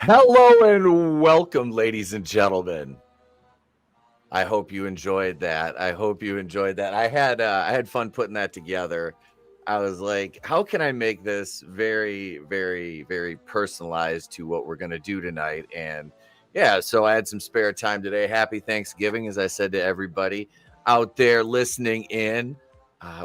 Hello and welcome, ladies and gentlemen. I hope you enjoyed that. I had fun putting that together. I was like, how can I make this very, very, very personalized to what we're going to do tonight? And yeah, so I had some spare time today. Happy Thanksgiving, as I said to everybody out there listening in.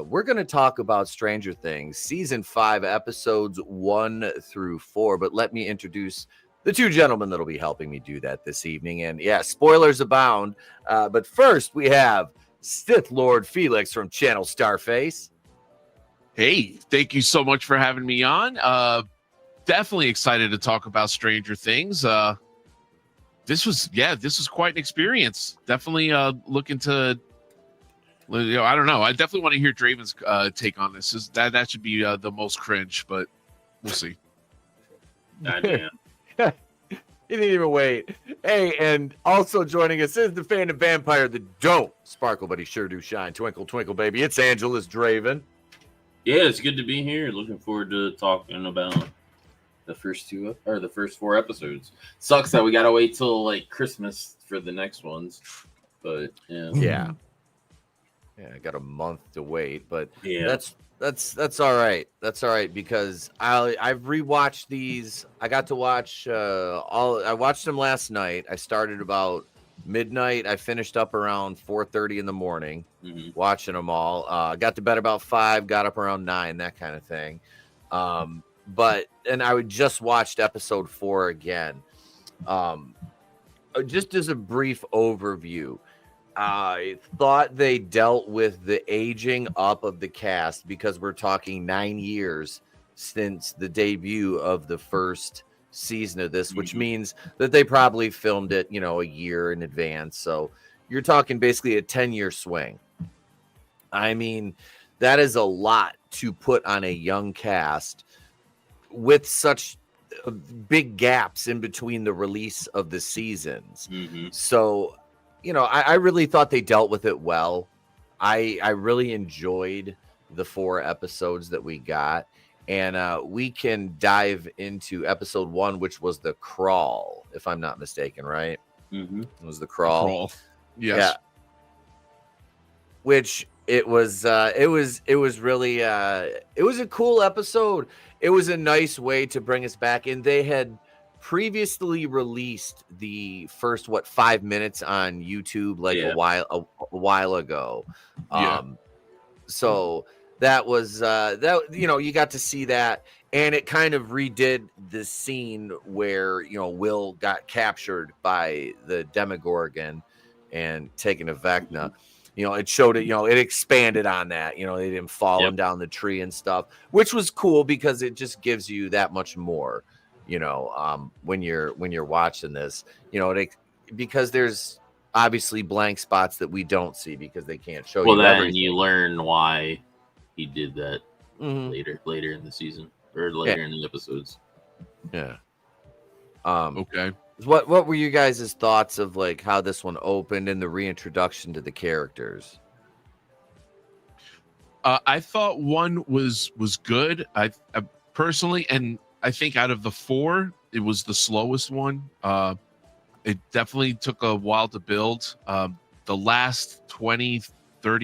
We're going to talk about Stranger Things, season 5, episodes 1 through 4. But let me introduce the two gentlemen that'll be helping me do that this evening. And yeah, spoilers abound. But first, we have Sith Lord Felix from channel Starface. Hey, thank you so much for having me on. Definitely excited to talk about Stranger Things. This was quite an experience. Definitely looking to, I don't know. I definitely want to hear Draven's take on this. That should be the most cringe, but we'll see. Goddamn. You didn't even wait. Hey, and also joining us is the fan of Vampire that don't sparkle, but he sure do shine. Twinkle, twinkle, baby. It's AngelousDraven. Yeah, it's good to be here. Looking forward to talking about the first 4 episodes. Sucks that we gotta wait till like Christmas for the next ones, but Yeah, I got a month to wait, but yeah, that's all right. That's all right because I've rewatched these. I got to watch I watched them last night. I started about midnight. I finished up around 4:30 in the morning, watching them all. Got to bed about 5, got up around 9, that kind of thing. And I would just watched episode 4 again. Just as a brief overview, I thought they dealt with the aging up of the cast because we're talking 9 years since the debut of the first season of this, which means that they probably filmed it, a year in advance. So you're talking basically a 10-year swing. I mean, that is a lot to put on a young cast with such big gaps in between the release of the seasons. So, I really thought they dealt with it well. I really enjoyed the 4 episodes that we got. And we can dive into episode 1, which was the crawl, if I'm not mistaken, right? It was the crawl. Yes. Yeah. Which it was really it was a cool episode. It was a nice way to bring us back. And they had previously released the first 5 minutes on YouTube a while ago. So that was you got to see that, and it kind of redid the scene where Will got captured by the Demogorgon and taken to Vecna. It showed it, it expanded on that, they didn't fall him down the tree and stuff, which was cool because it just gives you that much more, when you're watching this, because there's obviously blank spots that we don't see because they can't show you everything. And you learn why he did that later in the season or later in the episodes. Yeah. Okay. What were you guys' thoughts of how this one opened and the reintroduction to the characters? I thought 1 was good. I personally, and I think out of the 4, it was the slowest one. It definitely took a while to build. The last 20-30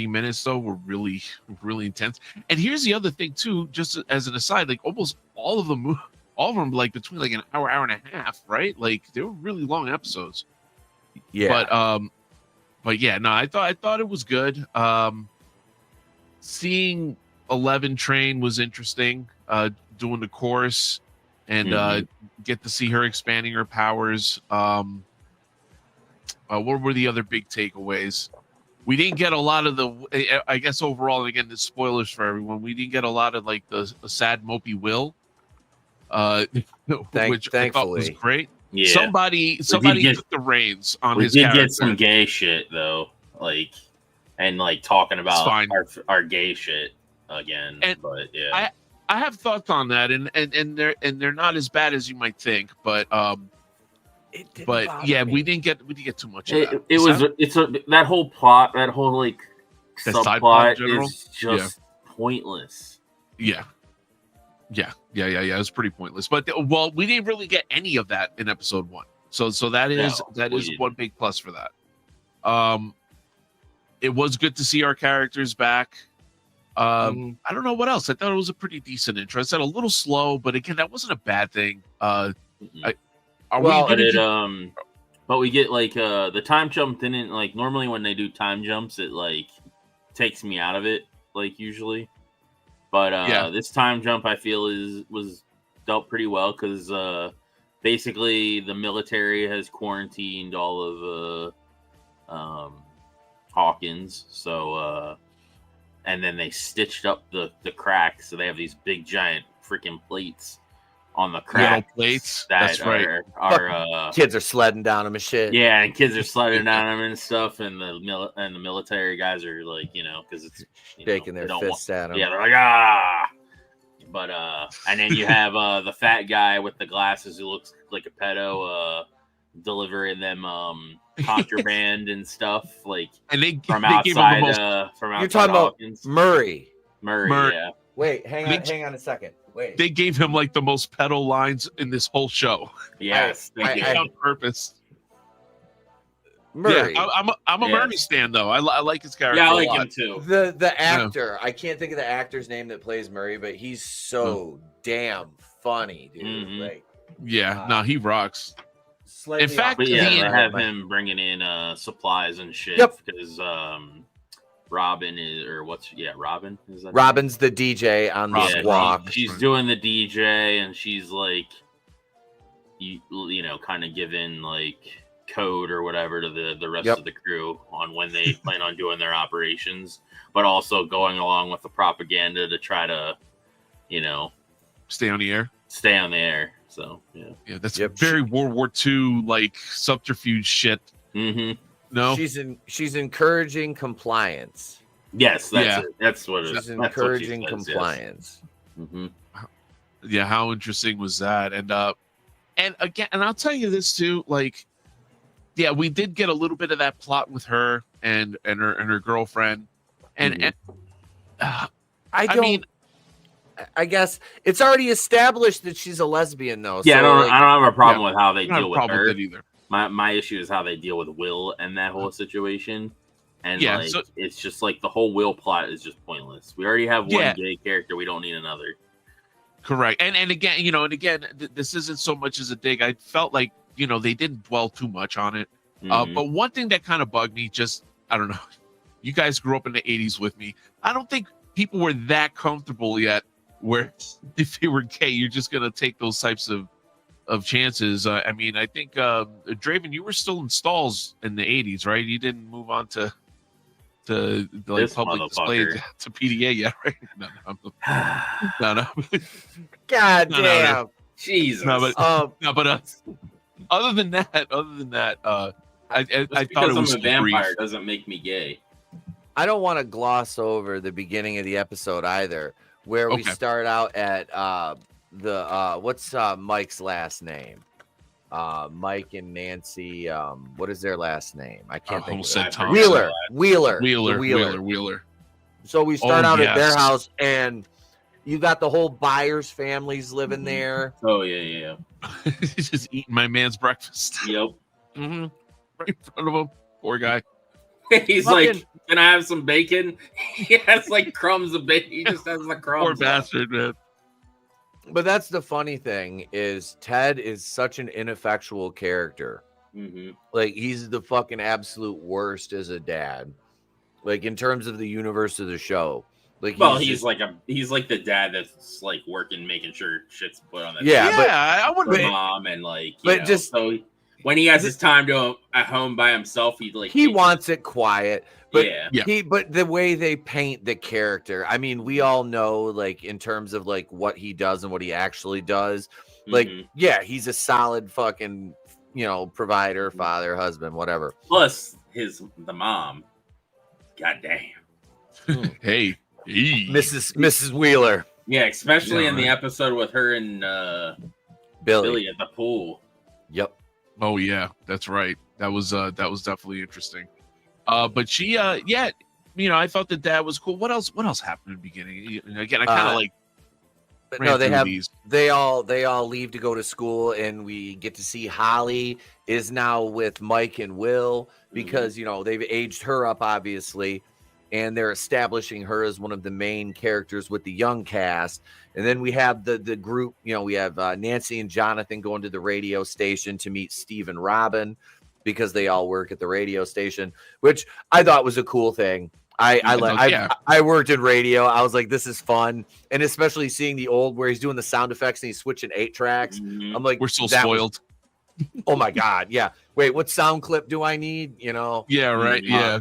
minutes though were really, really intense. And here's the other thing too, just as an aside, almost all of them between an hour and a half, right? They were really long episodes. Yeah. But yeah, no, I thought it was good. Seeing 11 train was interesting. Doing the course and get to see her expanding her powers. What were the other big takeaways? We didn't get a lot of I guess overall, and again, the spoilers for everyone, we didn't get a lot of the sad mopey Will, which I thought was great. Yeah. Somebody took the reins on his character. We did get some gay shit though, and talking about our gay shit again. But yeah, I have thoughts on that, and they're not as bad as you might think, but we didn't get too much of that. It's that whole plot, that whole subplot is just pointless. Yeah. Yeah. It was pretty pointless. But well, we didn't really get any of that in episode 1. So that is one big plus for that. It was good to see our characters back. I don't know what else. I thought it was a pretty decent intro. I said a little slow, but again, that wasn't a bad thing. But we get like the time jump didn't like normally when they do time jumps, it like takes me out of it like usually. But this time jump I feel was dealt pretty well because basically the military has quarantined all of Hawkins, so and then they stitched up the cracks, so they have these big giant freaking plates on the cracks. Plates. That's right. Our kids are sledding down them and shit. Yeah, and kids are sledding down them and stuff, and the military guys are like, because it's shaking their fists at them. Yeah, they're like ah. But and then you have the fat guy with the glasses who looks like a pedo delivering them contraband and stuff like and they from they outside from outside. You're talking Hawkins. about Murray, yeah. Wait, hang on a second. Wait. They gave him like the most pedo lines in this whole show. Yes, on purpose. Murray. Yeah, I'm a Murray stan though. I like his character. Yeah, I like him too. The actor, I can't think of the actor's name that plays Murray, but he's so damn funny, dude. Mm-hmm. Like, he rocks. In fact, they have him bringing in supplies and shit because Robin is Robin is that Robin's the DJ on the walk. She's doing the DJ and she's like you know kind of giving like code or whatever to the rest of the crew on when they plan on doing their operations, but also going along with the propaganda to try to stay on the air. So that's very World War II like subterfuge shit. Mm-hmm. No, she's encouraging compliance. Yes, that's what it is. She's encouraging compliance. Yes. Mm-hmm. Yeah, how interesting was that? And again, and I'll tell you this too, like, yeah, we did get a little bit of that plot with her and her girlfriend, and I guess it's already established that she's a lesbian, though. Yeah, so, I don't have a problem with how they deal with her. With either. My issue is how they deal with Will and that whole situation. And it's just like the whole Will plot is just pointless. We already have one gay character. We don't need another. Correct. And again, this isn't so much as a dig. I felt like, they didn't dwell too much on it. Mm-hmm. But one thing that kind of bugged me, I don't know. You guys grew up in the 80s with me. I don't think people were that comfortable yet where if they were gay, you're just going to take those types of chances. I think Draven, you were still in stalls in the 80s, right? You didn't move on to like public display to PDA yet, right? No. God damn. Jesus. But other than that, I thought it was a vampire doesn't make me gay. I don't want to gloss over the beginning of the episode either, where we start out at what's Mike's last name? Mike and Nancy. What is their last name? I can't think of it. Wheeler. So we start out at their house, and you got the whole Byers families living there. Oh yeah. Just eating my man's breakfast. Yep. Mm-hmm. Right in front of him. Poor guy. He's like, "Can I have some bacon?" He has like crumbs of bacon. He just has the crumbs. Poor bastard, man. But that's the funny thing is Ted is such an ineffectual character. Mm-hmm. Like he's the fucking absolute worst as a dad. Like in terms of the universe of the show. Like he's like the dad that's like working, making sure shit's put on that. I wouldn't. Mom and like, so when he has his time at home by himself, he wants it quiet. But yeah. But the way they paint the character, I mean, we all know, like in terms of like what he does and what he actually does. Like, he's a solid fucking, provider, father, husband, whatever. Plus the mom. God damn. Hey. Mrs. Wheeler. Yeah, especially in the episode with her and Billy at the pool. Yep. Oh yeah, that's right. That was definitely interesting. But she I thought the dad was cool. What else happened in the beginning? Again, I kind of But ran no, through these. they all leave to go to school, and we get to see Holly is now with Mike and Will because they've aged her up obviously, and they're establishing her as one of the main characters with the young cast. And then we have the group. We have Nancy and Jonathan going to the radio station to meet Steve and Robin because they all work at the radio station, which I thought was a cool thing. I worked in radio. I was like, this is fun. And especially seeing the old where he's doing the sound effects and he's switching 8 tracks. I'm like, we're so spoiled. Oh my God. Yeah. Wait, what sound clip do I need? Yeah, right. Yeah.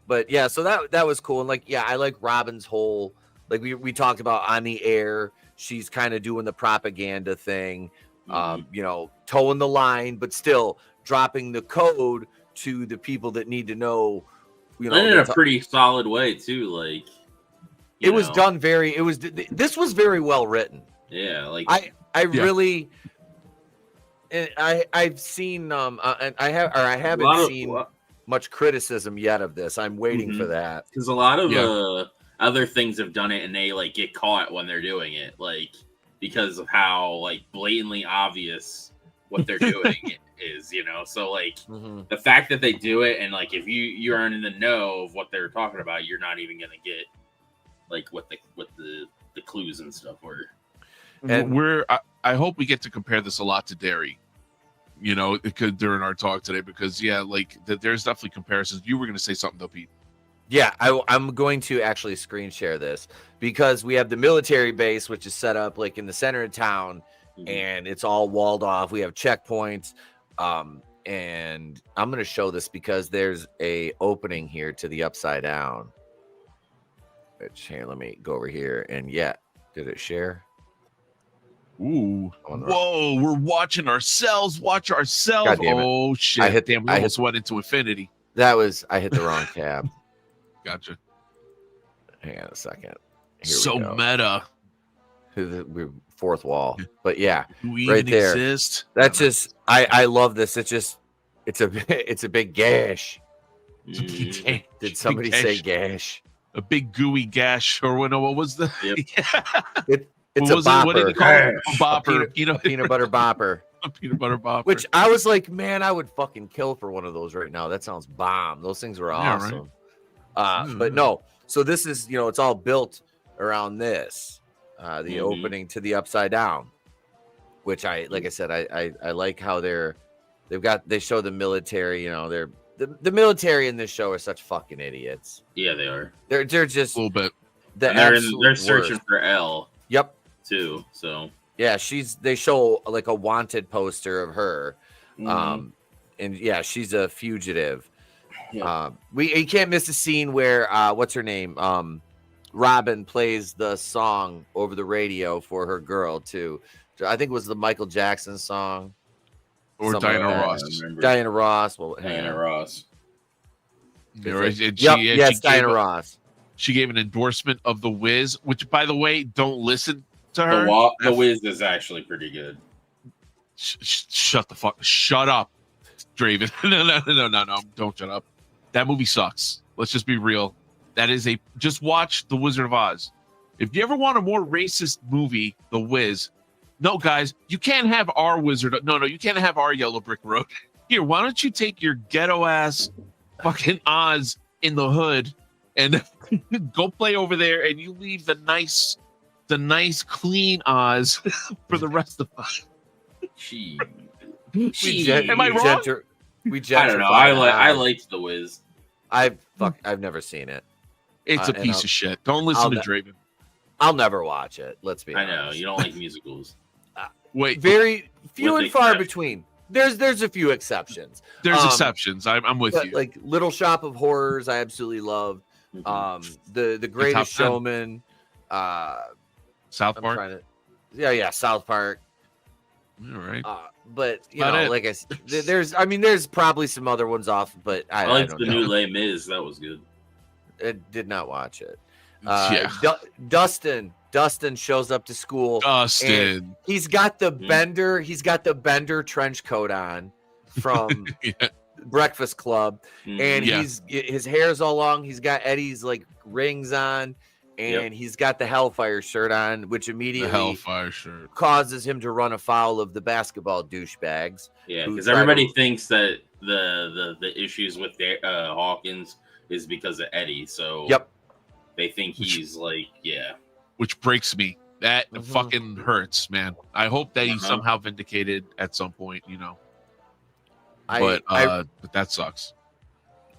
But yeah, so that was cool. And I like Robin's whole, like we talked about on the air. She's kind of doing the propaganda thing, towing the line, but still dropping the code to the people that need to know. In a pretty solid way too. Like it was done this was very well written. Yeah, like really, I've seen and I haven't seen much criticism yet of this. I'm waiting for that because a lot of other things have done it and they like get caught when they're doing it, like because of how like blatantly obvious what they're doing is, so like the fact that they do it and like if you aren't in the know of what they're talking about, you're not even gonna get like what the clues and stuff were. And I hope we get to compare this a lot to Derry, during our talk today, because there's definitely comparisons. You were going to say something though, Pete. Yeah, I'm going to actually screen share this because we have the military base, which is set up like in the center of town, and it's all walled off. We have checkpoints. And I'm going to show this because there's a opening here to the Upside Down. Which, here, let me go over here. And did it share? Ooh. Whoa, we're watching ourselves. Watch ourselves. Oh, shit. We almost went into infinity. I hit the wrong tab. Gotcha. Hang on a second. So meta. We're fourth wall. But yeah, we right there. Exist? That's just I love this. It's a big gash. Did somebody say gash? A big gooey gash, or what was the? Yep. It's a bopper. What did you call it? A bopper. Peanut butter bopper. A peanut butter bopper. Which I was like, man, I would fucking kill for one of those right now. That sounds bomb. Those things were awesome. Right. But no. So this is, it's all built around this, the opening to the Upside Down, which like I said, I like how they show the military. The military in this show are such fucking idiots. Yeah, they are. They're just a little bit. They're searching for Elle. Yep. Too. So yeah, they show like a wanted poster of her, and she's a fugitive. Yeah. You can't miss a scene where what's her name? Robin plays the song over the radio for her girl too. I think it was the Michael Jackson song. Or Diana Ross. Diana Ross. Well, Diana Ross. Yes, Diana Ross. She gave an endorsement of The Wiz, which, by the way, don't listen to her. The Wiz is actually pretty good. Shut up, Draven. No. Don't shut up. That movie sucks. Let's just be real. Just watch The Wizard of Oz. If you ever want a more racist movie, The Wiz. No, guys, you can't have our Wizard. No, you can't have our Yellow Brick Road. Here, why don't you take your ghetto ass fucking Oz in the hood and go play over there, and you leave the nice clean Oz for the rest of us. Am I wrong? I don't know. I liked The Wiz. I've never seen it. It's a piece of shit. Don't listen to Draven. I'll never watch it. Let's be honest. I know you don't like musicals. Wait, very few and far between. There's a few exceptions. There's exceptions. I'm with you. Like Little Shop of Horrors, I absolutely love. The Greatest Showman. South Park. South Park. All right. But like I said, there's probably some other ones off, but I liked don't the know. new Les Mis. That was good. I did not watch it. Dustin shows up to school. Dustin. He's got the Bender. He's got the Bender trench coat on from Breakfast Club, and his hair's all long. He's got Eddie's like rings on, and he's got the Hellfire shirt on, which The immediately Hellfire shirt. causes him to run afoul of the basketball douchebags. Yeah, who because try to- everybody thinks that the issues with Hawkins is because of Eddie. So Yep. they think he's like, Which breaks me. That Mhm. fucking hurts, man. I hope that he's Uh-huh. somehow vindicated at some point, you know. I But that sucks.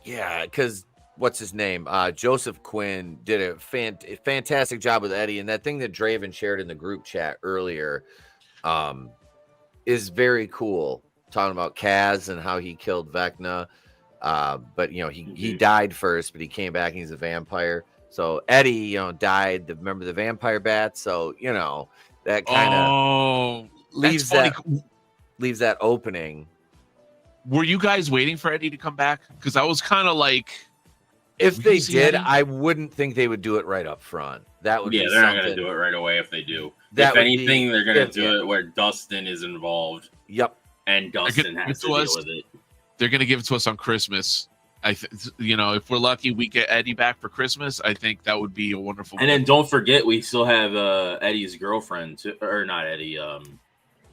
Yeah, because what's his name? Joseph Quinn did a fantastic job with Eddie, and that thing that Draven shared in the group chat earlier is very cool. Talking about Kaz and how he killed Vecna, but he died first, but he came back and he's a vampire. So Eddie, died. Remember the vampire bat? So that kind of leaves that's that opening. Were you guys waiting for Eddie to come back? Because I was kind of like, if we they see did, Eddie? I wouldn't think they would do it right up front. That would be they're not something. going to do it right away if they do. That If would anything, be- they're going to yeah. do it where Dustin is involved, Yep. and Dustin has to deal with it. they're gonna give it to us on Christmas. If we're lucky, we get Eddie back for Christmas. I think that would be a wonderful. And then don't forget, we still have Eddie's girlfriend, too, or not Eddie,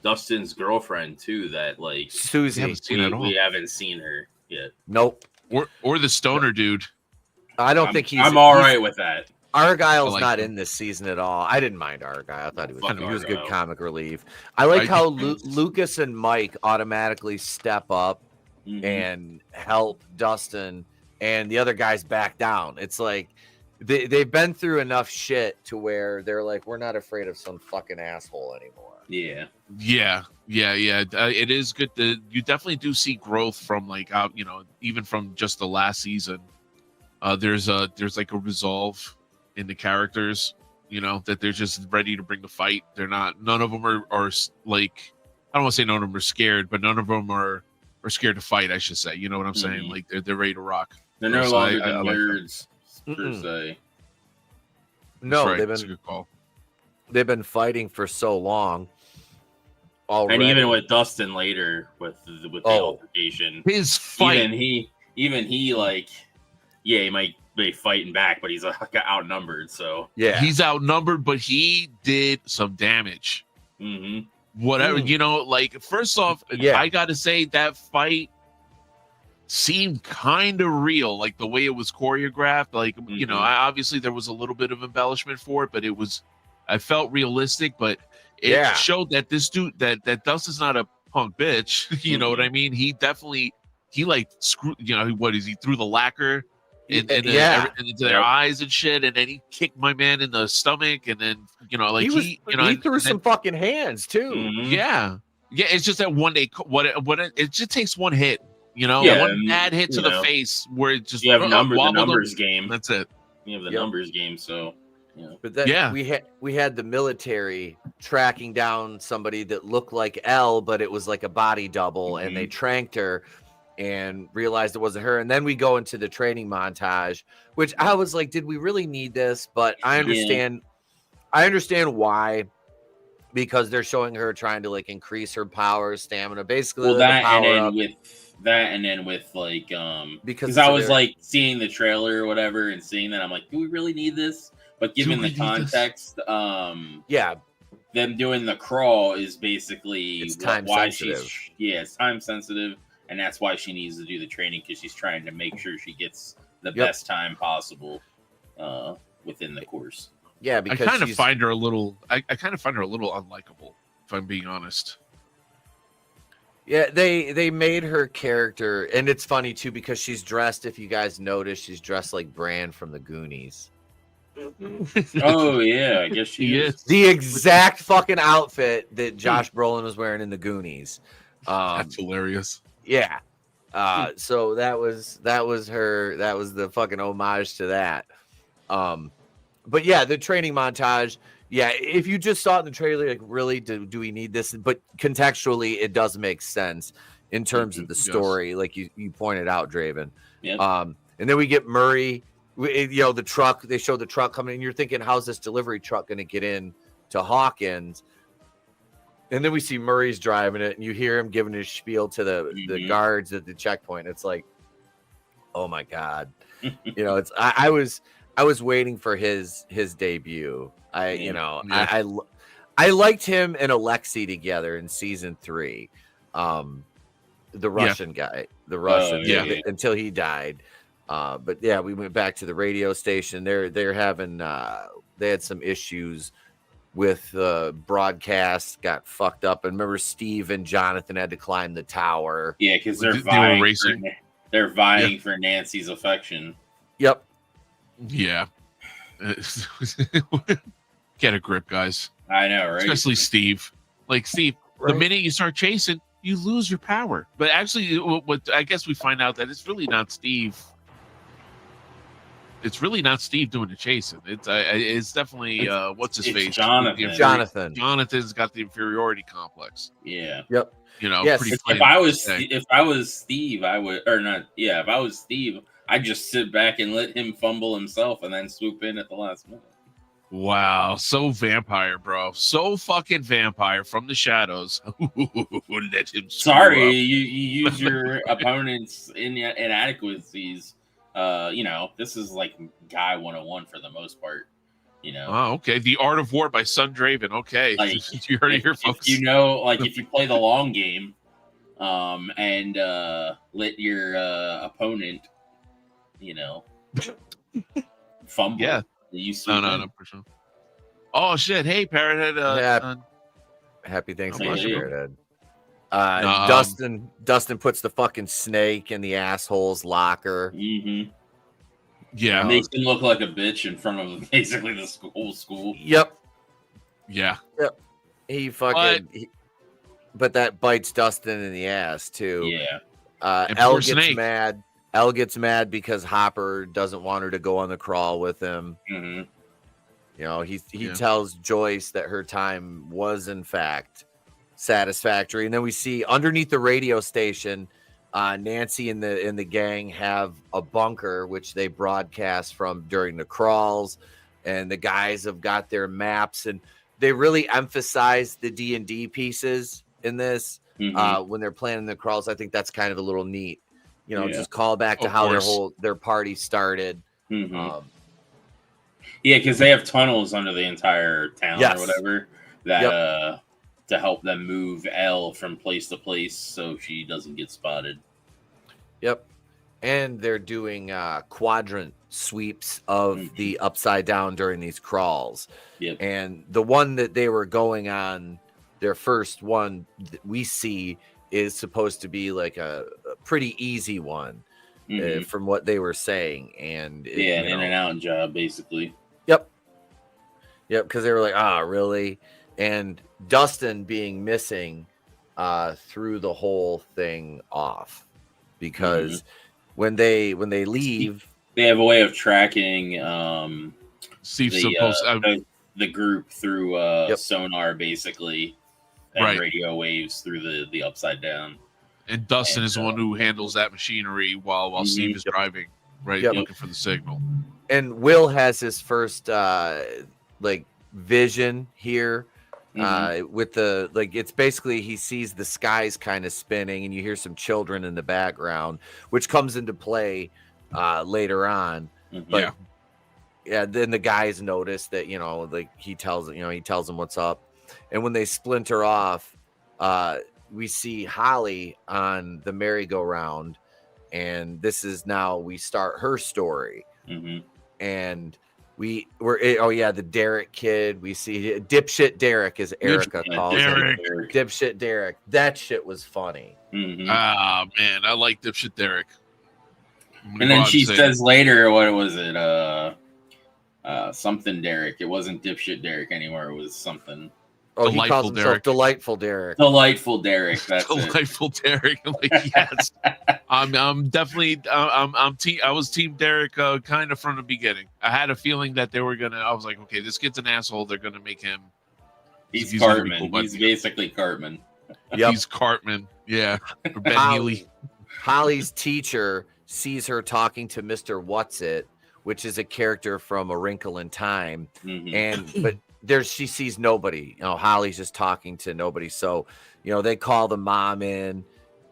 Dustin's girlfriend too. That like Susie. haven't seen her at all. we haven't seen her yet. Nope. or the stoner dude. I don't think he's. I'm all right with that. Argyle's I like not him. in this season at all. I didn't mind Argyle. I thought he was Fuck a good Argyle. comic relief. I like I how think- Lucas and Mike automatically step up Mhm. and help Dustin, and the other guys back down. It's like they've been through enough shit to where they're like, we're not afraid of some fucking asshole anymore. Yeah. Yeah. It is good that you definitely do see growth from even from just the last season. There's like a resolve in the characters, that they're just ready to bring the fight. They're not. None of them are like. I don't want to say none of them are scared, but none of them are scared to fight. I should say. You know what I'm saying? Mhm. Like they're ready to rock. They're no So longer I the like that. nerds per Mm-mm. se. No, That's right. That's a they've good call. been fighting for so long. Already. And even with Dustin later with the altercation, His fight. even he like, he might be fighting back, but he's like outnumbered. So yeah, He's outnumbered, but he did some damage. Whatever, first off, Yeah. I got to say that fight seemed kind of real, like the way it was choreographed. Like, obviously there was a little bit of embellishment for it, but I felt realistic, but it showed that this dude, that Dustin's not a punk bitch. You know what I mean? He definitely, screwed, what is he threw the lacquer into their eyes and shit, and then he kicked my man in the stomach, and then he threw some fucking hands too. Mhm. Yeah, it's just that one day. It just takes one hit, Yeah, one and, bad hit to the face where it just you have the wobbled numbers him. game. That's it. You have the Yep. numbers game. So But then we had the military tracking down somebody that looked like Elle, but it was like a body double, and they tranked her and realized it wasn't her. And then we go into the training montage, which I was like, did we really need this? But I understand. I understand why, because they're showing her trying to like increase her power, stamina, basically. well, the that power and up. then with like Because I was like seeing the trailer or whatever and seeing that, I'm like, do we really need this? But given the context, yeah, them doing the crawl is basically It's time why sensitive. it's time sensitive, and that's why she needs to do the training, because she's trying to make sure she gets the best time possible within the course. yeah, I because kind of she's- find her a little. I kind of find her a little unlikable, if I'm being honest. Yeah, they made her character, and it's funny too because she's dressed. If you guys notice, she's dressed like Bran from the Goonies. Oh yeah, I guess she is. The exact fucking outfit that Josh Brolin was wearing in the Goonies. That's hilarious. Yeah. So that was her. That was the fucking homage to that. But yeah, the training montage. Yeah, if you just saw it in the trailer, like, really, do we need this? But contextually, it does make sense in terms of the story, like you pointed out, Draven. Yep. And then we get Murray. The truck. They show the truck coming, and you're thinking, how's this delivery truck going to get in to Hawkins? And then we see Murray's driving it, and you hear him giving his spiel to the guards at the checkpoint. It's like, oh my god, it's. I was waiting for his debut. Yeah. I liked him and Alexei together in season 3. The Russian guy, until he died. But yeah, we went back to the radio station. They're having they had some issues with broadcast, got fucked up. And remember, Steve and Jonathan had to climb the tower. Yeah, because they were racing. They're vying for Nancy's affection. Yep. Yeah. Get a grip, guys. I know, right? Especially Steve. Like, Steve, the minute you start chasing, you lose your power. But actually, what I guess we find out that it's really not Steve. It's really not Steve doing the chasing. It's definitely what's his face? Jonathan. Jonathan's got the inferiority complex. Yeah. Yep. Yes. If I was Steve, I would, or not. Yeah. If I was Steve, I'd just sit back and let him fumble himself and then swoop in at the last minute. Wow, so vampire, bro. So fucking vampire from the shadows. Let him. Sorry, you use your opponent's inadequacies. This is like Guy 101 for the most part. Oh, okay. The Art of War by AngelousDraven. Okay, you heard it here, folks. If you play the long game, and let your opponent, fumble. Yeah. No, for sure. Oh shit! Hey, Parrothead. Happy Thanksgiving, Parrothead. Dustin puts the fucking snake in the asshole's locker. Mm-hmm. Yeah, makes him look like a bitch in front of basically the whole school. Yep. Yeah. Yep. He fucking. But that bites Dustin in the ass too. Yeah. Elle gets mad. Elle gets mad because Hopper doesn't want her to go on the crawl with him. Mm-hmm. He tells Joyce that her time was in fact satisfactory, and then we see underneath the radio station, Nancy and the gang have a bunker which they broadcast from during the crawls, and the guys have got their maps, and they really emphasize the D&D pieces in this when they're planning the crawls. I think that's kind of a little neat. Just call back to how their party started. Mm-hmm. Because they have tunnels under the entire town or whatever that to help them move Elle from place to place so she doesn't get spotted. Yep. And they're doing quadrant sweeps of the upside down during these crawls. Yep. And the one that they were going on, their first one that we see is supposed to be like a pretty easy one from what they were saying. And an in and out job, basically. Yep, because they were like, really? And Dustin being missing threw the whole thing off because when they leave, they have a way of tracking the group through sonar, basically. And radio waves through the upside down. And Dustin is the one who handles that machinery while Steve is driving, looking for the signal. And Will has his first vision here with the it's basically he sees the skies kind of spinning, and you hear some children in the background, which comes into play later on. But then the guys notice that he tells them what's up. And when they splinter off, we see Holly on the merry-go-round, and this is now we start her story. And the Derek kid. We see dipshit Derek, as Erica calls him. Dipshit Derek. That shit was funny. Ah, man, I like dipshit Derek. And then she says later, what was it? Something Derek. It wasn't dipshit Derek anymore. It was something. Oh, he calls himself Delightful Derek. Delightful Derek. That's Delightful Derek. I'm like, yes. I'm definitely. I was Team Derek kind of from the beginning. I had a feeling that they were gonna. I was like, okay, this kid's an asshole. They're gonna make him. He's Cartman. Cool, he's basically Cartman. Yep. He's Cartman. Yeah. Or Ben Healy. Holly's teacher sees her talking to Mr. Whatsit, which is a character from A Wrinkle in Time, but. She sees nobody. Holly's just talking to nobody. So, they call the mom in,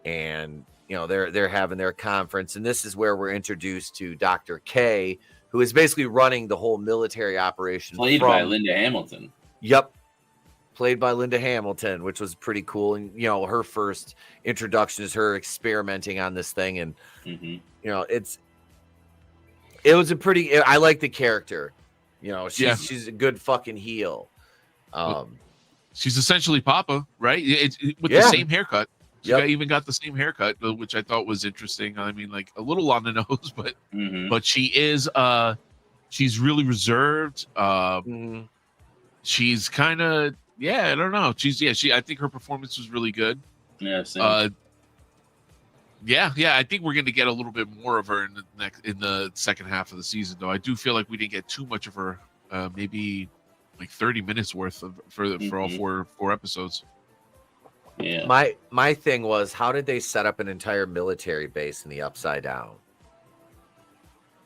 and they're having their conference. And this is where we're introduced to Dr. K, who is basically running the whole military operation. Played by Linda Hamilton. Yep. Played by Linda Hamilton, which was pretty cool. And, you know, her first introduction is her experimenting on this thing. And, you know, it was a pretty, I like the character. You know, she's a good fucking heel. She's essentially Papa, right? With the same haircut. She even got the same haircut, which I thought was interesting. I mean, like a little on the nose, but she is, she's really reserved. She's kind of, I don't know. I think her performance was really good. Yeah, same. I think we're going to get a little bit more of her in the second half of the season, though. I do feel like we didn't get too much of her. Maybe like 30 minutes worth for all four episodes. Yeah. My thing was, how did they set up an entire military base in the Upside Down?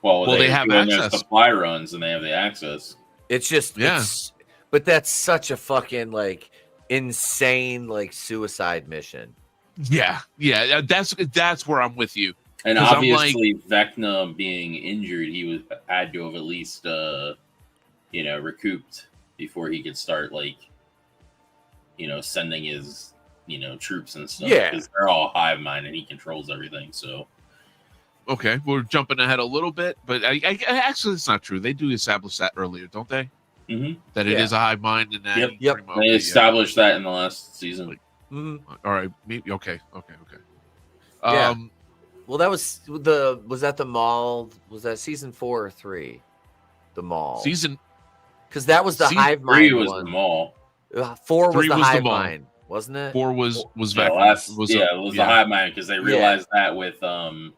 Well, they have access. Their supply runs and they have the access. It's just but that's such a fucking like insane like suicide mission. Yeah, that's where I'm with you. And obviously, Vecna being injured, he had to have at least recouped before he could start sending his troops and stuff. Yeah, because they're all hive mind and he controls everything. So okay, we're jumping ahead a little bit, but I actually it's not true. They do establish that earlier, don't they? That it is a hive mind, and that they established that in the last season. All right, maybe okay. Well, that was that the mall? Was that season 4 or 3? The mall season, because that was the hive mind. 3 was one. The mall. 4 was the hive mind, wasn't it? 4 was it was the hive mind because they realized that with the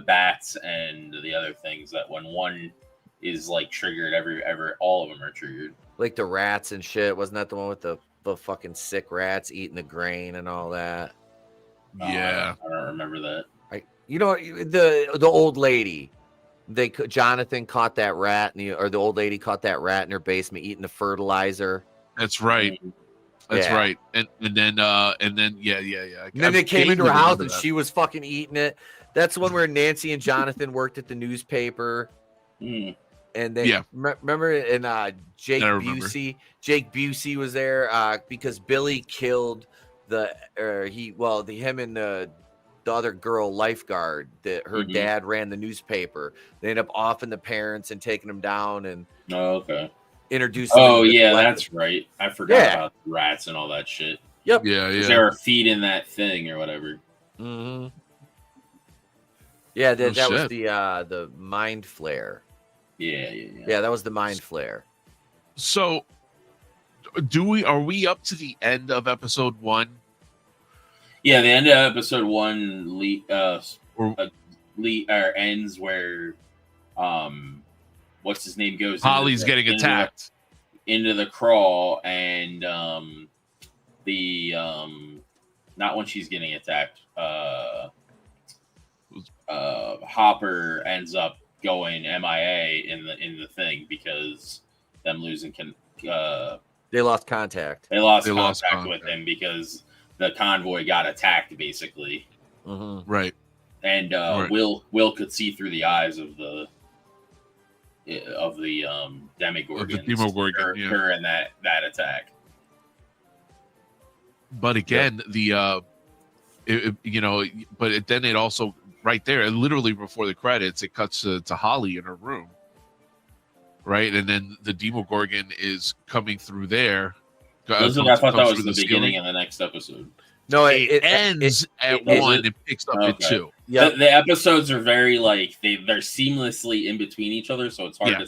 bats and the other things that when one is like triggered, all of them are triggered. Like the rats and shit. Wasn't that the one with the fucking sick rats eating the grain and all that? Yeah, I don't remember that. The old lady. Jonathan caught that rat, or the old lady caught that rat in her basement eating the fertilizer. That's right. That's right. And then And then they came into her house and she was fucking eating it. That's the one where Nancy and Jonathan worked at the newspaper. And they remember, and Jake Busey was there because Billy killed him and the other girl lifeguard that her dad ran the newspaper. They end up offing the parents and taking them down and introducing. Oh yeah, that's right. I forgot about the rats and all that shit. Yep. Yeah. They were feeding that thing or whatever. Yeah, that was the mind flare. Yeah, that was the mind flare. So, are we up to the end of episode 1? Yeah, the end of episode 1 ends where what's his name goes. Holly's getting attacked into the crawl, and not when she's getting attacked. Hopper ends up going MIA in the thing because them losing they lost contact. They lost contact with him because the convoy got attacked basically. Right. And Will could see through the eyes of the Demogorgon. During that attack. But again, then it also right there, literally before the credits, it cuts to Holly in her room, right? And then the Demogorgon is coming through there. I thought that was the beginning of the next episode. No, it ends at 1 and picks up at 2. Yeah, the episodes are very they're seamlessly in between each other, so it's hard to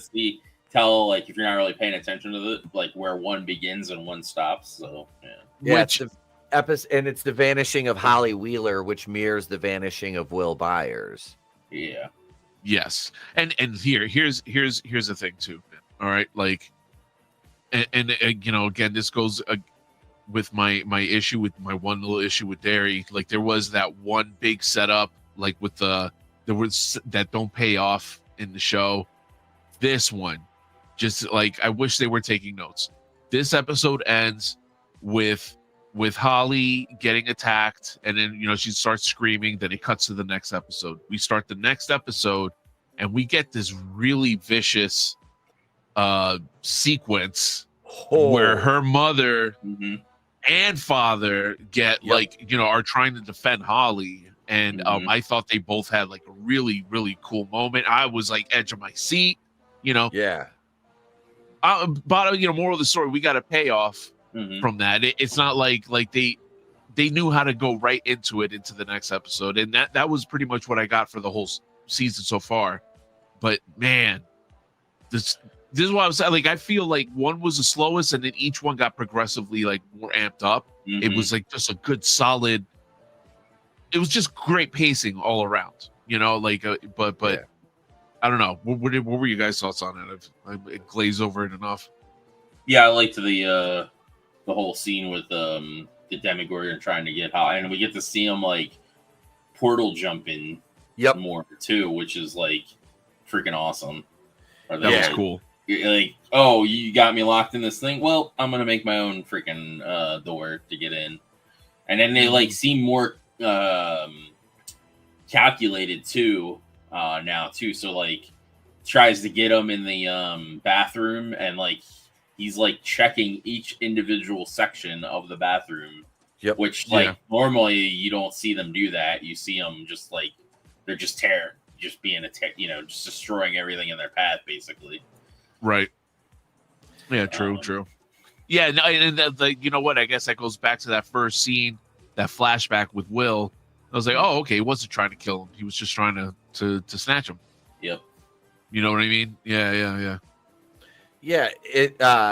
tell if you're not really paying attention to where one begins and one stops. So it's the vanishing of Holly Wheeler, which mirrors the vanishing of Will Byers. Yeah. Yes, and here's the thing too. All right, and again, this goes with my issue with my one little issue with Derry. There was that one big setup, with there was that don't pay off in the show. This one, just I wish they were taking notes. This episode ends with Holly getting attacked, and then she starts screaming. Then it cuts to the next episode. We start the next episode, and we get this really vicious sequence where her mother and father get are trying to defend Holly. And I thought they both had like a really, really cool moment. I was like edge of my seat, Yeah. But moral of the story, we got a payoff from that. It's not like they knew how to go right into the next episode, and that was pretty much what I got for the whole season so far. But man, this is what I was saying. Like, I feel like one was the slowest, and then each one got progressively like more amped up. It was like just a good solid. It was just great pacing all around, but yeah. I don't know. What were you guys' thoughts on it? I've glazed over it enough. Yeah, I liked the whole scene with the Demogorgon trying to get Holly, and we get to see him like portal jumping more too, which is like freaking awesome. That was cool. Like, oh, you got me locked in this thing? Well, I'm gonna make my own freaking door to get in. And then they like seem more calculated too now too. So like tries to get him in the bathroom, and like he's like checking each individual section of the bathroom. Which like normally you don't see them do that. You see them just like they're just being just destroying everything in their path basically. Right. Yeah, true. Yeah, no, and you know what? I guess that goes back to that first scene, that flashback with Will. I was like, oh, okay, he wasn't trying to kill him. He was just trying to snatch him. Yep. You know what I mean? Yeah. Yeah,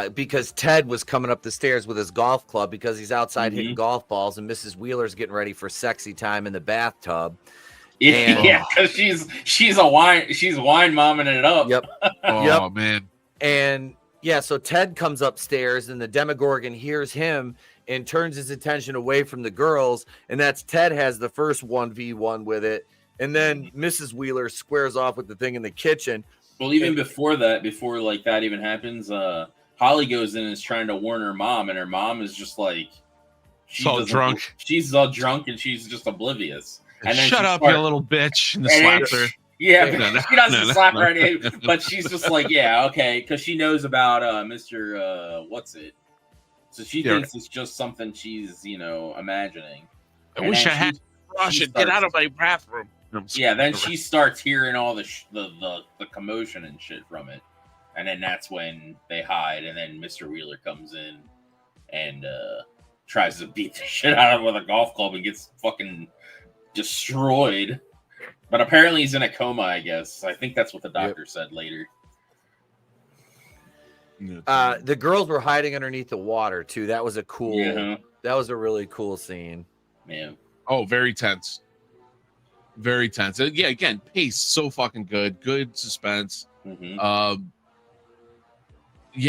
because Ted was coming up the stairs with his golf club because he's outside hitting golf balls, and Mrs. Wheeler's getting ready for sexy time in the bathtub. Yeah, because she's wine momming it up. Yep. Oh man. And yeah, so Ted comes upstairs, and the Demogorgon hears him and turns his attention away from the girls, and that's Ted has the first 1v1 with it, and then Mrs. Wheeler squares off with the thing in the kitchen. Well, even before like that even happens, Holly goes in and is trying to warn her mom, and her mom is just like she's all drunk. She's all drunk and she's just oblivious. And then shut up, you little bitch! And slaps her. Yeah, she doesn't slap her in, but she's just like, yeah, okay, because she knows about Mr. What's it? So she thinks it's just something she's imagining. I wish I had brush and get out of my bathroom. Yeah, then she starts hearing all the commotion and shit from it, and then that's when they hide, and then Mr. Wheeler comes in and tries to beat the shit out of him with a golf club and gets fucking destroyed. But apparently he's in a coma, I guess. I think that's what the doctor said later. The girls were hiding underneath the water too. That was a cool. That was a really cool scene. Yeah. Oh, very tense. Very tense. Yeah, again, pace so fucking good. Good suspense. Yeah,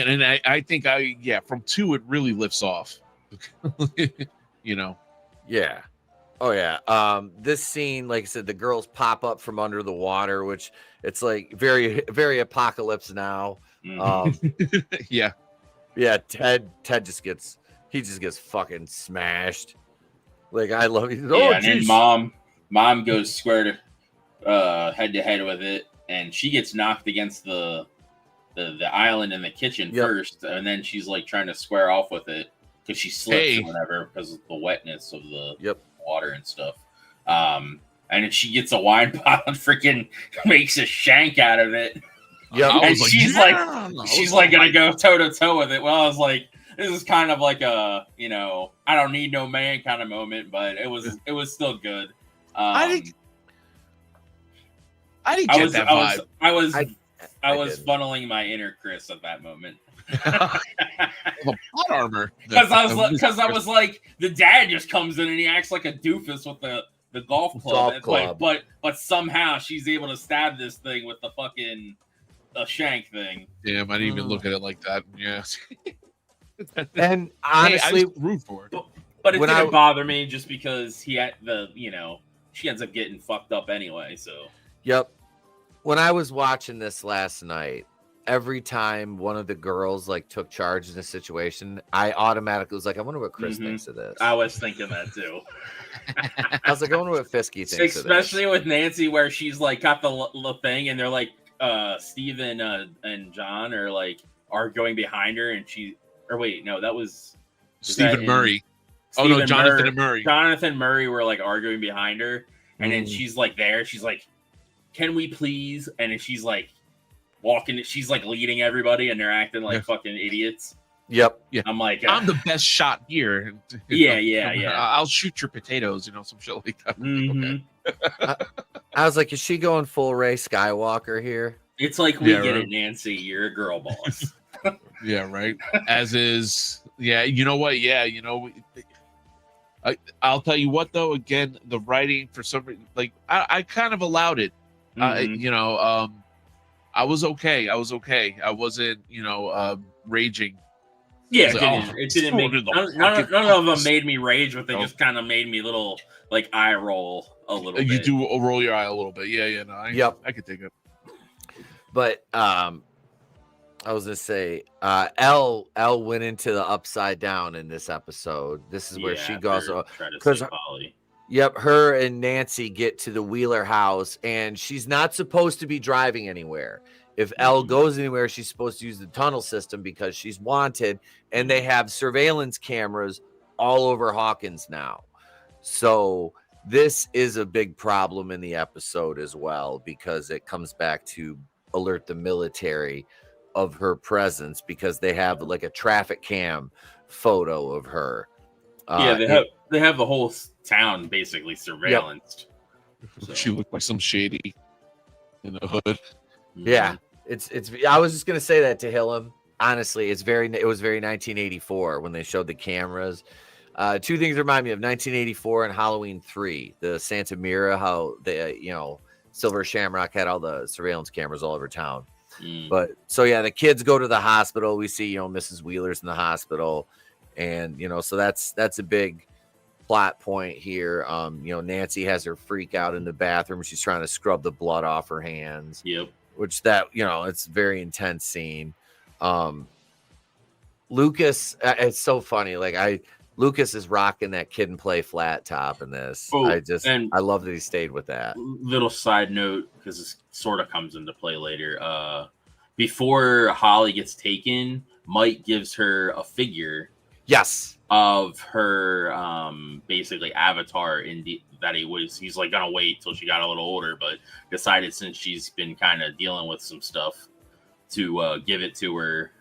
and I think from 2 it really lifts off. Yeah. Oh yeah. This scene, like I said, the girls pop up from under the water, which it's like very, very Apocalypse Now. Yeah. Ted just gets fucking smashed. Like, I love it. Yeah, and then mom goes square to head to head with it, and she gets knocked against the island in the kitchen first, and then she's like trying to square off with it because she slips or whatever because of the wetness of the water and stuff. And then she gets a wine bottle and freaking makes a shank out of it. Yeah, and she's like gonna go toe to toe with it. Well, I was like, this is kind of like a I don't need no man kind of moment, but it was still good. I didn't get that vibe. I was funneling my inner Chris at that moment. Plot armor. Because I was like, the dad just comes in and he acts like a doofus with the golf club. But somehow she's able to stab this thing with the fucking shank thing. Damn, I didn't even look at it like that. Yeah. And honestly, I root for it. But it didn't bother me just because he had she ends up getting fucked up anyway. So yep. When I was watching this last night, every time one of the girls like took charge in a situation, I automatically was like, I wonder what Chris thinks of this. I was thinking that too. I was like, I wonder what Fisky thinks of this. Especially with Nancy, where she's like got the thing, and they're like, Steven and John are like arguing behind her, and that was Stephen Murray. Jonathan and Murray. Jonathan Murray were like arguing behind her, and then she's like there. She's like, "Can we please?" And then she's like walking. She's like leading everybody, and they're acting like fucking idiots. Yep. Yeah. I'm like, I'm the best shot here. Yeah. I'll shoot your potatoes. Some shit like that. Mm-hmm. I was like, is she going full Ray Skywalker here? It's like we get it, Nancy. You're a girl boss. Yeah, right. As is. Yeah. You know what? Yeah. I'll tell you what, though. Again, the writing for some reason, like I kind of allowed it. Mm-hmm. I was okay. I wasn't, raging. Yeah, Like, it didn't make none of them made me rage, but they just kind of made me little like eye roll a little bit. You do roll your eye a little bit. Yeah. No, I could take it. But I was gonna say, Elle went into the upside down in this episode. This is where she goes because her and Nancy get to the Wheeler house, and she's not supposed to be driving anywhere. If Elle goes anywhere, she's supposed to use the tunnel system because she's wanted, and they have surveillance cameras all over Hawkins now. So this is a big problem in the episode as well, because it comes back to alert the military of her presence, because they have like a traffic cam photo of her. They have the whole town basically surveillanced. Yep. So. She looked like some shady in the hood. Yeah. It's. I was just gonna say that to Hillam. Honestly, it was very 1984 when they showed the cameras. Two things remind me of 1984 and Halloween 3, the Santa Mira, how they, Silver Shamrock had all the surveillance cameras all over town. But so yeah, the kids go to the hospital. We see, Mrs. Wheeler's in the hospital, and so that's a big plot point here. Nancy has her freak out in the bathroom. She's trying to scrub the blood off her hands. Yep. Which it's a very intense scene. Lucas, it's so funny. Lucas is rocking that Kid and Play flat top in this. I love that he stayed with that. Little side note, because this sort of comes into play later. Before Holly gets taken, Mike gives her a figure. Yes. Of her basically avatar he's like gonna wait till she got a little older, but decided since she's been kind of dealing with some stuff to give it to her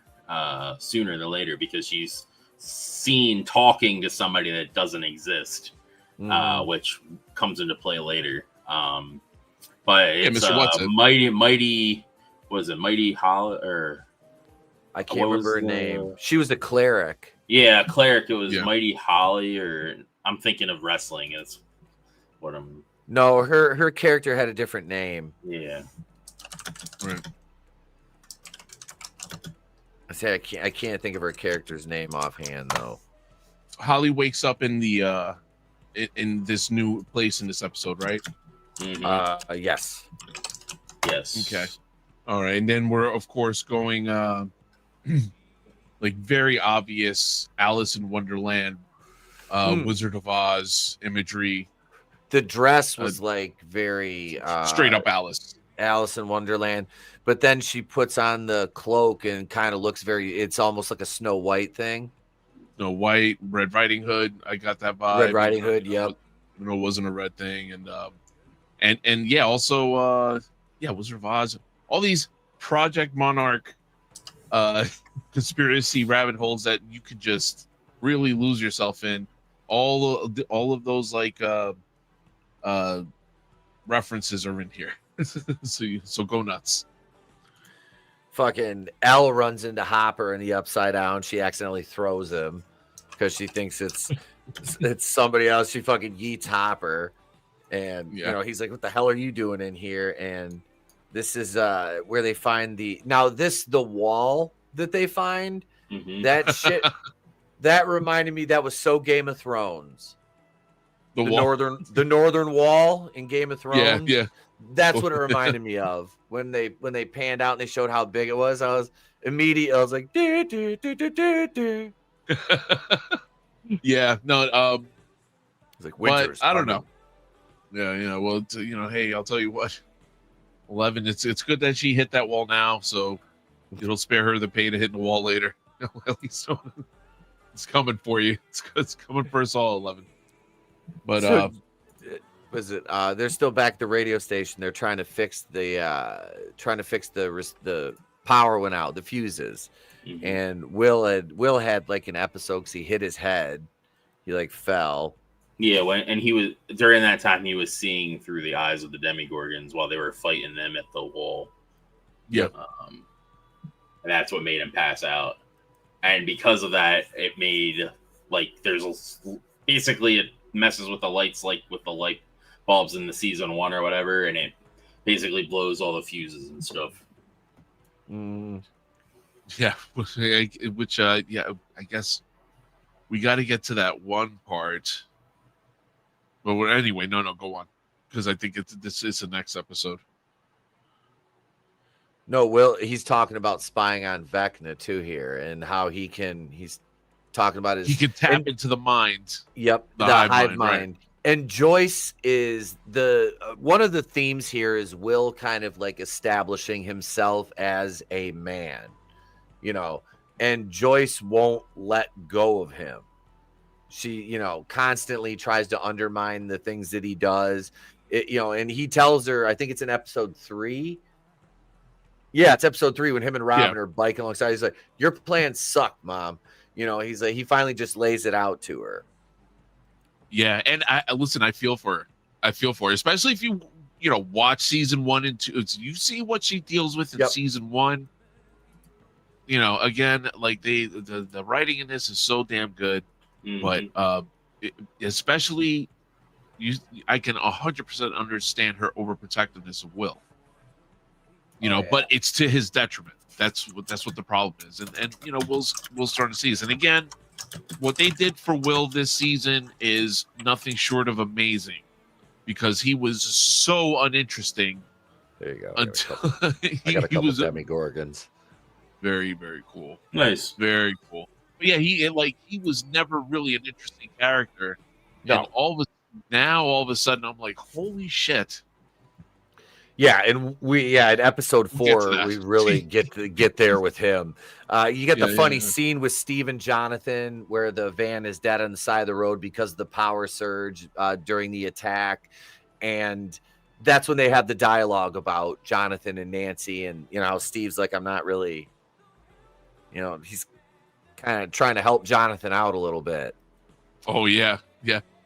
sooner than later, because she's seen talking to somebody that doesn't exist, which comes into play later. But it's Mighty was it Mighty Holly, or I can't remember her name. She was a cleric. Yeah, cleric. It was Mighty Holly, or I'm thinking of wrestling as what I'm. No, her character had a different name. Yeah. Right. I can't think of her character's name offhand though. Holly wakes up in the in this new place in this episode, right? Mm-hmm. Yes. Okay. All right, and then we're of course going like very obvious Alice in Wonderland, Wizard of Oz imagery. The dress was like very straight up Alice in Wonderland, but then she puts on the cloak and kind of looks it's almost like a Snow White thing. Snow White, Red Riding Hood. I got that vibe. Red Riding Hood, yep. It wasn't a red thing, and yeah, also Wizard of Oz. All these Project Monarch conspiracy rabbit holes that you could just really lose yourself in. All of those like references are in here. so go nuts. Fucking Elle runs into Hopper in the Upside Down. She accidentally throws him because she thinks it's somebody else. She fucking yeets Hopper, and he's like, "What the hell are you doing in here?" And this is where they find the wall that they find. Mm-hmm. That shit that reminded me, that was so Game of Thrones. The northern wall in Game of Thrones. Yeah. That's what it reminded me of when they panned out and they showed how big it was. I was like, do, do, do, do, do, do. Yeah, no, It's like but winter's I don't coming. know. Yeah, well, hey, I'll tell you what, 11. It's good that she hit that wall now, so it'll spare her the pain of hitting the wall later. At least it's coming for you. It's coming for us all, 11. But So, was it? They're still back at the radio station. They're trying to fix the power went out, the fuses, and Will had like an episode because he hit his head. He like fell. Yeah, and he was during that time he was seeing through the eyes of the Demigorgons while they were fighting them at the wall. Yeah, and that's what made him pass out. And because of that, it made like basically it messes with the lights, like with the light bulbs in the season 1 or whatever, and it basically blows all the fuses and stuff. Yeah, which I guess we got to get to that one part. But anyway, no, go on, because I think this is the next episode. No, Will, he's talking about spying on Vecna too here, and how he's talking about he can tap into the mind. Yep, the hive mind. Right. And Joyce is one of the themes here is Will kind of like establishing himself as a man, and Joyce won't let go of him. She, constantly tries to undermine the things that he does, and he tells her, I think it's in episode 3. Yeah, it's episode 3 when him and Robin are biking alongside. He's like, your plans suck, Mom. He's like, he finally just lays it out to her. Yeah, and I feel for her, especially if you watch season 1 and 2. You see what she deals with in season 1. Again, like the writing in this is so damn good, but especially I can 100% understand her overprotectiveness of Will. But it's to his detriment. That's what the problem is, and Will's starting to see this. And again, what they did for Will this season is nothing short of amazing, because he was so uninteresting. There you go. Until I got a couple Demigorgons. Very, very cool. Nice. Very cool. But yeah, he was never really an interesting character. No. And all of a sudden, I'm like, holy shit. Yeah, and in episode 4 we really get there with him. You get the funny scene with Steve and Jonathan where the van is dead on the side of the road because of the power surge during the attack, and that's when they have the dialogue about Jonathan and Nancy, and how Steve's like, I'm not really, he's kind of trying to help Jonathan out a little bit. Oh yeah.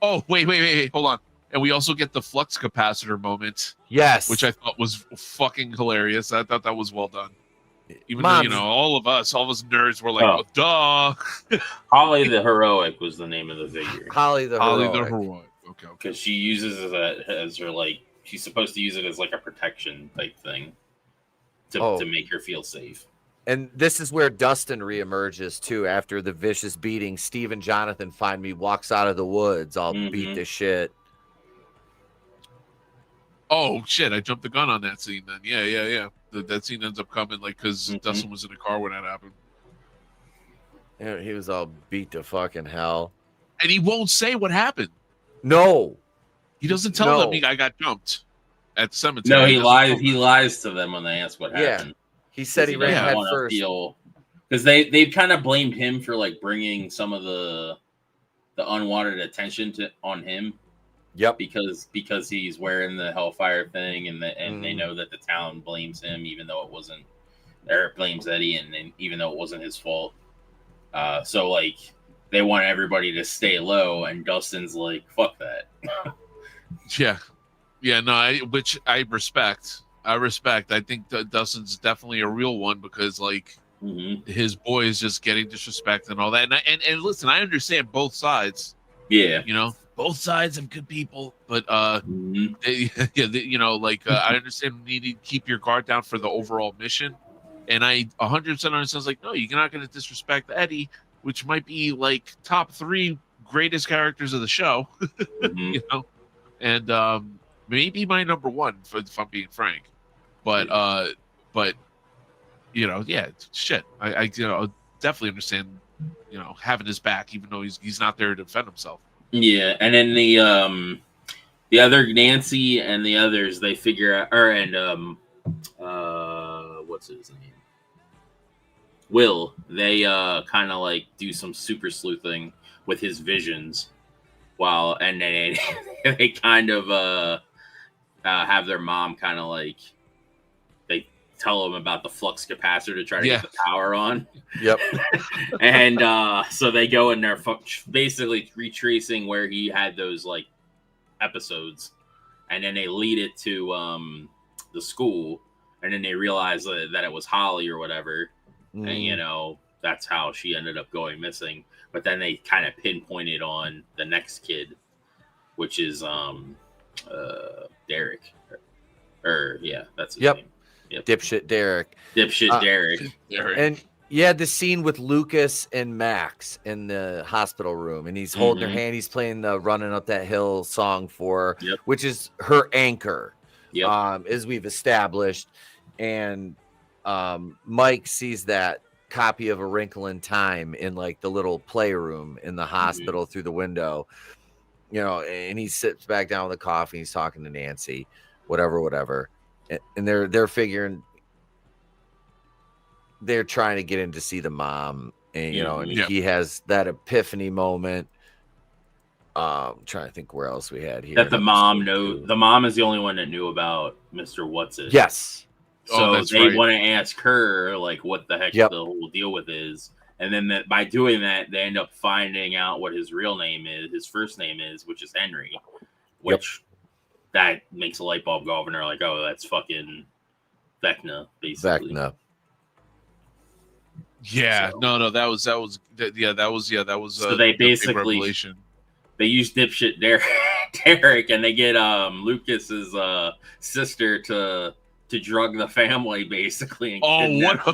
Oh wait, hold on. And we also get the flux capacitor moment. Yes. Which I thought was fucking hilarious. I thought that was well done. Even though, all of us nerds were like, duh. Holly the Heroic was the name of the figure. Holly the Heroic. Okay. Because she uses it as her, like, she's supposed to use it as like a protection type thing to make her feel safe. And this is where Dustin reemerges too. After the vicious beating, Steve and Jonathan find me, walks out of the woods, all beat to shit. Oh shit! I jumped the gun on that scene. Then yeah. That scene ends up coming because Dustin was in the car when that happened. Yeah, he was all beat to fucking hell, and he won't say what happened. No, he doesn't tell them I got jumped at the cemetery. No, he lies. He lies to them when they ask what happened. Yeah, he said he ran head first. Because they kind of blamed him for like bringing some of the unwanted attention on him. Yep. Because he's wearing the Hellfire thing, and they know that the town blames him, even though it wasn't. Or blames Eddie, and even though it wasn't his fault. So like they want everybody to stay low, and Dustin's like, "Fuck that." Yeah. No, which I respect. I think that Dustin's definitely a real one, because like his boy is just getting disrespect and all that. And listen, I understand both sides. Yeah. Both sides have good people, but I understand you need to keep your guard down for the overall mission. And I 100% understand, like, no, you're not going to disrespect Eddie, which might be like top 3 greatest characters of the show, And maybe my number one, if I'm being frank. But you know, yeah, shit. I you know, definitely understand, you know, having his back, even though he's not there to defend himself. Yeah, and then the other Nancy and the others, they figure out, what's his name? Will. They kind of like do some super sleuthing with his visions, and then they kind of have their mom kind of like, they tell them about the flux capacitor to try to get the power on. Yep. And so they go and they're basically retracing where he had those like episodes, and then they lead it to the school, and then they realize that it was Holly or whatever, and you know, that's how she ended up going missing. But then they kind of pinpointed on the next kid, which is Derek, that's his name. Yep. Dipshit Derek. Derek. And you had the scene with Lucas and Max in the hospital room, and he's holding her hand. He's playing the "Running Up That Hill" song for her, which is her anchor, as we've established. And Mike sees that copy of A Wrinkle in Time in like the little playroom in the hospital through the window, you know, and he sits back down with a coffee. He's talking to Nancy, whatever. And they're figuring, they're trying to get in to see the mom, and you know, and he has that epiphany moment. Trying to think where else we had here. That the mom the mom is the only one that knew about Mr. What's-It. Yes. So they want to ask her like what the heck the whole deal with is. And then by doing that, they end up finding out what his real name is, his first name is, which is Henry, which that makes a light bulb go off, and they're like, oh, that's fucking Vecna, basically. Vecna. Yeah, so. No, that was. So they basically they use dipshit Derek, and they get Lucas's sister to drug the family, basically. And what a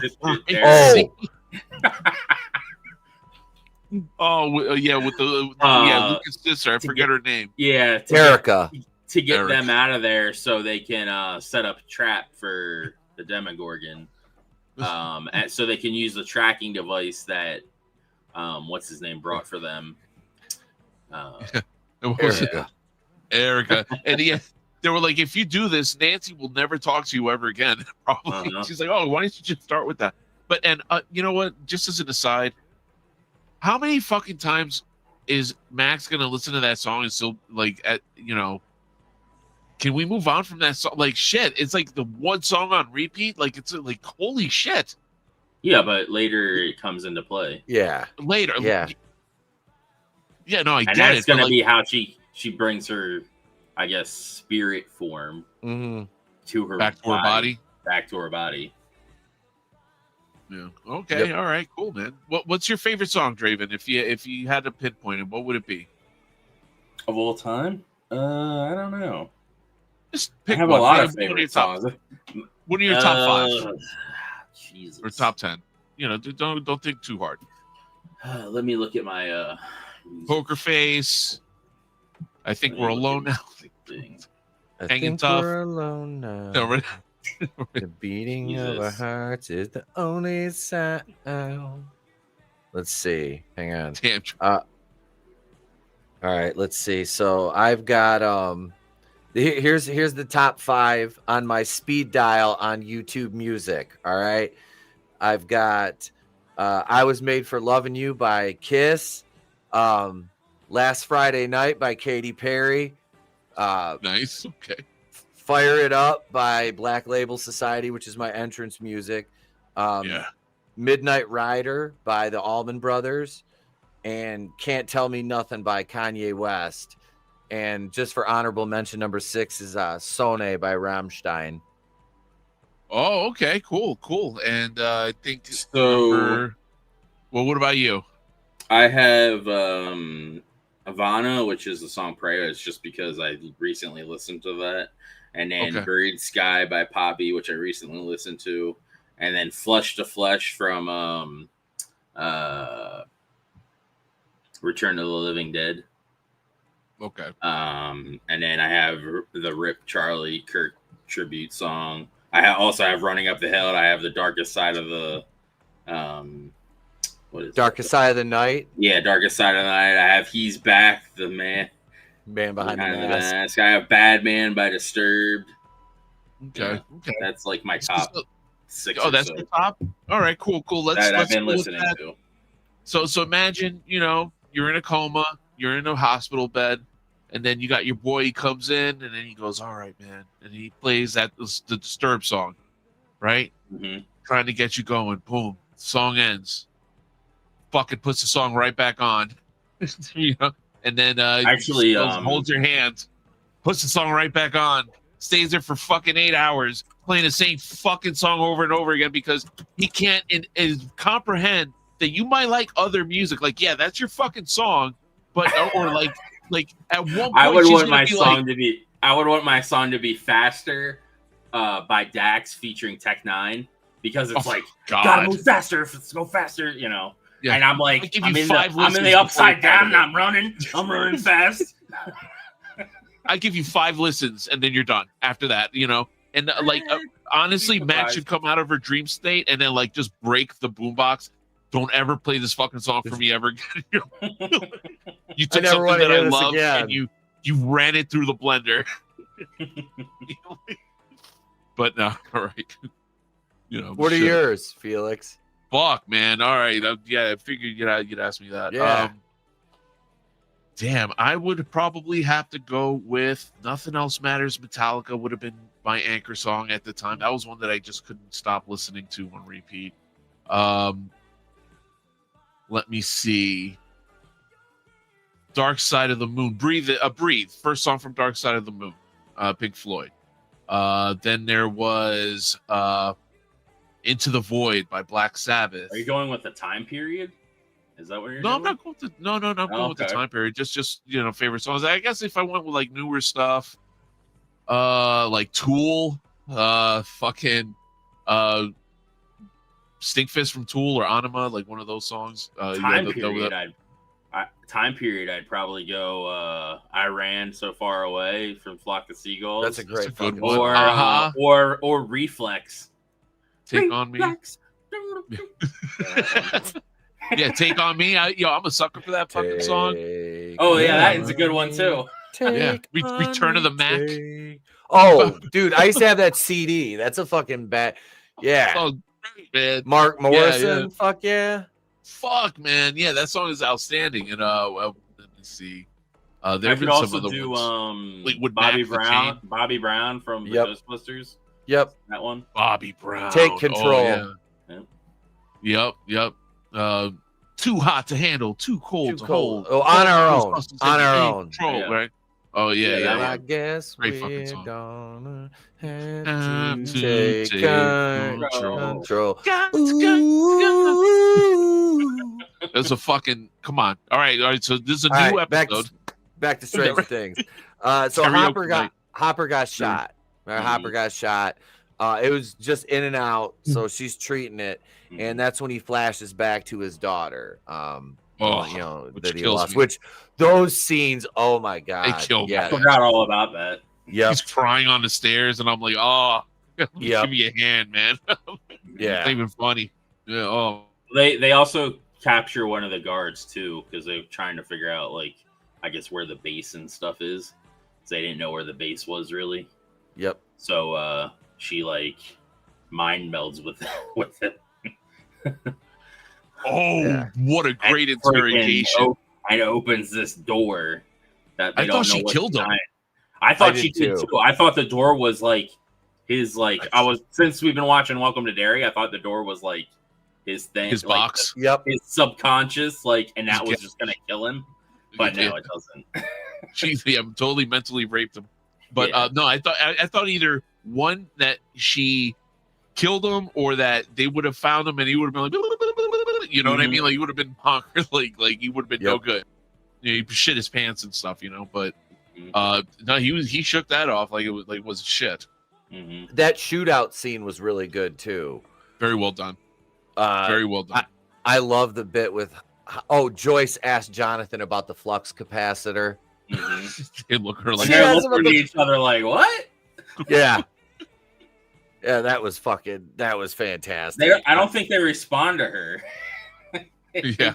with the Lucas' sister, I forget her name. Yeah, Erica. To get them out of there, so they can set up a trap for the Demogorgon. And so they can use the tracking device that what's his name brought for them. Erica. And they were like, if you do this, Nancy will never talk to you ever again. Probably. She's like, oh, why don't you just start with that? But you know what? Just as an aside, how many fucking times is Max gonna listen to that song and still like can we move on from that song? Like, shit, it's like the one song on repeat. Like, it's like, holy shit. Yeah, but later it comes into play. Yeah. Later. Yeah. Yeah, no, I get it. And that's going to be how she brings her, I guess, spirit form to her back to her body. Back to her body. Yeah. Okay. All right. Cool, man. What's your favorite song, Draven? If you had to pinpoint it, what would it be? Of all time? I don't know. Just pick I have one. A lot of favorite songs. One of your top 5 Jesus. Or top 10. You know, don't think too hard. Let me look at my Poker Face. I think we're alone now. Hanging tough. We're alone now. No, the beating of our hearts is the only sound. Let's see. Hang on. Damn. All right. Let's see. So I've got here's the top 5 on my speed dial on YouTube Music. All right. I've got I Was Made for Loving You by Kiss. Last Friday Night by Katy Perry. Nice. Okay. Fire It Up by Black Label Society, which is my entrance music. Midnight Rider by the Allman Brothers. And Can't Tell Me Nothing by Kanye West. And just for honorable mention, number 6 is Sone by Rammstein. Oh, okay. Cool. And I think so. Well, what about you? I have Havana, which is the song Prayer. It's just because I recently listened to that. And then Buried Sky by Poppy, which I recently listened to. And then Flesh to Flesh from Return to the Living Dead. Okay. And then I have the Rip Charlie Kirk tribute song. Also have Running Up the Hill. I have the Darkest Side of the what is Darkest Side of the Night. Yeah, Darkest Side of the Night. I have He's Back, the man Behind the Mask. I have Bad Man by Disturbed. Okay. Yeah, Okay. that's like my top 6. Oh, that's the top. All right. Cool. Let's. I've been listening to. So imagine, you're in a coma, you're in a hospital bed, and then you got your boy. He comes in, and then he goes, "All right, man," and he plays the Disturbed song, right? Mm-hmm. Trying to get you going. Boom. Song ends. Fucking puts the song right back on. And then actually holds your hand, puts the song right back on, stays there for fucking 8 hours playing the same fucking song over and over again because he can't comprehend that you might like other music. Like, yeah, that's your fucking song, but or like at one point I would want my song to be Faster by Dax featuring Tech 9 because it's gotta move faster, let's go faster, Yeah. And I'm like, I'm in the upside down, and I'm running fast. I give you 5 listens, and then you're done. After that, and honestly, Matt should come out of her dream state and then just break the boombox. Don't ever play this fucking song for me ever again. You took something that I love and you ran it through the blender. But no, all right. What are yours, Felix? Fuck, man. All right. I figured you'd ask me that. Yeah. Damn, I would probably have to go with Nothing Else Matters. Metallica would have been my anchor song at the time. That was one that I just couldn't stop listening to on repeat. Let me see. Dark Side of the Moon. Breathe. Breathe. First song from Dark Side of the Moon. Pink Floyd. Then there was Into the Void by Black Sabbath. Are you going with the time period? Is that what you're doing? I'm not going with I'm going with the time period. Just favorite songs. I guess if I went with newer stuff, like Tool, fucking Stinkfist from Tool or Anima, one of those songs. Time period, I'd probably go I Ran So Far Away from Flock of Seagulls. That's a great good one. Or Reflex. Take on Me. Yeah, Take on Me. I'm a sucker for that fucking song. Oh yeah, that is a good one too. Return of the Mac. Oh, dude, I used to have that CD. That's a fucking bad. Yeah. Oh, man. Mark Morrison. Yeah. Fuck yeah. Fuck, man. Yeah, that song is outstanding. And let me see. There could also do Bobby Brown from the Ghostbusters. Yep. That one. Bobby Brown. Take Control. Oh, yeah. Yep. Too hot to handle, too cold to hold. Oh, on our own. Control, yeah. Right? Oh yeah. I guess great we're fucking song. gonna have to take control. That's a fucking come on. All right. So this is a new episode. Back to Stranger Things. So Hopper got shot. Hopper got shot. It was just in and out, so she's treating it, and that's when he flashes back to his daughter. That he lost. Which those scenes, oh my god, they killed me. I forgot all about that. Yeah, he's crying on the stairs, and I'm like, give me a hand, man. Yeah, it's not even funny. Yeah. Oh, they also capture one of the guards too because they're trying to figure out I guess where the base and stuff is. So they didn't know where the base was really. Yep. So she mind melds with it. What a great interrogation! And opens this door that I thought she killed him. I thought she did too. I thought the door was his since we've been watching Welcome to Derry. I thought the door was his thing, his box. Yep, his subconscious, and that was just gonna kill him. But no, it doesn't. I'm totally mentally raped him. But no, I thought either one that she killed him or that they would have found him and he would have been you know what I mean? He would have been punk, he would have been no good. He shit his pants and stuff, But no, he shook that off like it was shit. Mm-hmm. That shootout scene was really good too. Very well done. Very well done. I love the bit with Joyce asked Jonathan about the flux capacitor. They look her And like, they're looking at each other like, what? Yeah. Yeah, that was fantastic. I don't think they respond to her. yeah.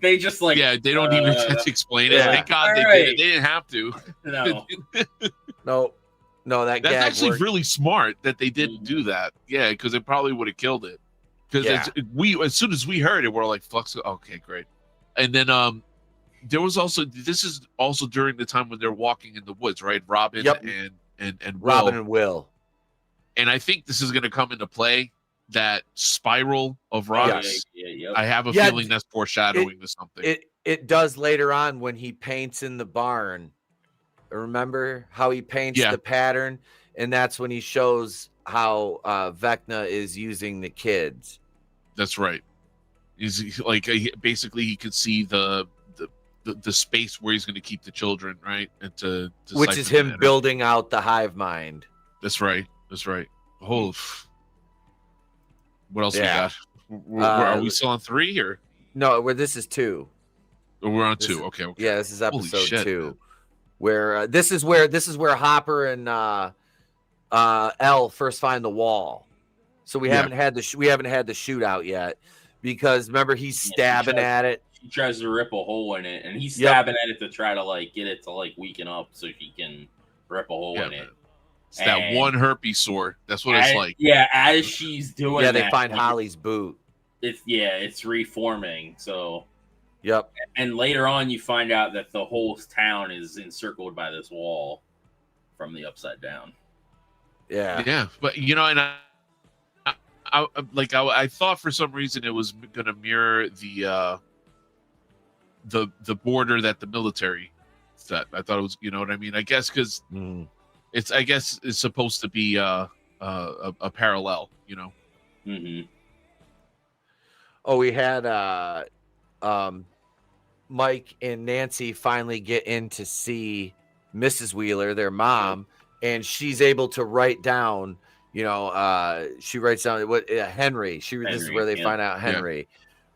They just like, yeah, they don't even have to explain it. yeah. Thank God they Alright. did it. They didn't have to. No. No, that That's gag actually worked. really smart that they didn't do that. Yeah, because it probably would have killed it. Because as soon as we heard it, we're like, "Flux, okay, great." And then there was also this is also during the time when they're walking in the woods, right? Robin and Robin Will. and Will. And I think this is going to come into play. That spiral of rocks. I have a feeling that's foreshadowing to something. It does later on when he paints in the barn. Remember how he paints the pattern, and that's when he shows how Vecna is using the kids. That's right. He's like basically he could see the space where he's going to keep the children, right? And to which is him building out the hive mind. That's right. Oh, what else we got? Are we still on 3 or no? This is 2. We're on 2. Okay. Yeah, this is episode 2. Man. Where this is where Hopper and Elle first find the wall. So we haven't had the shootout yet because remember he's stabbing at it. He tries to rip a hole in it, and he's stabbing at it to try to like get it to like weaken up so he can rip a hole in it. It's that one herpes sore. That's what it's like. Yeah, as she's doing that, they find Holly's boot. It's reforming. So yep. And later on, you find out that the whole town is encircled by this wall from the upside down. Yeah. Yeah, but and I thought for some reason it was going to mirror the border that the military set. I thought it was, you know what I mean? I guess because it's supposed to be a parallel, Mm-hmm. Oh, we had Mike and Nancy finally get in to see Mrs. Wheeler, their mom, and she's able to write down. She writes down what Henry. This is where they find out Henry,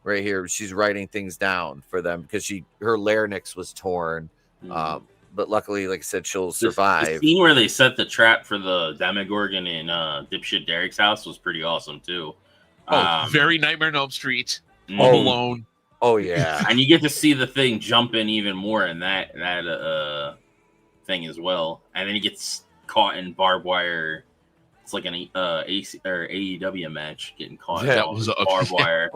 right here. She's writing things down for them because her larynx was torn. Mm-hmm. But luckily, like I said, she'll survive. The scene where they set the trap for the Demogorgon in dipshit Derek's house was pretty awesome too. Very Nightmare on Elm Street. Mm-hmm. Home Alone. Oh yeah, and you get to see the thing jumping even more in that thing as well. And then he gets caught in barbed wire. It's like an AEW match getting caught. Yeah, that was barbed wire.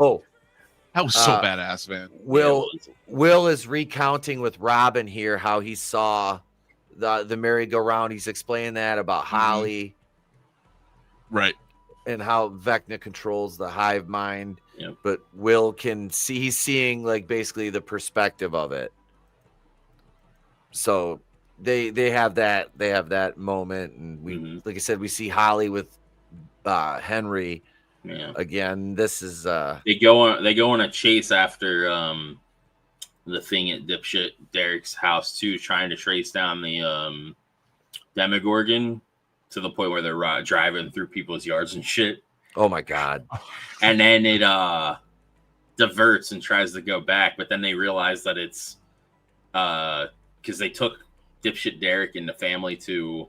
That was so badass, man. Will is recounting with Robin here how he saw the merry-go-round. He's explaining that about Holly, right, and how Vecna controls the hive mind. Yep. But Will can see, he's seeing like basically the perspective of it. So they have that moment, and we like I said, we see Holly with Henry. Yeah. Again, this is they go on a chase after the thing at dipshit Derek's house too, trying to trace down the Demogorgon to the point where they're driving through people's yards and shit. Oh my god. And then it diverts and tries to go back, but then they realize that it's because they took dipshit Derek and the family to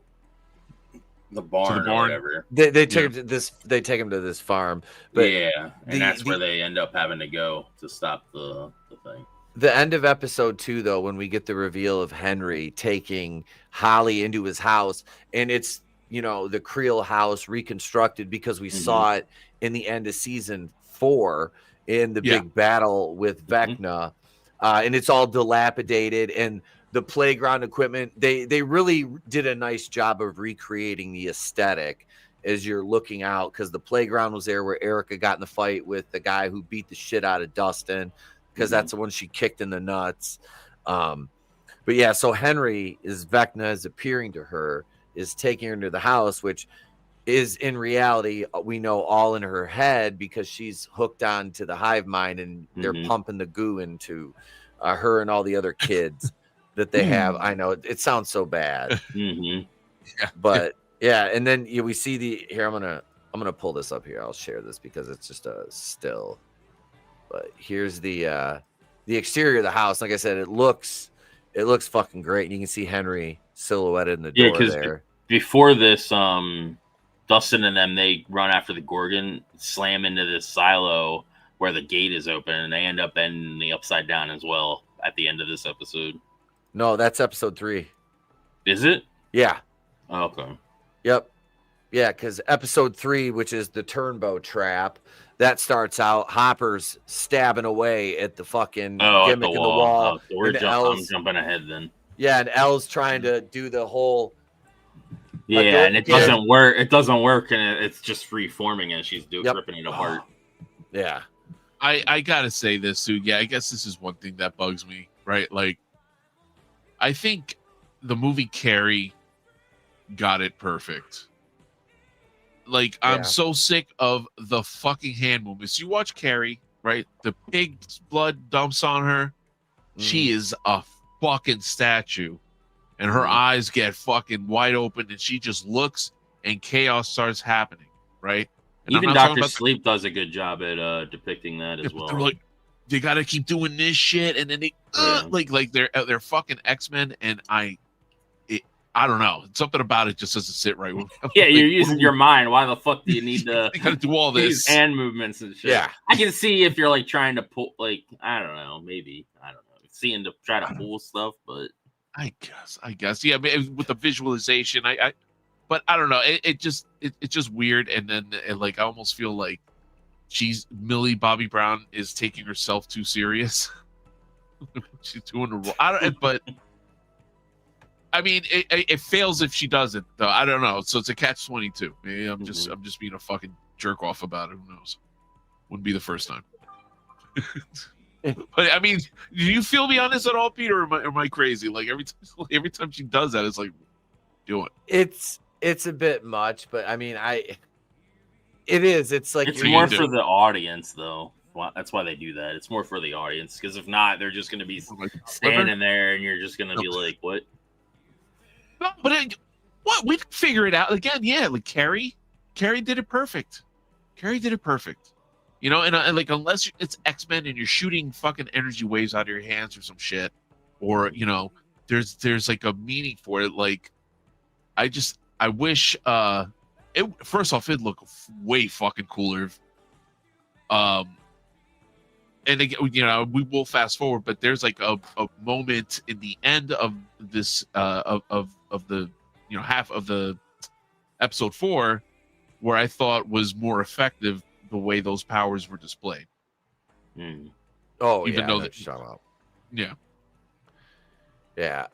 the barn or whatever. They take him to this. They take him to this farm. But that's where they end up having to go to stop the thing. The end of episode 2, though, when we get the reveal of Henry taking Holly into his house, and it's the Creel house reconstructed because we saw it in the end of season 4 in the big battle with Vecna, and it's all dilapidated and. The playground equipment, they really did a nice job of recreating the aesthetic as you're looking out, because the playground was there where Erica got in the fight with the guy who beat the shit out of Dustin, because that's the one she kicked in the nuts. But yeah, so Henry Vecna is appearing to her, is taking her to the house, which is in reality, we know, all in her head because she's hooked on to the hive mind and they're pumping the goo into her and all the other kids. That they have. I know it sounds so bad, but yeah. And then we see here. I'm gonna pull this up here. I'll share this because it's just a still. But here's the exterior of the house. Like I said, it looks It looks fucking great. And you can see Henry silhouetted in the Yeah, door because there. before this, Dustin and them, they run after the Gorgon, slam into this silo where the gate is open, and they end up ending the upside down as well at the end of this episode. No, that's episode 3. Is it? Yeah. Oh, okay. Yep. Yeah, because episode 3, which is the turnbow trap, that starts out Hopper's stabbing away at the fucking gimmick in the wall. Oh, so I'm jumping ahead then. Yeah, and Elle's trying to do the whole. Yeah, and it doesn't work. It doesn't work, and it's just reforming, and she's ripping it apart. Yeah. I gotta say this too. Yeah, I guess this is one thing that bugs me, right? Like, I think the movie Carrie got it perfect. Like, I'm so sick of the fucking hand movements. You watch Carrie, right? The pig's blood dumps on her. She is a fucking statue. And her eyes get fucking wide open, and she just looks, and chaos starts happening, right? And even Dr. Sleep does a good job at depicting that as well. They're like, they got to keep doing this shit, and then they like they're fucking X-Men, and I don't know, something about it just doesn't sit right with me. Yeah, you're using your mind. Why the fuck do you need to you gotta do all this hand movements and shit? Yeah, I can see if you're like trying to pull, like, I don't know, seeing to try to pull stuff, but I guess, yeah. With the visualization, but I don't know. It's just weird, and then like I almost feel like Millie Bobby Brown is taking herself too serious. She's doing the role. But I mean, it fails if she doesn't, though. I don't know. So it's a catch-22. Maybe I'm just being a fucking jerk off about it. Who knows? Wouldn't be the first time. But I mean, do you feel me on this at all, Peter? Or am I crazy? Like every time she does that, it's like, do it. It's a bit much, but I mean, it is. It's like it's more for the audience, though. That's why they do that. It's more for the audience, because if not, they're just going to be standing there, and you're just going to be like, "What?" No, but what we figure it out again. Yeah, like Carrie did it perfect. Carrie did it perfect. You know, and like unless it's X-Men and you're shooting fucking energy waves out of your hands or some shit, or you know, there's like a meaning for it. Like, I wish first off, it'd look way fucking cooler. And again, you know, we will fast forward, but there's like a moment in the end of this of the, you know, half of the episode 4 where I thought was more effective the way those powers were displayed. Oh, even though yeah.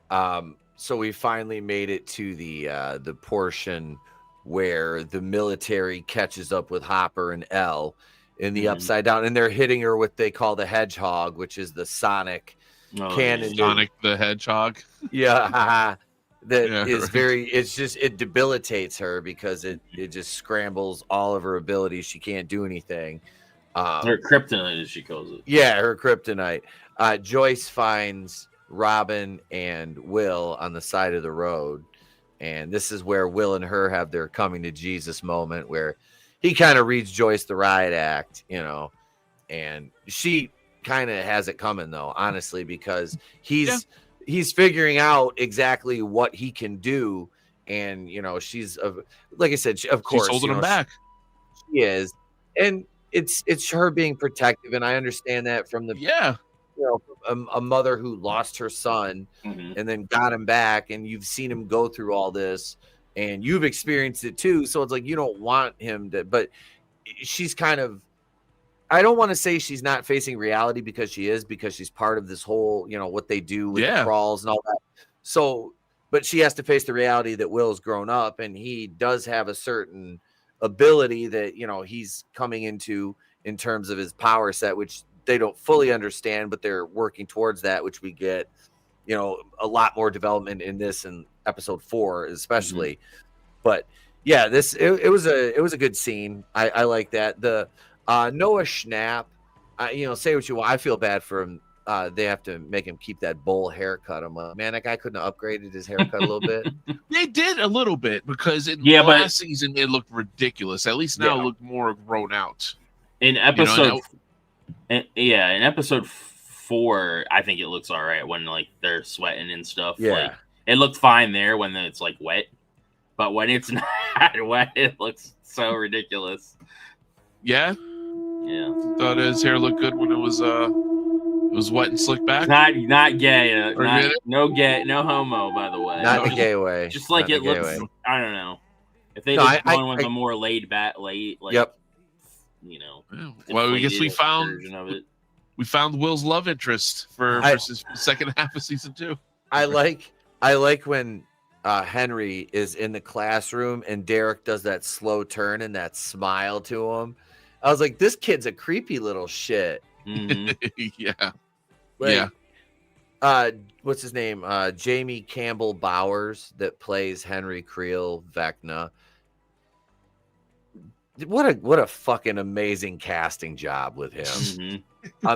So we finally made it to the portion where the military catches up with Hopper and Elle in the upside down, and they're hitting her with they call the hedgehog, which is the sonic cannon. Sonic the Hedgehog. Yeah. It debilitates her because it just scrambles all of her abilities. She can't do anything. Her kryptonite, as she calls it. Yeah, her kryptonite. Joyce finds Robin and Will on the side of the road, and this is where Will and her have their coming to Jesus moment, where he kind of reads Joyce the riot act, you know, and she kind of has it coming though, honestly, because he's figuring out exactly what he can do, and you know, she's like I said, of course, she's holding him back. She is, and it's her being protective, and I understand that from the you know, a mother who lost her son and then got him back, and you've seen him go through all this, and you've experienced it too. So it's like you don't want him to, but she's kind of. I don't want to say she's not facing reality because she's part of this whole, you know, what they do with the crawls and all that. So, but she has to face the reality that Will's grown up and he does have a certain ability that, you know, he's coming into in terms of his power set, which they don't fully understand, but they're working towards that, which we get, you know, a lot more development in this in episode 4, especially. But yeah, it was a good scene. I like that. The Noah Schnapp, you know, say what you want. I feel bad for him. They have to make him keep that bowl haircut. I'm like, man, that guy couldn't have upgraded his haircut a little bit. They did a little bit because in last season it looked ridiculous. At least now it looked more grown out. In episode, in episode 4, I think it looks all right when like they're sweating and stuff. Yeah. Like it looked fine there when it's like wet, but when it's not wet, it looks so ridiculous. Yeah, Yeah. thought his hair looked good when it was wet and slicked back. Not gay. Or did it? No gay. No homo. By the way. Not the Just- gay way. Just like Not it the gay looks. way. I don't know. If they No, just gone with a more laid back, like Yep. you know. Yeah. Well, I guess we inflated version of it. found Will's love interest for his second half of season 2. I like when Henry is in the classroom and Derek does that slow turn and that smile to him. I was like, this kid's a creepy little shit. Mhm. Yeah. Like, Yeah. What's his name? Jamie Campbell Bowers that plays Henry Creel Vecna. What a fucking amazing casting job with him. Mhm.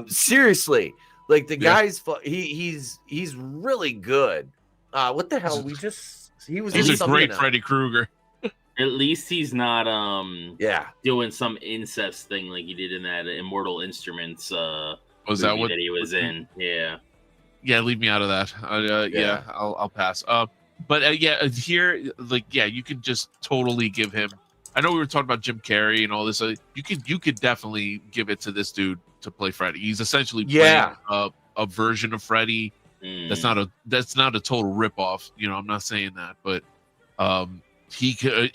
Seriously, like the Yeah. guy's he's really good. What the hell? He's a great Freddy Krueger. At least he's not Yeah. doing some incest thing like he did in that Immortal Instruments Was that movie what that he was in? Yeah. Yeah, leave me out of that. Yeah, I'll pass. But yeah, here, like, yeah, you can just totally give him. I know we were talking about Jim Carrey and all this. You could definitely give it to this dude to play Freddy. He's essentially playing a version of Freddy. That's not a total ripoff. You know, I'm not saying that, but he could.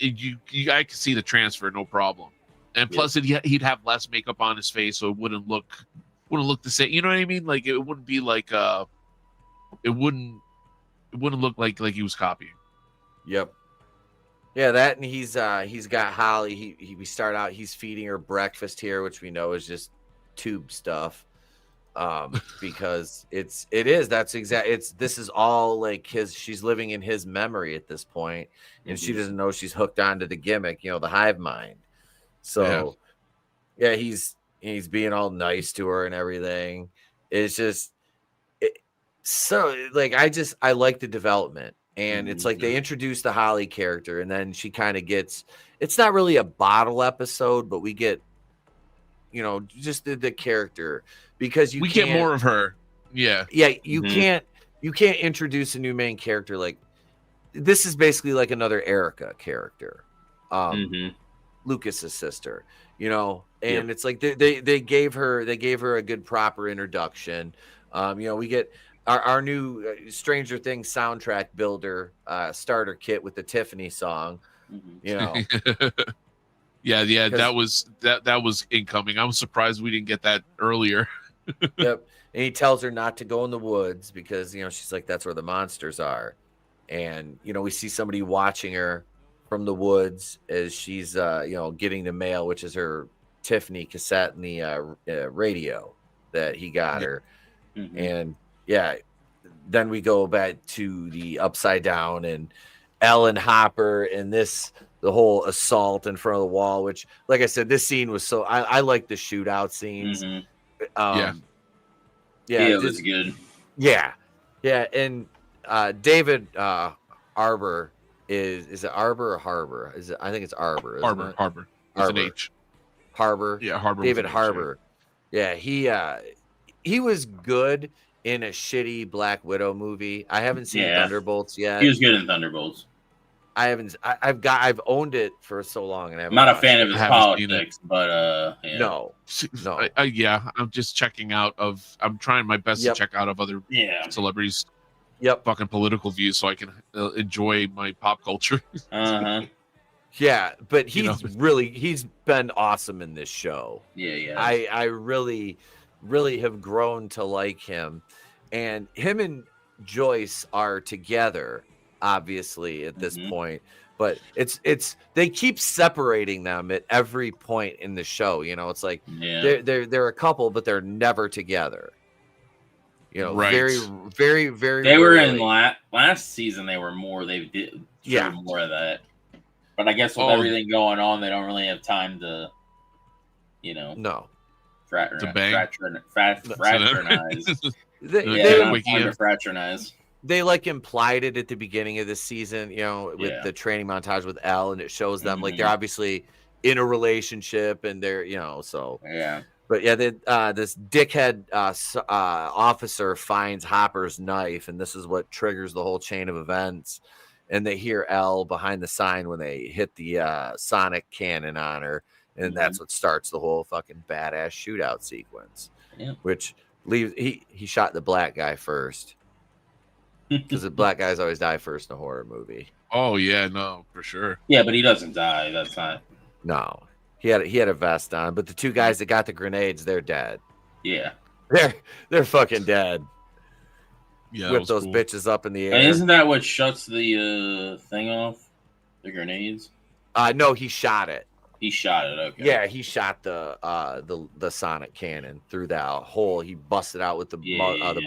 I could see the transfer, no problem. And plus, he'd have less makeup on his face, so it wouldn't look the same. You know what I mean? Like it wouldn't be like it wouldn't look like he was copying. Yep. Yeah, that, and he's got Holly. We start out, he's feeding her breakfast here, which we know is just tube stuff. Because this is all like she's living in his memory at this point, and she doesn't know she's hooked onto the gimmick, the hive mind. So yeah, he's being all nice to her and everything. It's just so like I like the development. And it's like they introduce the Holly character, and then she kind of gets, it's not really a bottle episode, but we get, just the character, because we get more of her. Yeah. Yeah. You can't introduce a new main character. Like this is basically like another Erica character. Lucas's sister, and it's like they gave her a good proper introduction. We get our new Stranger Things soundtrack builder starter kit with the Tiffany song. Yeah, that was incoming. I was surprised we didn't get that earlier. Yep. And he tells her not to go in the woods because she's like, that's where the monsters are. And we see somebody watching her from the woods as she's getting the mail, which is her Tiffany cassette and the radio that he got her. And yeah, then we go back to the Upside Down and Ellen Hopper and the whole assault in front of the wall, which, like I said, this scene was so I like the shootout scenes. It was good. Yeah. And David Arbor is it Arbor or Harbor? I think it's Arbor. Harbor. Harbor. It's an H. Harbor. Yeah, Harbor. David Harbor. Yeah, he was good in a shitty Black Widow movie. I haven't seen Thunderbolts yet. He was good in Thunderbolts. I haven't. I've owned it for so long, and I'm not a fan of his politics, but no. I'm just checking out I'm trying my best to check out of other celebrities. Fucking political views, so I can enjoy my pop culture. Yeah, but he's been awesome in this show. Yeah. I really have grown to like him, and him and Joyce are together, obviously at this point, but it's they keep separating them at every point in the show. It's like they're a couple, but they're never together. Right. Very, very, very. They were in last season. They were more. They did more of that. But I guess with everything going on, they don't really have time to, fraternize. Fraternize. They like implied it at the beginning of the season, with the training montage with Elle, and it shows them like they're obviously in a relationship and they're, so But yeah, this dickhead officer finds Hopper's knife, and this is what triggers the whole chain of events. And they hear L behind the sign when they hit the sonic cannon on her, and that's what starts the whole fucking badass shootout sequence. Yeah. Which leaves he shot the black guy first, because the black guys always die first in a horror movie. Oh yeah, no, for sure. Yeah, but he doesn't die. That's not. No. He had a vest on, but the two guys that got the grenades, they're dead. Yeah, they're fucking dead. Yeah, Whip those bitches up in the air. And isn't that what shuts the thing off? The grenades? No, he shot it. He shot it. Okay. Yeah, he shot the sonic cannon through that hole. He busted out with the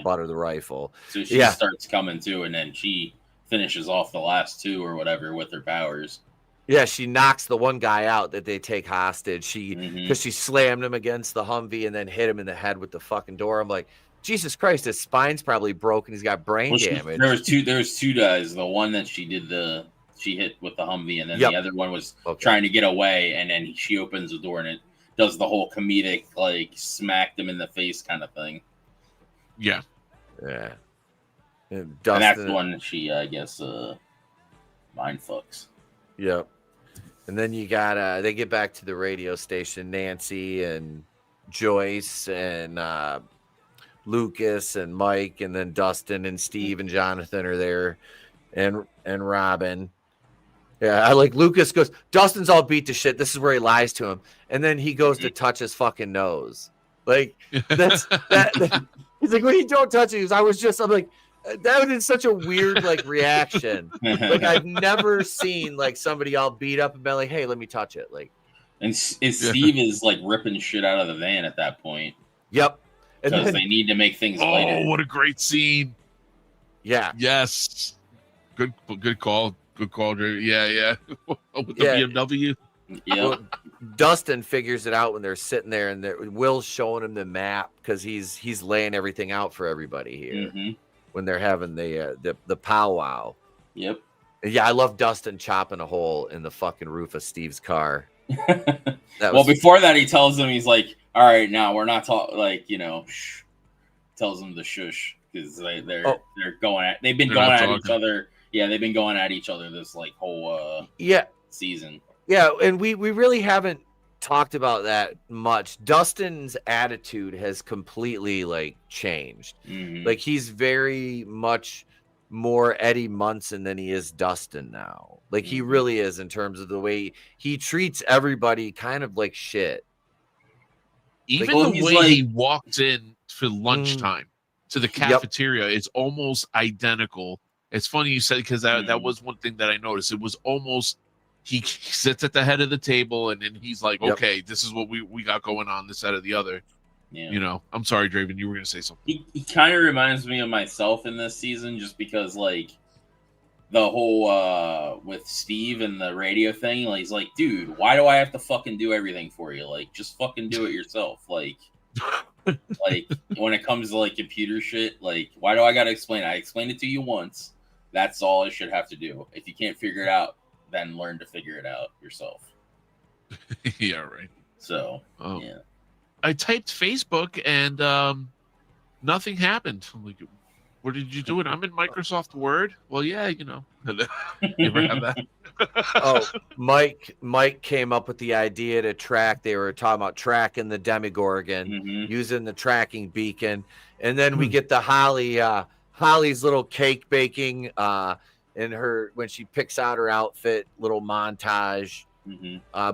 butt of the rifle. So she starts coming too, and then she finishes off the last two or whatever with her powers. Yeah, she knocks the one guy out that they take hostage. Because she slammed him against the Humvee and then hit him in the head with the fucking door. I'm like, Jesus Christ, his spine's probably broken. He's got brain damage. There was two guys. The one that she hit with the Humvee, and then the other one was trying to get away, and then she opens the door and it does the whole comedic like smack them in the face kind of thing. Yeah. Yeah. And that's the one that she I guess mind fucks. Yep. And then you got they get back to the radio station. Nancy and Joyce and Lucas and Mike, and then Dustin and Steve and Jonathan are there, and Robin. Yeah, I like Lucas goes, Dustin's all beat to shit. This is where he lies to him. And then he goes to touch his fucking nose. Like that's that he's like, well, you don't touch it. I'm like, that was such a weird like reaction. Like I've never seen like somebody all beat up and be like, hey, let me touch it. Like, and Steve is like ripping shit out of the van at that point. Yep. Because they need to make things lighter. Oh, what a great scene. Yeah. Yes. Good call. Good call, Drew. Yeah. With the BMW. Yeah. Well, Dustin figures it out when they're sitting there, and Will's showing him the map because he's laying everything out for everybody here when they're having the powwow. Yep. And yeah, I love Dustin chopping a hole in the fucking roof of Steve's car. Before that, he tells him, he's like, all right, now we're not talking, like, shh. Tells them to shush because they're going at, they've been going at each other. Yeah, they've been going at each other this like whole season. Yeah, and we really haven't talked about that much. Dustin's attitude has completely like changed. Like he's very much more Eddie Munson than he is Dustin now. Like he really is in terms of the way he treats everybody kind of like shit. Even the way he walked in for lunchtime to the cafeteria is almost identical. It's funny you said, because that was one thing that I noticed. It was almost, he sits at the head of the table and then he's like, okay, this is what we got going on, this, that, or the other. Yeah. I'm sorry, Draven, you were going to say something. He kind of reminds me of myself in this season, just because like the whole with Steve and the radio thing, like, he's like, dude, why do I have to fucking do everything for you? Like, just fucking do it yourself. Like, like when it comes to like computer shit, like, why do I gotta explain it? I explained it to you once. That's all I should have to do. If you can't figure it out, then learn to figure it out yourself. Yeah, right. So yeah, I typed Facebook and nothing happened. I'm like, where did you do it? I'm in Microsoft Word. Well, yeah, you ever have that? Mike came up with the idea to track. They were talking about tracking the Demogorgon using the tracking beacon, and then we get the Holly's little cake baking in her when she picks out her outfit, little montage.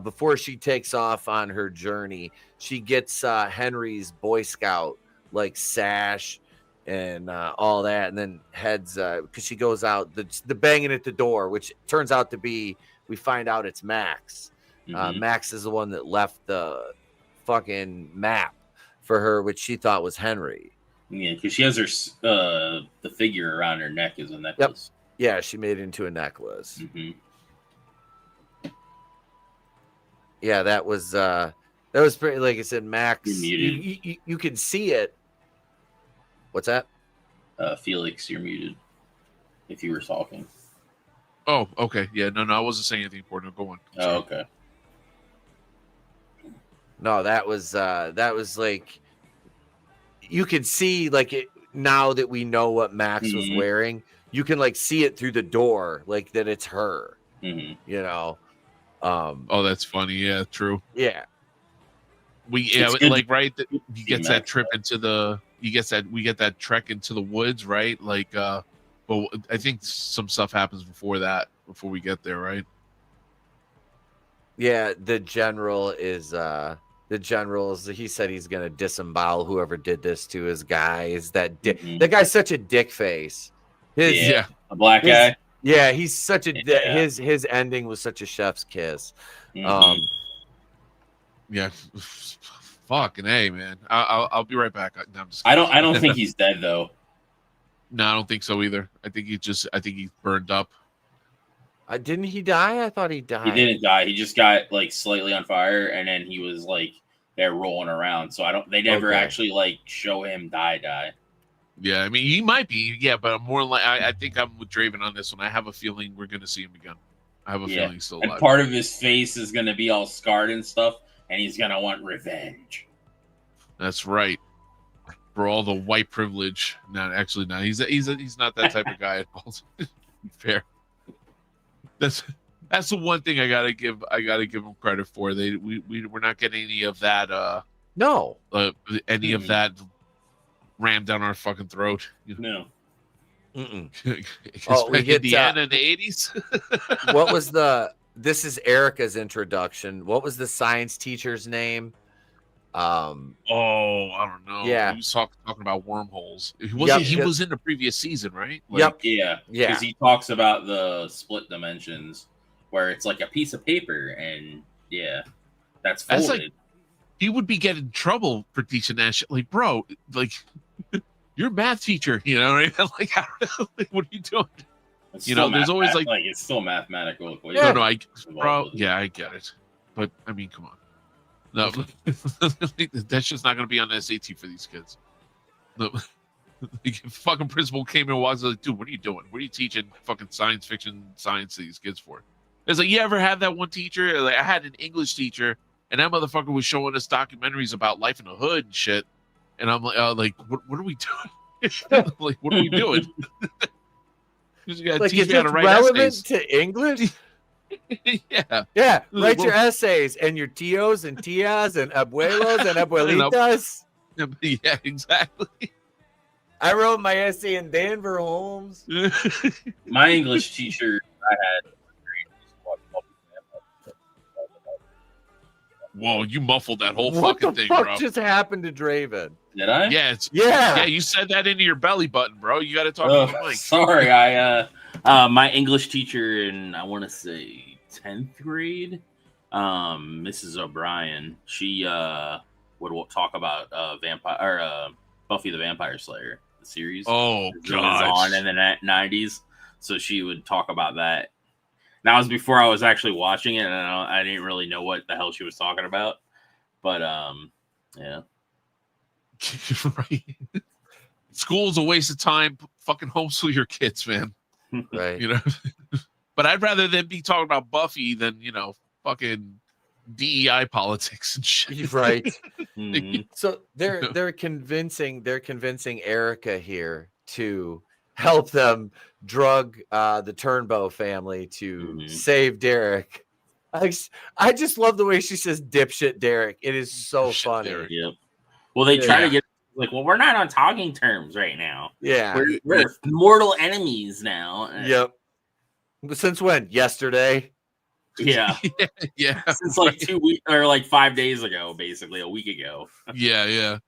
Before she takes off on her journey, she gets Henry's Boy Scout like sash and all that, and then heads because she goes out the banging at the door, which turns out to be, we find out it's Max. Max is the one that left the fucking map for her, which she thought was Henry. Yeah, because she has her the figure around her neck as a necklace. Yep. Yeah, she made it into a necklace. Yeah, that was pretty. Like I said, Max. You can see it. What's that? Felix, you're muted. If you were talking. Oh, okay. Yeah, no, I wasn't saying anything important. Go on. Oh, okay. No, that was like, you could see like it now that we know what Max was wearing. You can like see it through the door, like that it's her. You know. Oh, that's funny. Yeah, true. Yeah. We like right. He gets that trip into the. We get that trek into the woods, right? Like, but I think some stuff happens before that. Before we get there, right? Yeah, the general is he said he's gonna disembowel whoever did this to his guys. That guy's such a dick face. A black guy. Yeah, he's such a his ending was such a chef's kiss. Yeah, fucking A, man. I'll be right back. No, I don't think he's dead though. No, I don't think so either. I think he's burned up. Didn't he die? I thought he died. He didn't die. He just got like slightly on fire, and then he was like they're rolling around. So they never actually like show him die. Yeah, I mean he might be. Yeah, but I'm more like I think I'm with Draven on this one. I have a feeling we're gonna see him again. I have a feeling he's still alive. And part of his face is gonna be all scarred and stuff, and he's gonna want revenge. That's right. For all the white privilege. No, actually, no. He's not that type of guy at all. Fair. That's the one thing I gotta give him credit for. We're not getting any of that. Any of that rammed down our fucking throat. No. We get Indiana in the 80s. What was this is Erica's introduction. What was the science teacher's name? I don't know. Yeah, he was talking about wormholes. He was in the previous season, right? Like, yeah. Because he talks about the split dimensions, where it's like a piece of paper, and that's folded. That's like, he would be getting in trouble for teaching that shit. Like, bro, like you're a math teacher, you know? Right? Like, I don't know. Like, what are you doing? It's there's always like it's still mathematical. No, I get it, but I mean, come on. No, that's just not going to be on the SAT for these kids. No, the fucking principal came in and was like, dude, what are you doing? What are you teaching fucking science fiction science to these kids for? It's like, you ever had that one teacher? Like, I had an English teacher, and that motherfucker was showing us documentaries about life in the hood and shit. And I'm like, what are we doing? Like, what are we doing? You gotta like, teach is me how to it write relevant essays. to English? Yeah. Write your essays and your tios and tias and abuelos and abuelitas. Yeah, exactly. I wrote my essay in Denver, Holmes. My English teacher I had. Whoa, you muffled that whole what fucking the thing, fuck bro. just happened to Draven? Did I? Yeah, yeah. You said that into your belly button, bro. You got to talk to the mic. Sorry, my English teacher in, I want to say 10th grade, Mrs. O'Brien, she would talk about Buffy the Vampire Slayer, the series. Oh, God. It was on in the 90s, so she would talk about that. That was before I was actually watching it, and I didn't really know what the hell she was talking about. But, yeah. Right. School's a waste of time. Fucking homeschool your kids, man. Right. You know? But I'd rather them be talking about Buffy than, fucking DEI politics and shit. Right. Mm-hmm. So they're convincing Erica here to help them drug the Turnbow family to save Derek. I just love the way she says dipshit Derek. It is so funny. Yep. Well, they try to get like, well, we're not on talking terms right now. Yeah. We're mortal enemies now. Yep. Since when? Yesterday? Yeah. Yeah. Since like 2 weeks or like 5 days ago, basically a week ago. Yeah.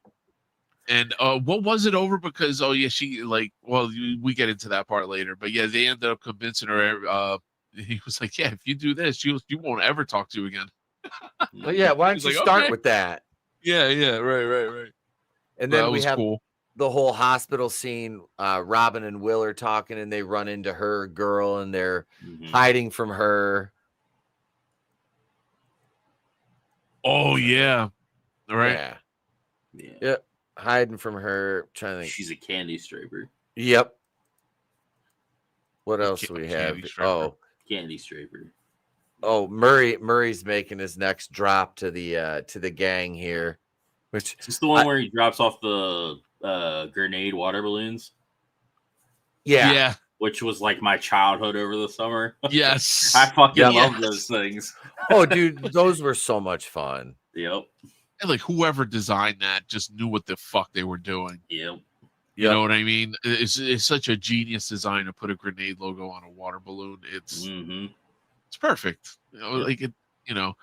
And what was it over? Because she we get into that part later, but yeah, they ended up convincing her. He was like, yeah, if you do this, you won't ever talk to you again. Well, yeah, why don't you start with that? Yeah, right. And then we have the whole hospital scene. Robin and Will are talking, and they run into her girl, and they're hiding from her. Oh yeah, right. Yeah. Yep. Hiding from her, trying to think. She's a candy striper. Yep. What else do we have? Candy striper. Oh, Murray's making his next drop to the gang here, which Is this the one where he drops off the grenade water balloons? yeah. Which was like my childhood over the summer. Yes. I fucking love those things. Oh, dude, those were so much fun. Yep. And like whoever designed that just knew what the fuck they were doing. Yep. You know what I mean? It's such a genius design to put a grenade logo on a water balloon. It's perfect. You know, like it. You know,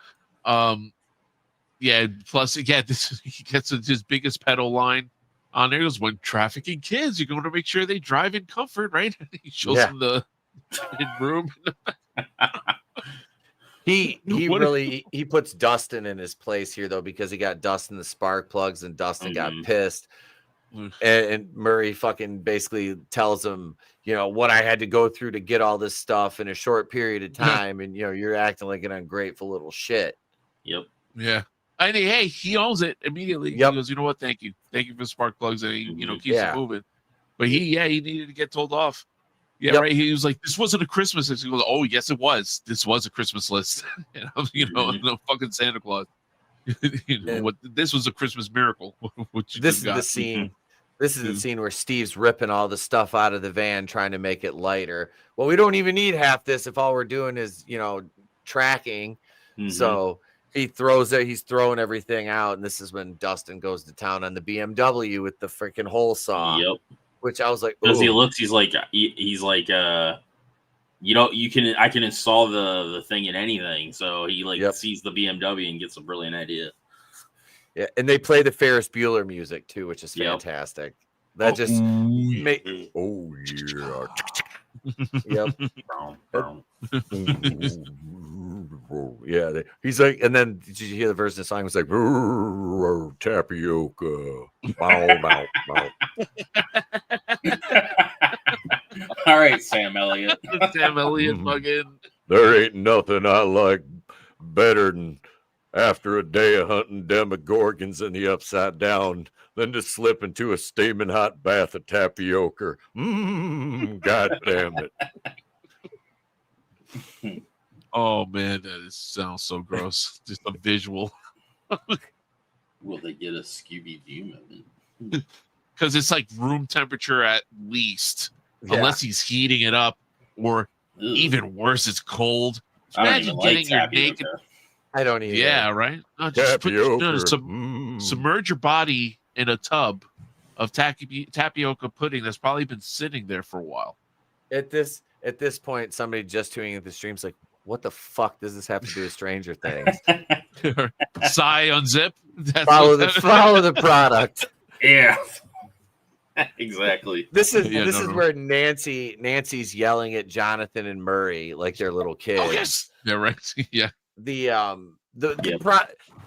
yeah. Plus, again, he gets his biggest pedal line on there is when trafficking kids, you're going to make sure they drive in comfort, right? He shows them the room. He puts Dustin in his place here though, because he got Dustin the spark plugs and Dustin got pissed. And Murray fucking basically tells him, you know, what I had to go through to get all this stuff in a short period of time. And, you know, you're acting like an ungrateful little shit. Yep. Yeah. And hey, he owns it immediately. He goes, you know what? Thank you. Thank you for spark plugs. And he, you know, keeps it moving. But he needed to get told off. Yeah, right. He was like, this wasn't a Christmas list. He goes, oh, yes, it was. This was a Christmas list. You know, no fucking Santa Claus. You know, what? This was a Christmas miracle. This is the scene. This is the scene where Steve's ripping all the stuff out of the van, trying to make it lighter. Well, we don't even need half this if all we're doing is, you know, tracking. So he's throwing everything out. And this is when Dustin goes to town on the BMW with the freaking hole saw. Yep. Which I was like, because he looks, he's like, you know, I can install the thing in anything. So he sees the BMW and gets a brilliant idea. Yeah, and they play the Ferris Bueller music too, which is fantastic. That just make yep. Yeah, he's like, and then did you hear the verse of the song? It was like tapioca. Bow, bow, bow. All right, Sam Elliott. Sam Elliott fucking. There ain't nothing I like better than after a day of hunting demogorgons in the Upside Down than to slip into a steaming hot bath of tapioca. God damn it. Oh, man, that sounds so gross. Just a visual. Will they get a Scooby-Doo moment? Because it's like room temperature at least, unless he's heating it up, or even worse, it's cold. Imagine getting your naked. I don't even. Yeah, right. No, just submerge your body in a tub of tapioca pudding that's probably been sitting there for a while. At this point, somebody just tuning into the stream's like, "What the fuck does this have to do with Stranger Things?" Sigh, unzip. Follow the product. Yeah. Exactly. This is where Nancy's yelling at Jonathan and Murray like they're little kids. Oh, yes. Yeah, right. Yeah.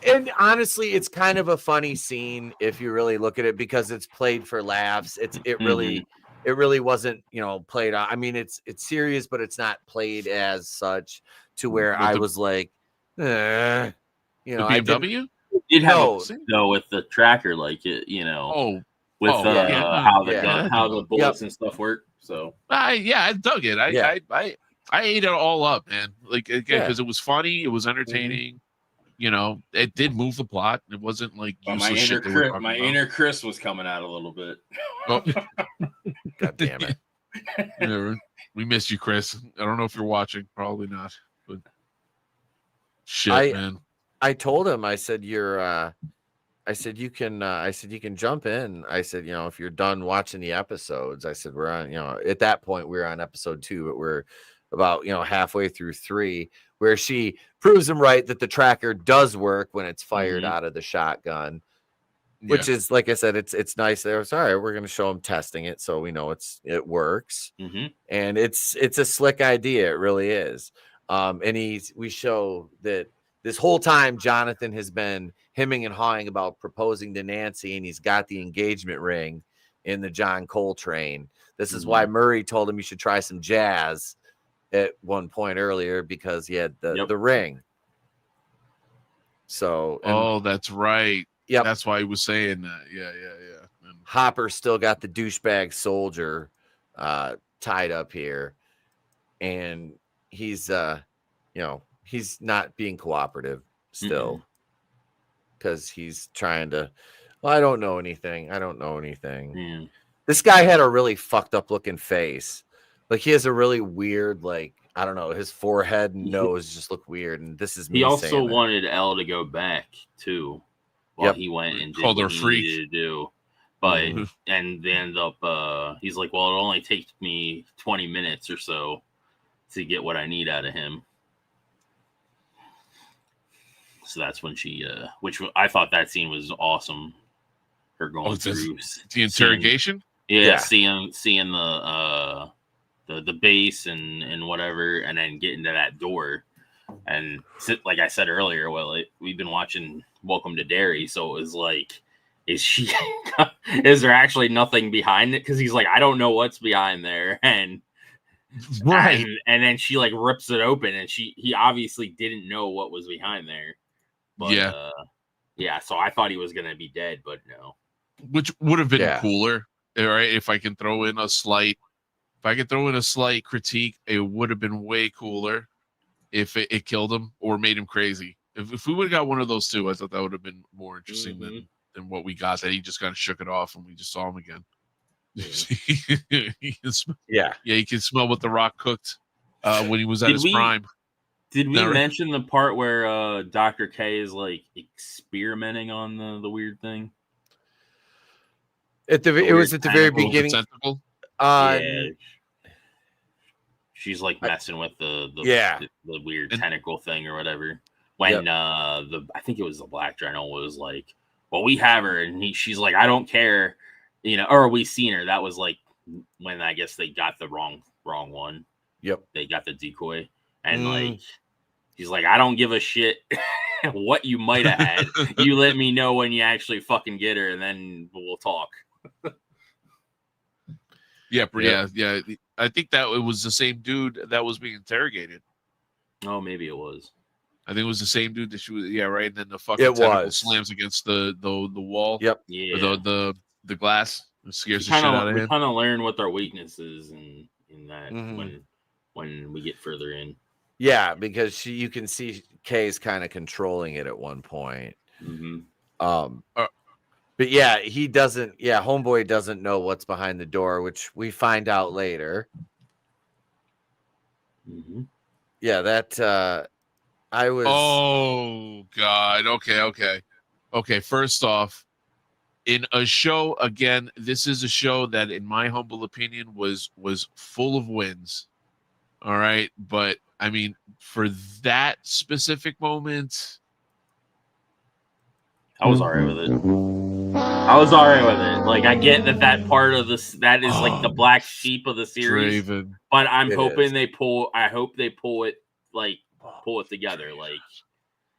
And honestly, it's kind of a funny scene if you really look at it, because it's played for laughs. It really wasn't, you know, played on. I mean, it's serious, but it's not played as such to where I was like, you know, the BMW did have with the tracker, like it, you know, how the bullets and stuff work. So I dug it. I ate it all up, man. Like, again, because it was funny, it was entertaining. You know, it did move the plot. It wasn't like my inner Chris was coming out a little bit. Oh. God damn it! Yeah, we missed you, Chris. I don't know if you're watching. Probably not. But shit, man. I told him. I said you can jump in. I said, you know, if you're done watching the episodes. I said we're on. You know, at that point we were on episode 2, but we're about, you know, halfway through 3, where she proves him right that the tracker does work when it's fired out of the shotgun, which is, like I said, it's nice. There was, all right, we're going to show him testing it, so we know it works, and it's a slick idea. It really is. And we show that this whole time Jonathan has been hemming and hawing about proposing to Nancy, and he's got the engagement ring in the John Coltrane. This is why Murray told him you should try some jazz at one point earlier, because he had the ring. So that's right. Yeah, that's why he was saying that. Yeah. And Hopper still got the douchebag soldier tied up here, and he's you know, he's not being cooperative still because he's trying to. Well, I don't know anything. Yeah. This guy had a really fucked up looking face. Like he has a really weird, like I don't know, his forehead and nose just look weird. And this is me. He also saying that. wanted Elle to go back too, while he went and did what he needed to do. But and they end up, he's like, well, it'll only take me 20 minutes or so to get what I need out of him. So that's when she, which I thought that scene was awesome. Her going through the interrogation. Seeing the base and whatever, and then getting to that door. And like I said earlier, we've been watching Welcome to Derry, so it was like, is there actually nothing behind it? Because he's like, I don't know what's behind there, and then she like rips it open, and he obviously didn't know what was behind there. But, so I thought he was gonna be dead, but no. Which would have been cooler, right? If I can throw in a slight critique, it would have been way cooler if it killed him or made him crazy. If we would have got one of those two, I thought that would have been more interesting than what we got. That he just kind of shook it off and we just saw him again. Yeah. You can smell what the Rock cooked when he was at his prime. Did we mention the part where Dr. K is like experimenting on the weird thing? It was at the very beginning. She's like messing with the weird tentacle thing or whatever. When I think it was the Black General was like, well, we have her, and she's like, I don't care, or we seen her. That was like when I guess they got the wrong one. Yep, they got the decoy, and like he's like, I don't give a shit what you might have had. You let me know when you actually fucking get her, and then we'll talk. Yeah. I think that it was the same dude that was being interrogated. Oh, maybe it was. I think it was the same dude that she was. Yeah, right. And then the fucking tentacle slams against the wall. Yep. Yeah. The glass. It scares the shit out of him. We kind of learn what our weakness is in that when we get further in. Yeah, because you can see Kay's kind of controlling it at one point. But yeah, he doesn't. Yeah, Homeboy doesn't know what's behind the door, which we find out later. Yeah, that I was. Oh God. Okay. First off, in a show again, this is a show that, in my humble opinion, was full of wins. All right, but I mean, for that specific moment, I was alright with it. Like, I get that part of this, that is like the black sheep of the series. Draven. But I'm hoping they pull it together. Like,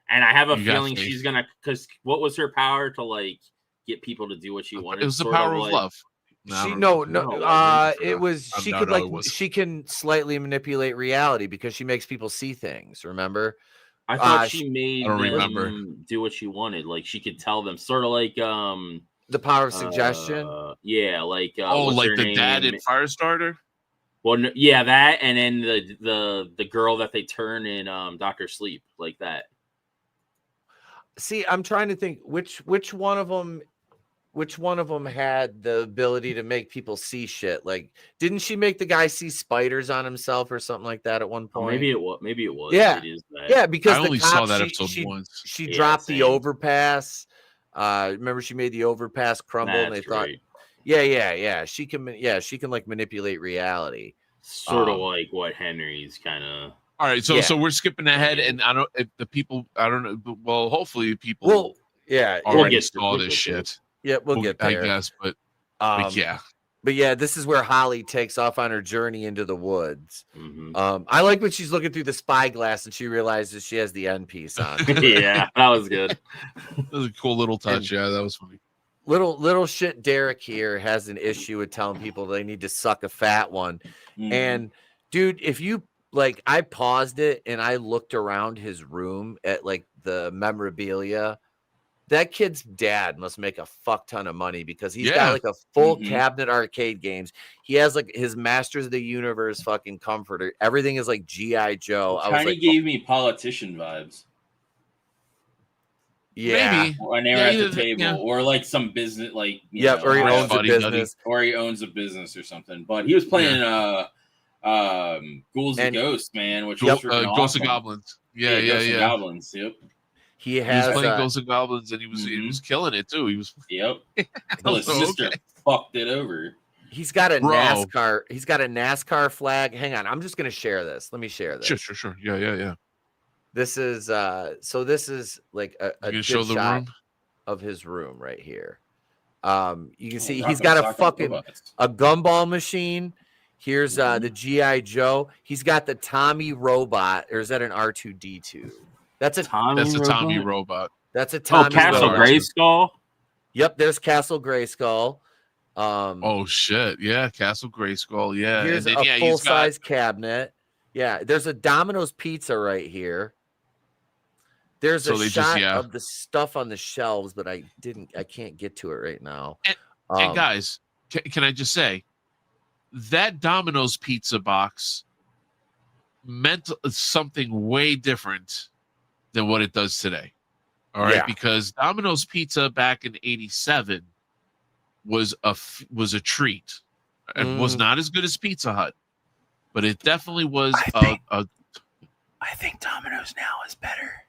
and I have a feeling she's gonna, because what was her power to like get people to do what she wanted? It was the power of love. It was she could she can slightly manipulate reality because she makes people see things. Remember? I thought she made them do what she wanted. Like she could tell them, sort of like the power of suggestion. Like like the dad in Firestarter. Well, yeah, that, and then the girl that they turn in Dr. Sleep, like that. See, I'm trying to think which one of them had the ability to make people see shit. Like, didn't she make the guy see spiders on himself or something like that at one point? Maybe it was. Yeah, yeah. Because I only saw that episode once. She dropped the overpass. Remember, she made the overpass crumble, and they thought, yeah. She can like manipulate reality, sort of like what Henry's kind of. All right, so we're skipping ahead, and I don't know. Well, hopefully people. Already saw this shit. Yeah, we'll get there. I guess, but yeah. But yeah, this is where Holly takes off on her journey into the woods. I like when she's looking through the spyglass and she realizes she has the end piece on. Yeah, that was good. That was a cool little touch. Yeah, that was funny. Little shit Derek here has an issue with telling people they need to suck a fat one. And dude, if you like, I paused it and I looked around his room at like the memorabilia. that kid's dad must make a fuck ton of money because he's got like a full cabinet arcade games. He has like his Masters of the Universe fucking comforter. Everything is like G.I. Joe. I was Kind of like, gave me politician vibes. yeah, maybe When they were at the table, or like some business, like or he owns a business, or he owns a business or something. But he was playing Ghouls and Ghosts, man, which was freaking awesome. Ghosts and Goblins. Yeah. And Goblins. Yep. He was playing Ghosts and Goblins, and he was killing it too. He was. Yep. His sister fucked it over. He's got a NASCAR. He's got a NASCAR flag. Hang on, I'm just gonna share this. Let me share this. Sure. Yeah. This is so this is like a good show the shot room of his room right here. You can see he's got a gumball machine. Here's the G.I. Joe. He's got the Tommy robot, or is that an R2D2? That's a Tommy robot. That's a Tommy. Castle Grayskull. Yep, there's Castle Grayskull. Oh shit, yeah, Castle Grayskull. Yeah, here's and then, a full size cabinet. Yeah, there's a Domino's pizza right here. There's a shot of the stuff on the shelves, but I can't get to it right now. And guys, can I just say that Domino's pizza box meant something way different than what it does today. All right, because Domino's pizza back in '87 was a treat. It was not as good as Pizza Hut, but it definitely was I think Domino's now is better.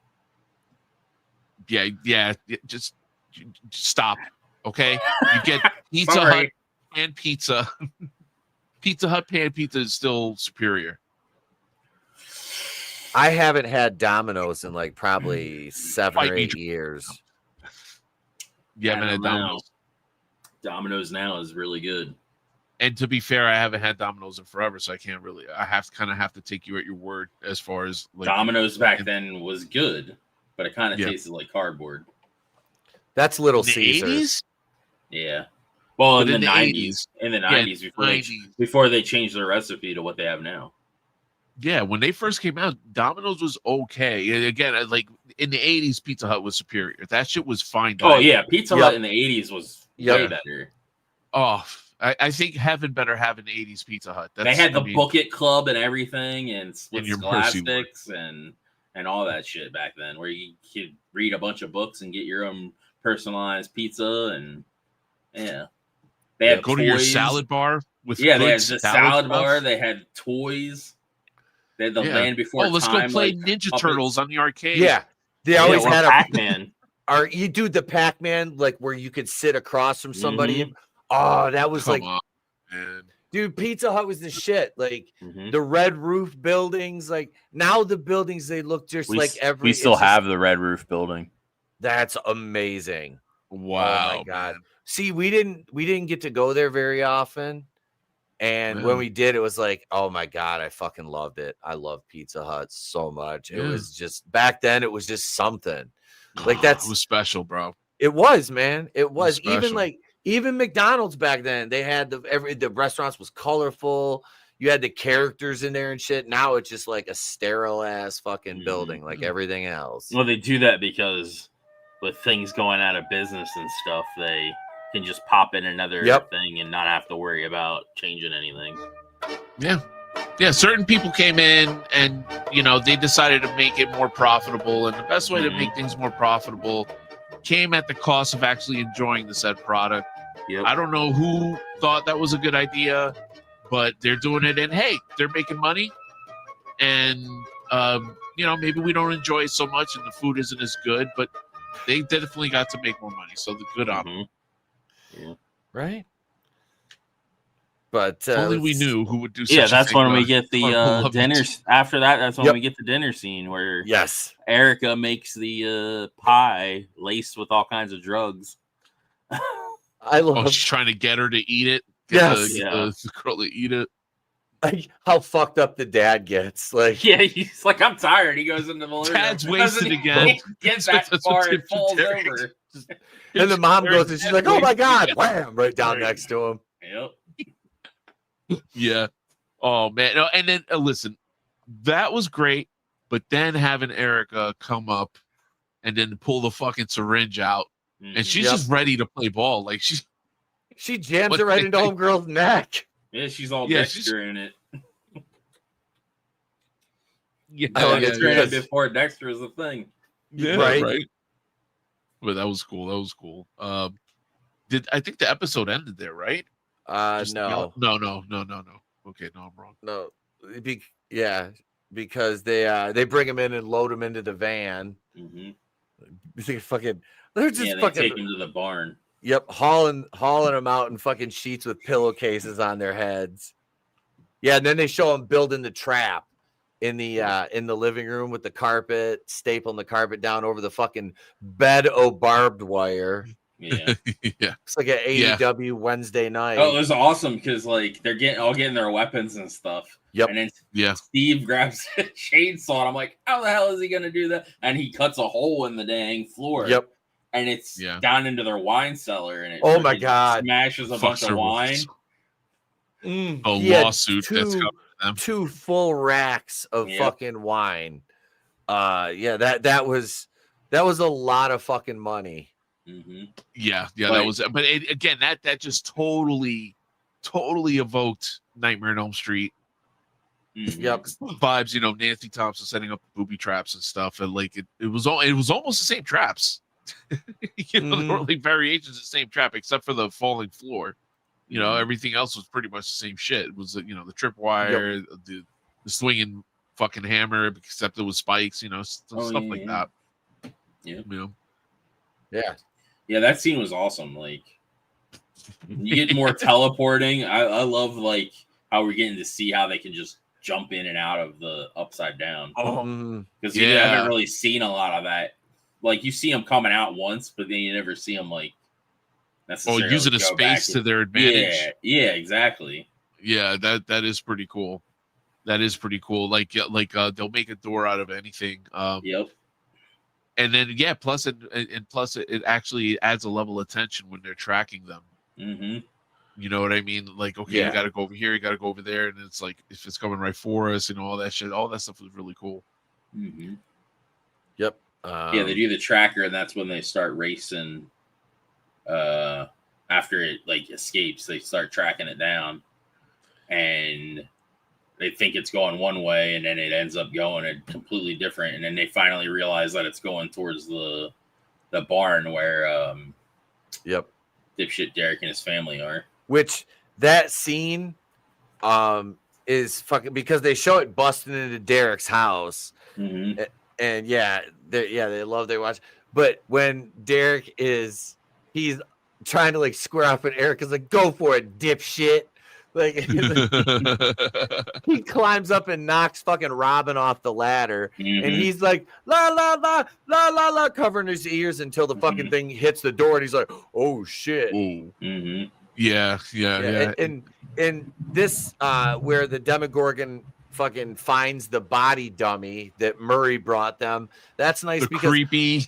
Yeah, just stop. Okay, you get Pizza Hut and pizza. Pizza Hut pan pizza is still superior. I haven't had Domino's in like probably 7 or 8 years. You haven't had Domino's. Domino's now is really good. And to be fair, I haven't had Domino's in forever, so I can't really. I have to take you at your word as far as like Domino's back then was good, but it kind of tasted like cardboard. That's Little Caesars. 80s? Yeah. Well, in the 90s. In the 90s, before they changed their recipe to what they have now. Yeah, when they first came out, Domino's was okay. And again, like in the 80s, Pizza Hut was superior. That shit was fine. Oh, yeah. Pizza Hut in the 80s was way better. Oh, I think heaven better have an 80s Pizza Hut. They had the Book It Club and everything, and with scholastics and all that shit back then, where you could read a bunch of books and get your own personalized pizza. And they had go to your salad bar with they had the salad bar. They had toys. They had the Land Before Time. Let's go play Ninja Turtles on the arcade. Yeah, they always had a Pac-Man. Or you do the Pac-Man, like where you could sit across from somebody. Oh, that was Come on, man. Dude, Pizza Hut was the shit. Like the red roof buildings. Like now the buildings, they look just like every. We still have the red roof building. That's amazing. Wow. Oh my god. Man. See, we didn't get to go there very often. And when we did, it was like, oh my god, I fucking loved it. I love Pizza Hut so much. It was just back then. It was just something. Like it was special, bro. It was, man. It was even McDonald's back then. They had the restaurants was colorful. You had the characters in there and shit. Now it's just like a sterile ass fucking building, like everything else. Well, they do that because with things going out of business and stuff, they can just pop in another thing and not have to worry about changing anything. Yeah, certain people came in and they decided to make it more profitable, and the best way to make things more profitable came at the cost of actually enjoying the said product. I don't know who thought that was a good idea, but they're doing it, and hey, they're making money, and maybe we don't enjoy it so much and the food isn't as good, but they definitely got to make more money, so the good on them. Right. But if only we knew who would do such that's when we get the dinners. After that, that's when we get the dinner scene where Erica makes the pie laced with all kinds of drugs. I love she's trying to get her to eat it. The girl to eat it. Like how fucked up the dad gets. Like he's like, I'm tired. He goes into the living room. Dad's wasted again. He gets that far and falls over. And the mom goes and she's like, oh my god, wham, right down next to him. Yeah. Oh man. No, and then listen, that was great, but then having Erica come up and then pull the fucking syringe out and she's just ready to play ball. Like she jams it right into homegirl's neck. Yeah, she's all Dexter in it. Yeah, before Dexter is a thing. Yeah, right. But that was cool. That was cool. I think the episode ended there, right? No. Okay, no, I'm wrong. No, because they bring him in and load him into the van. Mm-hmm. They're just they take him to the barn. Yep, hauling them out in fucking sheets with pillowcases on their heads. Yeah, and then they show them building the trap in the living room with the carpet, stapling the carpet down over the fucking bed of barbed wire. Yeah, it's like an AEW Wednesday night. Oh, it was awesome because like they're getting their weapons and stuff. Yep. And then Steve grabs a chainsaw. And I'm like, how the hell is he gonna do that? And he cuts a hole in the dang floor. Yep. And it's down into their wine cellar, and it oh my god, smashes a bunch of wine. A lawsuit that's coming to them. 2 full racks of fucking wine. That was a lot of fucking money. Mm-hmm. Yeah, that was. But again, that just totally evoked Nightmare on Elm Street. Mm-hmm. Yep, vibes. Nancy Thompson setting up booby traps and stuff, and like it was almost the same traps. There were like variations of the same trap, except for the falling floor. Everything else was pretty much the same shit. It was the tripwire, the swinging fucking hammer, except it was spikes. Stuff like that. Yeah. Yeah, that scene was awesome. Like, you get more teleporting. I love like how we're getting to see how they can just jump in and out of the upside down. Because you haven't really seen a lot of that. Like, you see them coming out once, but then you never see them like necessarily using a space to their advantage. Yeah, exactly. Yeah, that is pretty cool. That is pretty cool. Like they'll make a door out of anything. Yep. And then plus it actually adds a level of tension when they're tracking them. Mm-hmm. You know what I mean? Like, okay, you got to go over here, you got to go over there, and it's like if it's coming right for us, all that shit, all that stuff was really cool. Mm-hmm. Yep. They do the tracker, and that's when they start racing. After it like escapes, they start tracking it down, and they think it's going one way, and then it ends up going a completely different. And then they finally realize that it's going towards the barn where dipshit Derek and his family are. Which that scene is fucking, because they show it busting into Derek's house. Mm-hmm. And they love their watch. But when Derek he's trying to like square off, and Eric is like, "Go for it, dipshit!" Like, he climbs up and knocks fucking Robin off the ladder, and he's like, "La la la la la la," covering his ears until the fucking thing hits the door, and he's like, "Oh shit!" Mm-hmm. Yeah. And this where the Demogorgon fucking finds the body dummy that Murray brought them. That's nice because creepy.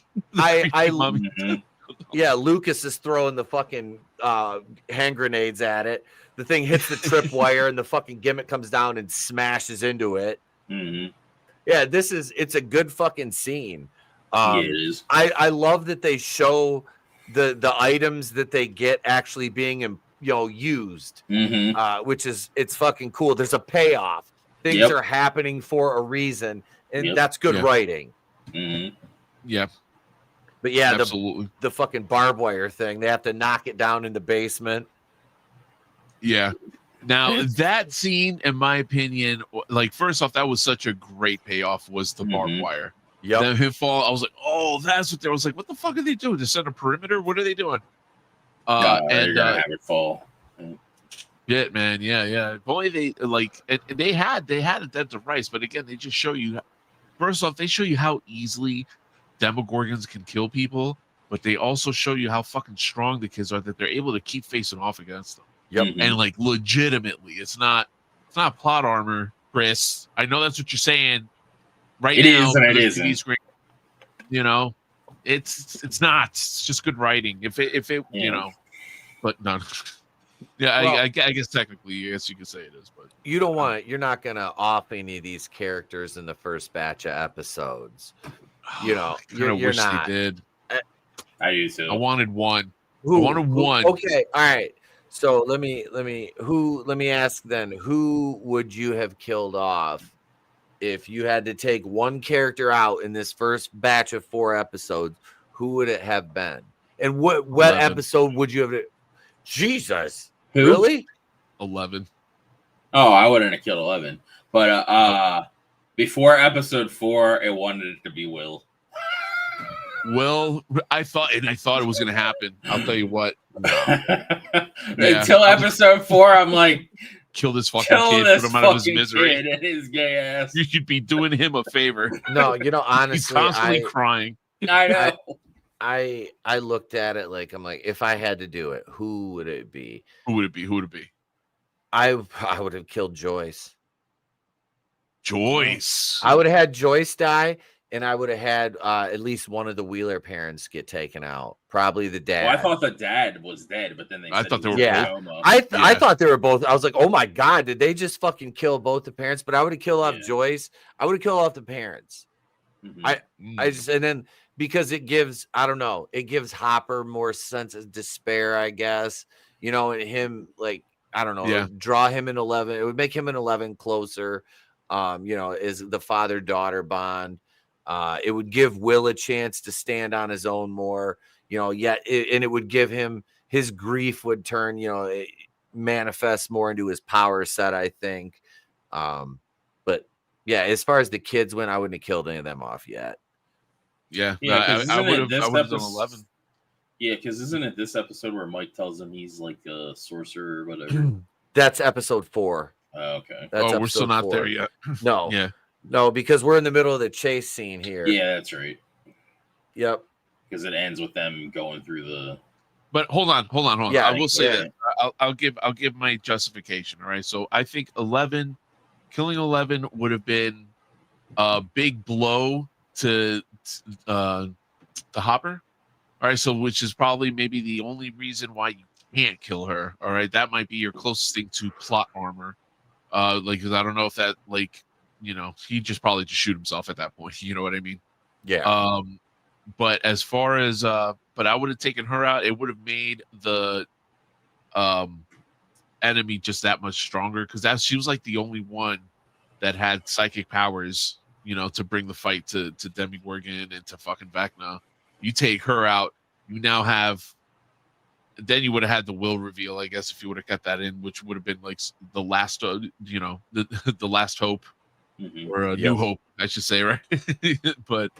Lucas is throwing the fucking hand grenades at it. The thing hits the tripwire, and the fucking gimmick comes down and smashes into it. Mm-hmm. Yeah, it's a good fucking scene. It is. I love that they show the items that they get actually being used, which is, it's fucking cool. There's a payoff. Things are happening for a reason, and that's good writing. Mm-hmm. Yeah. But absolutely. The fucking barbed wire thing, they have to knock it down in the basement. Yeah. Now, that scene, in my opinion, like, first off, that was such a great payoff, was the barbed wire. Yeah. Then him fall, I was like, oh, that's what they was like. What the fuck are they doing? To set a perimeter? What are they doing? They're gonna have it fall. Yeah, man. Yeah. If only they and they had a dent of rice, but again, they just show you. First off, they show you how easily Demogorgons can kill people, but they also show you how fucking strong the kids are, that they're able to keep facing off against them. Yep. And like, legitimately, it's not plot armor, Chris. I know that's what you're saying right now. It is and it isn't. Screen, it's not. It's just good writing. If it but no. Yeah, well, I guess technically, yes, you could say it is, but you're not gonna off any of these characters in the first batch of episodes. You're wish not. They did. I do too. I wanted one. Who? I wanted one. Okay, all right. So let me ask then, who would you have killed off if you had to take one character out in this first batch of 4 episodes? Who would it have been? And what 11. episode would you have? Jesus, Who? really? 11. Oh, I wouldn't have killed 11. But before episode 4, it wanted it to be Will. Well, I thought it was going to happen. I'll tell you what. Until episode 4, I'm like, kill this fucking kill kid, this put him out of his fucking misery. kid and his gay ass. You should be doing him a favor. No, honestly, he's constantly crying. I know. I looked at it like, I'm like, if I had to do it, who would it be? Who would it be? I would have killed Joyce. Joyce. I would have had Joyce die, and I would have had at least one of the Wheeler parents get taken out. Probably the dad. Well, I thought the dad was dead, but then I thought they were both. I thought they were both. I was like, oh my god, did they just fucking kill both the parents? But I would have killed off Joyce. I would have killed off the parents. Mm-hmm. I just, and then because it gives, I don't know, it gives Hopper more sense of despair, I guess. And him, like, I don't know, draw him in 11. It would make him in 11 closer. Is the father-daughter bond. It would give Will a chance to stand on his own more, and it would give him, his grief would turn, manifest more into his power set, I think. But yeah, as far as the kids went, I wouldn't have killed any of them off yet. Yeah, I would have done 11. Yeah, because isn't it this episode where Mike tells him he's like a sorcerer or whatever? That's episode 4. Oh, okay. We're still not 4. there yet. No. Yeah. No, because we're in the middle of the chase scene here. Yeah, that's right. Yep. Because it ends with them going through the. But hold on. Yeah, I will say that I'll give my justification. All right. So I think killing 11 would have been a big blow to Hopper. All right. So which is probably maybe the only reason why you can't kill her. All right. That might be your closest thing to plot armor. Because I don't know if that, like, he probably just shoot himself at that point. You know what I mean? Yeah. But as far as but I would have taken her out. It would have made the enemy just that much stronger, because she was like the only one that had psychic powers, to bring the fight to Demogorgon and to fucking Vecna. You take her out, you now have. Then you would have had the Will reveal, I guess, if you would have got that in, which would have been like the last, the last hope, or new hope, I should say, right? But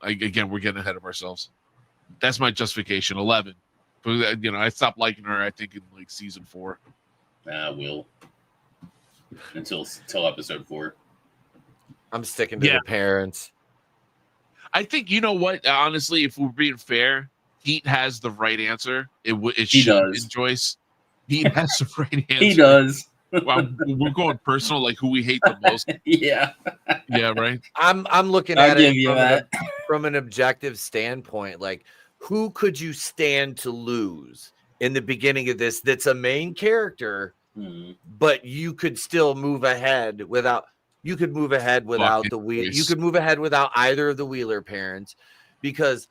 again, we're getting ahead of ourselves. That's my justification. 11, but I stopped liking her, I think, in like season 4. Will until episode 4. I'm sticking to the parents. I think, you know what? Honestly, if we're being fair, Heat has the right answer. He does. Joyce. He has the right answer. He does. Well, we're going personal, like who we hate the most. Yeah. Yeah, right. I'm looking at it from an objective standpoint. Like, who could you stand to lose in the beginning of this? That's a main character, but you could still move ahead without. You could move ahead without the Wheeler. You could move ahead without either of the Wheeler parents, because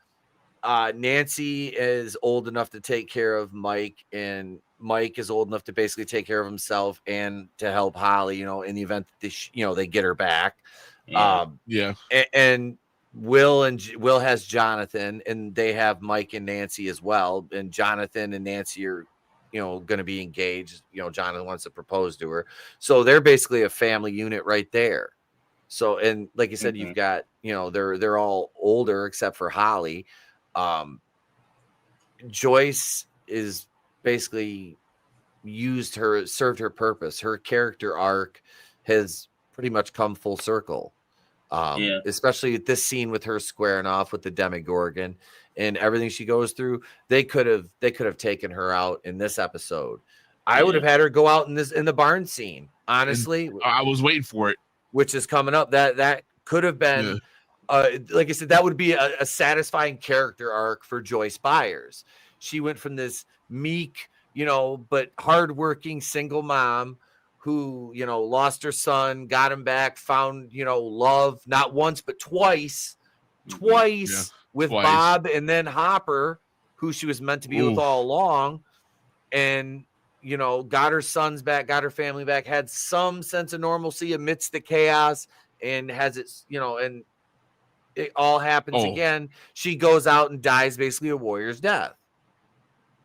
Nancy is old enough to take care of Mike, and Mike is old enough to basically take care of himself and to help Holly, in the event that they get her back. And Will has Jonathan, and they have Mike and Nancy as well. And Jonathan and Nancy are, going to be engaged. Jonathan wants to propose to her. So they're basically a family unit right there. So, and like you said, you've got, they're all older except for Holly. Joyce is basically served her purpose. Her character arc has pretty much come full circle. Especially at this scene with her squaring off with the Demogorgon and everything she goes through. They could have taken her out in this episode. I would have had her go out in the barn scene. Honestly, and I was waiting for it, which is coming up. That could have been. Like I said, that would be a satisfying character arc for Joyce Byers. She went from this meek, but hardworking single mom who, lost her son, got him back, found, love, not once, but twice, with Twice. Bob and then Hopper, who she was meant to be with all along, and got her sons back, got her family back, had some sense of normalcy amidst the chaos, and has it, and it all happens again. She goes out and dies basically a warrior's death.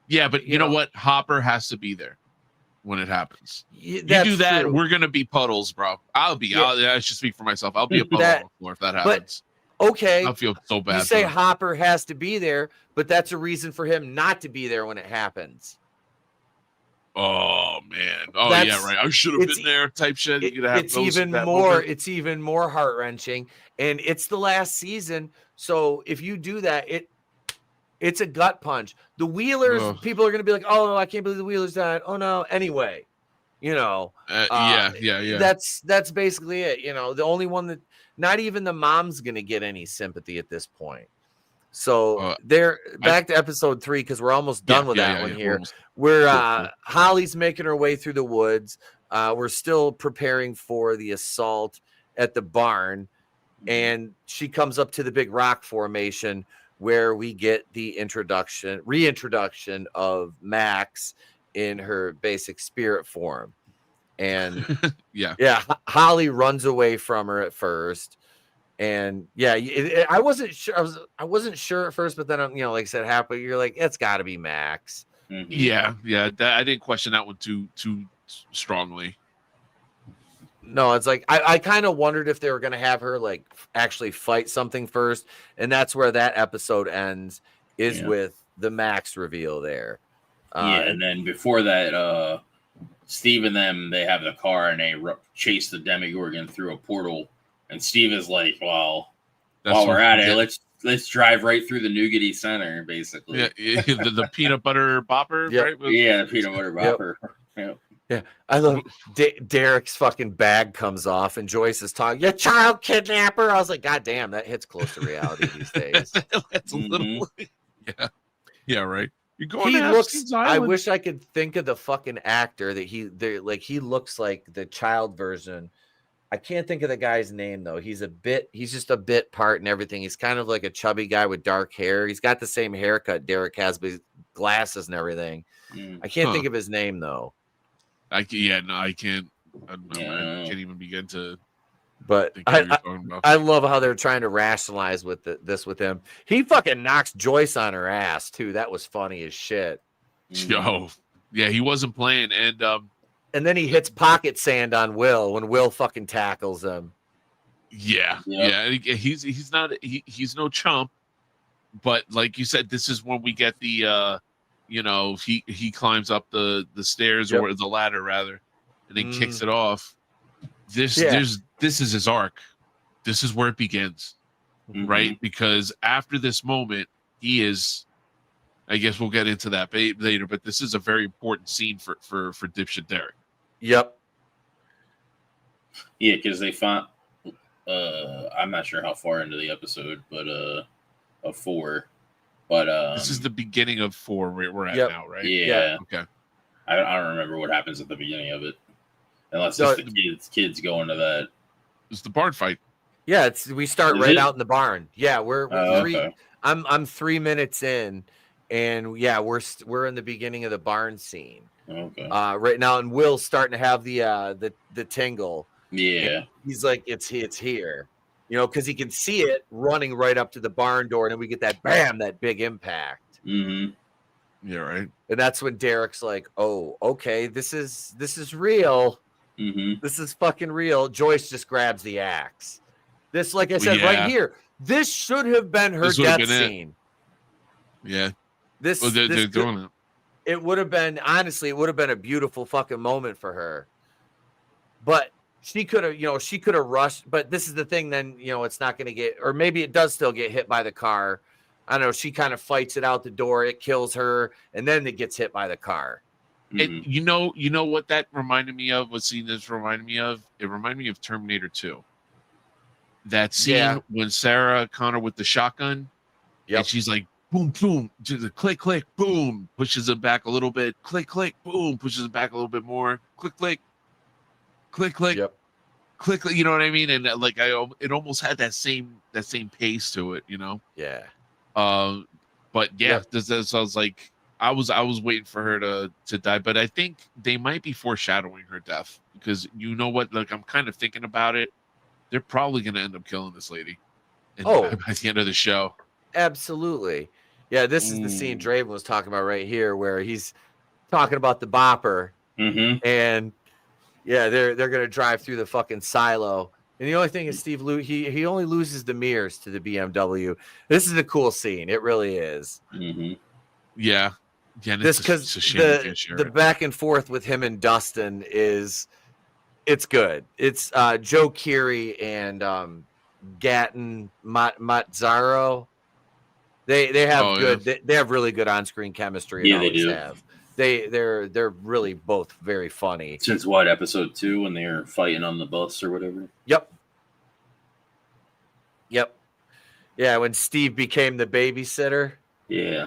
Yeah, but you know what? Hopper has to be there when it happens. You do that, true. We're gonna be puddles, bro. I should speak for myself. I'll be a puddle on the floor if that happens. But okay, I feel so bad. You say Hopper has to be there, but that's a reason for him not to be there when it happens. Oh man! Oh yeah, right. I should have been there. Type shit. It's even more heart wrenching, and it's the last season. So if you do that, it's a gut punch. The Wheelers, people are going to be like, "Oh no, I can't believe the Wheelers died." Oh no. Anyway, yeah. That's basically it. The only one that not even the mom's going to get any sympathy at this point. So they're back to episode 3 because we're almost done with that one here. We're Holly's making her way through the woods. We're still preparing for the assault at the barn, and she comes up to the big rock formation where we get the reintroduction of Max in her basic spirit form. And Holly runs away from her at first. And I wasn't sure. I wasn't sure at first, but then like I said, happy. You're like, it's got to be Max. Mm-hmm. Yeah. I didn't question that one too strongly. No, it's like I kind of wondered if they were going to have her like actually fight something first, and that's where that episode ends. With the Max reveal there. And then before that, Steve and them, they have the car and they chase the Demogorgon through a portal. And Steve is like, well, while we're at it, let's drive right through the Nougaty Center, basically. Yeah, the peanut butter bopper, right? Yeah, the peanut butter bopper. Yep. Yeah, I love Derek's fucking bag comes off and Joyce is talking, "You child kidnapper." I was like, God damn, that hits close to reality these days. That's a little, yeah, right. You're going he looks. I wish I could think of the fucking actor that he looks like the child version. I can't think of the guy's name though. He's just a bit part and everything. He's kind of like a chubby guy with dark hair. He's got the same haircut Derek has, but glasses and everything. I can't think of his name though. I can't. I can't even begin to. But I love how they're trying to rationalize with this with him. He fucking knocks Joyce on her ass too. That was funny as shit. Yo, yeah, he wasn't playing, and then he hits pocket sand on Will when Will fucking tackles him. Yeah. He's no chump, but like you said, this is when we get the he climbs up the stairs or the ladder rather, and then kicks it off. This is his arc. This is where it begins, right? Because after this moment, he is. I guess we'll get into that later, but this is a very important scene for dipshit Derek. Yep. Yeah, because they found. I'm not sure how far into the episode, but of 4. But this is the beginning of 4 where we're at now, right? Yeah. Okay. I don't remember what happens at the beginning of it, unless it's the kids going to that. It's the barn fight. Yeah, we start out in the barn. Yeah, we're 3. Okay. I'm 3 minutes in, and we're in the beginning of the barn scene. Okay. Right now, and Will's starting to have the tingle. Yeah. And he's like, it's here. Because he can see it running right up to the barn door, and then we get that bam, that big impact. Mm-hmm. Yeah, right. And that's when Derek's like, "Oh, okay, this is real. Mm-hmm. This is fucking real." Joyce just grabs the axe. This, like I said, right here, this should have been her death scene. Yeah. They're doing it. It would have been, honestly, it would have been a beautiful fucking moment for her. But she could have rushed. But this is the thing, then, it's not going to get, or maybe it does still get hit by the car. I don't know. She kind of fights it out the door. It kills her. And then it gets hit by the car. And you know what that reminded me of? What scene this reminded me of? It reminded me of Terminator 2. That scene when Sarah Connor with the shotgun. Yep. And she's like, boom, boom, just click, click, boom, pushes him back a little bit. Click, click, boom, pushes him back a little bit more. Click, click, click, click, click, click. You know what I mean? And it almost had that same pace to it. Yeah. But yeah, this I was like, I was waiting for her to die, but I think they might be foreshadowing her death because you know what? Like, I'm kind of thinking about it. They're probably going to end up killing this lady. By the end of the show. Absolutely. Yeah, this is the scene Draven was talking about right here, where he's talking about the bopper, and yeah, they're gonna drive through the fucking silo. And the only thing is, Steve he only loses the mirrors to the BMW. This is a cool scene. It really is. Yeah. This because the back and forth with him and Dustin it's good. It's Joe Keery and Gatton Mazzaro. They have good. Yeah. They have really good on-screen chemistry. Yeah, they do. They're really both very funny. Since what, episode 2 when they were fighting on the bus or whatever? Yep. Yeah, when Steve became the babysitter. Yeah.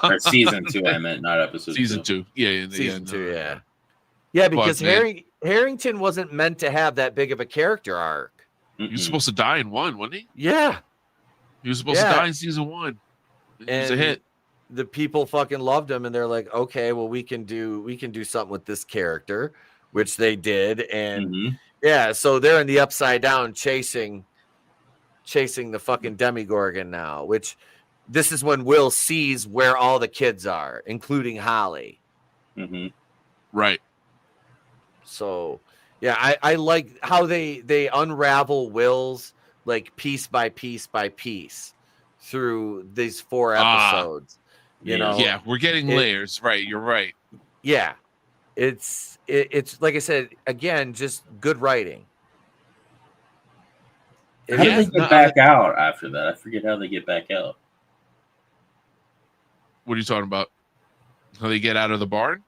Or season 2, I meant, not episode season 2. Yeah, season 2. Yeah. Yeah, because Harrington wasn't meant to have that big of a character arc. He was supposed to die in 1, wasn't he? Yeah. He was supposed to die in season 1. It was a hit. The people fucking loved him, and they're like, okay, well, we can do something with this character, which they did. And yeah, so they're in the Upside Down chasing the fucking Demigorgon now, which this is when Will sees where all the kids are, including Holly. Right. So yeah, I like how they unravel Will's like piece by piece by piece through these 4 episodes. You know, yeah, we're getting layers, right? You're right. Yeah, it's like I said again, just good writing. How do they get back out after that? I forget how they get back out. What are you talking about? How they get out of the barn?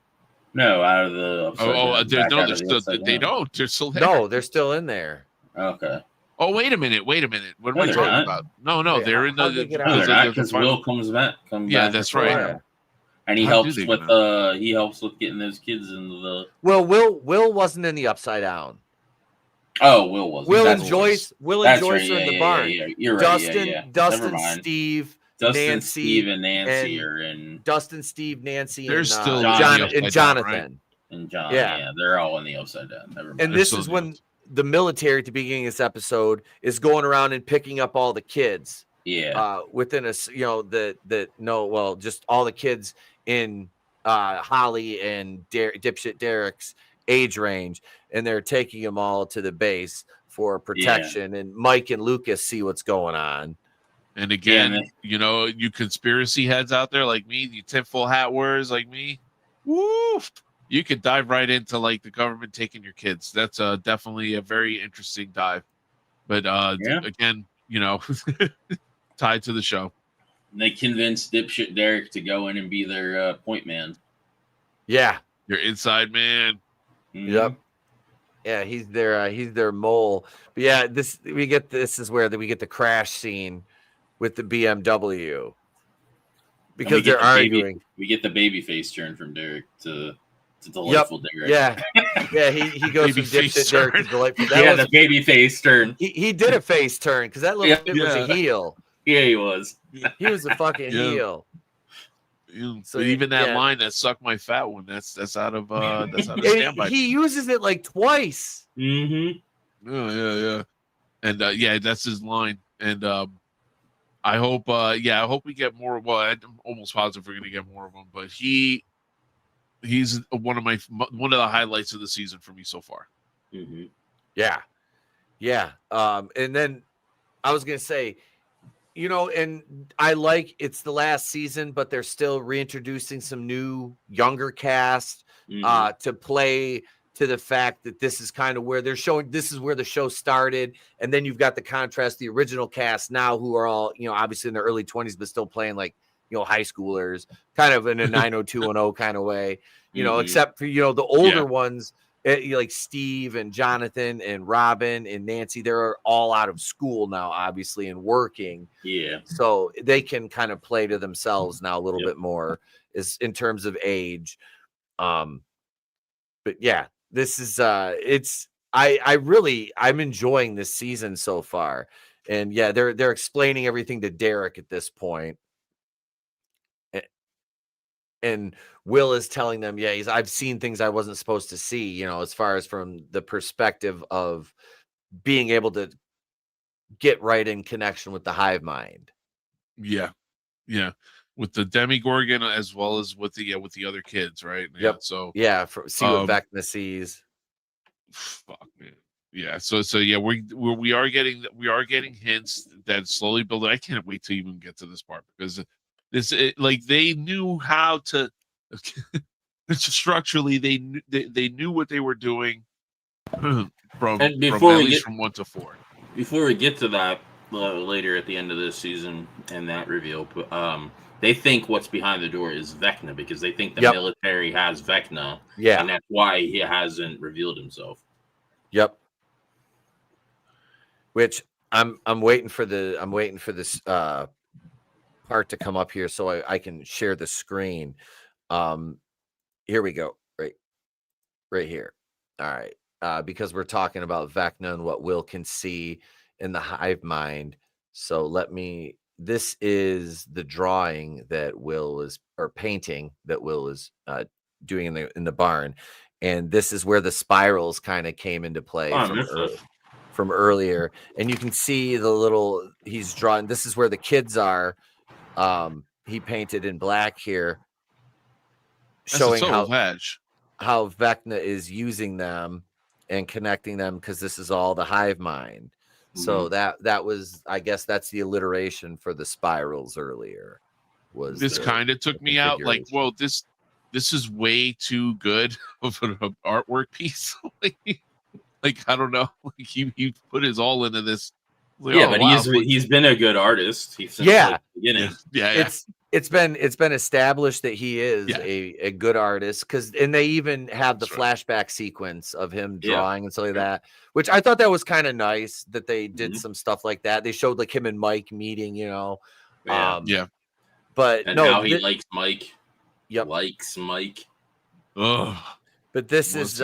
No, out of the. They don't. They're still there. No, they're still in there. Okay. Oh, wait a minute. What am I talking about? No, they're in the. Because Will comes back. That's right. Yeah. And he helps with getting those kids into the. Well, Will wasn't in the Upside Down. Oh, Will was. Will and Joyce are in the barn. Yeah, you're right. Dustin, Steve, Nancy, Steve, and Nancy are in. Dustin, Steve, Nancy, they're still Jonathan. And John, yeah, they're all in the Upside Down. Never mind. And this is when the military at the beginning of this episode is going around and picking up all the kids. Yeah. Within just all the kids in Holly and dipshit Derek's age range, and they're taking them all to the base for protection. Yeah. And Mike and Lucas see what's going on. And again, you conspiracy heads out there like me, you tinfoil hat wearers like me, woo! You could dive right into like the government taking your kids. That's definitely a very interesting dive. But again, tied to the show. And they convinced dipshit Derek to go in and be their point man. Yeah, your inside man. Yep. Yeah, he's their mole. But yeah, this is where we get the crash scene with the BMW because they're arguing. We get the baby face turn from Derek to delightful Derek. Yeah, he goes from dipshit Derek to delightful. The baby face turn. He did a face turn because that little kid was a heel. Yeah, he was. He was a fucking heel. So even that line that sucked my fat one, that's out of standby. He uses it like twice. Mm-hmm. Yeah. And that's his line. And I hope we get more. Well, I'm almost positive we're gonna get more of them. But he's one of the highlights of the season for me so far. Mm-hmm. Yeah. And then I was gonna say, and I like it's the last season, but they're still reintroducing some new younger cast to play to the fact that this is kind of where they're showing this is where the show started. And then you've got the contrast, the original cast now who are all, obviously in their early 20s, but still playing like, high schoolers, kind of in a 90210 kind of way, except for, the older ones, like Steve and Jonathan and Robin and Nancy, they're all out of school now, obviously, and working. Yeah. So they can kind of play to themselves now a little bit more is in terms of age. But yeah, this is I'm enjoying this season so far. And yeah, they're explaining everything to Derek at this point. And Will is telling them, yeah, I've seen things I wasn't supposed to see, you know, as far as from the perspective of being able to get right in connection with the hive mind. Yeah. With the Demigorgon as well as with the other kids, right? Yep. Yeah, so see what Vecna sees. Fuck, man. Yeah, so yeah, we are getting hints that slowly build. I can't wait to even get to this part because like they knew how to structurally they knew what they were doing from at least from 1 to 4. Before we get to that later at the end of this season and that reveal, they think what's behind the door is Vecna because they think the military has Vecna, and that's why he hasn't revealed himself. Yep. Which I'm waiting for this part to come up here so I can share the screen. Here we go. Right here. All right. Because we're talking about Vecna and what Will can see in the hive mind. So this is the drawing that Will is, or painting that Will is doing in the barn. And this is where the spirals kind of came into play from earlier. And you can see he's drawn. This is where the kids are. He painted in black here, showing how Vecna is using them and connecting them because this is all the hive mind. So that was, I guess that's the alliteration for the spirals earlier. Was this kind of took me out like, whoa, this is way too good of an artwork piece. Like I don't know, like he put his all into this. Like, yeah, but he's been a good artist. Since the beginning. Yeah. It's been established that he is a good artist and they even have the flashback sequence of him drawing and stuff like that, which I thought that was kind of nice that they did some stuff like that. They showed like him and Mike meeting, you know. But now he likes Mike. Yep. Likes Mike. Oh. But this was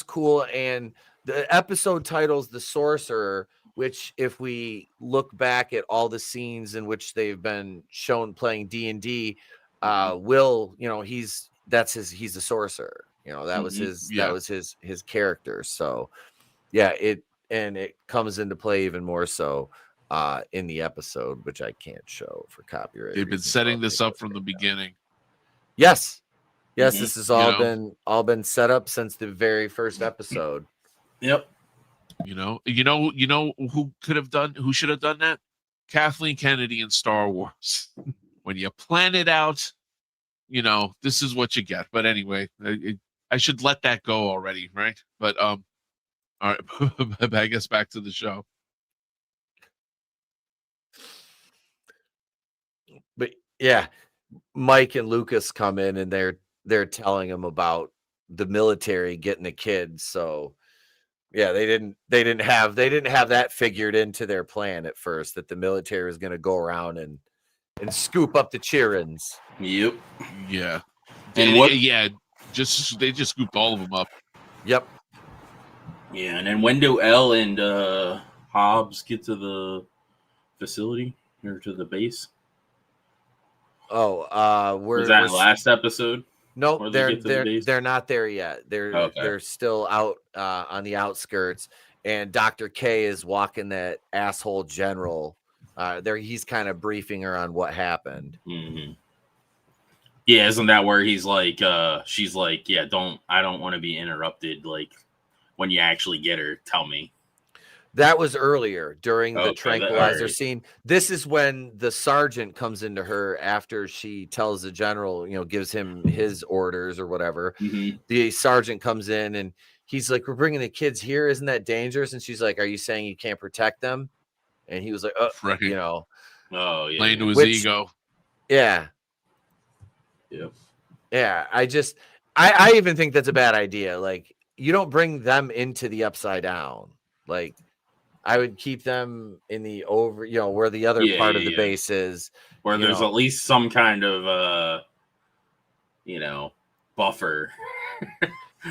cool, and the episode title's The Sorcerer, which if we look back at all the scenes in which they've been shown playing D&D, Will, you know, he's a sorcerer. You know, that was his character. So yeah, it comes into play even more so in the episode, which I can't show for copyright. They've been setting this up from the beginning. Yes. This has all been set up since the very first episode. Yep. You know who should have done that? Kathleen Kennedy in Star Wars. When you plan it out, you know, this is what you get. But anyway, I should let that go already, right? But all right, I guess back to the show. But yeah, Mike and Lucas come in and they're telling him about the military getting the kids. So yeah, they didn't have that figured into their plan at first, that the military was going to go around and scoop up the Chirins. Yep. Yeah. And they just scooped all of them up. Yep. Yeah, and then when do Elle and Hobbs get to the facility or to the base? Oh, was that last episode? No, they're not there yet. They're still out on the outskirts, and Dr. K is walking that asshole general. He's kind of briefing her on what happened. Mm-hmm. Yeah, isn't that where he's like, she's like, yeah, I don't want to be interrupted. Like when you actually get her, tell me. That was earlier during the tranquilizer scene. This is when the sergeant comes into her after she tells the general, you know, gives him his orders or whatever. Mm-hmm. The sergeant comes in and he's like, "We're bringing the kids here. Isn't that dangerous?" And she's like, "Are you saying you can't protect them?" And he was like, right. You know, playing to his ego. Yeah. Yep. Yeah. I even think that's a bad idea. Like, you don't bring them into the Upside Down. Like, I would keep them in the where the other part of the base is, where there's at least some kind of buffer.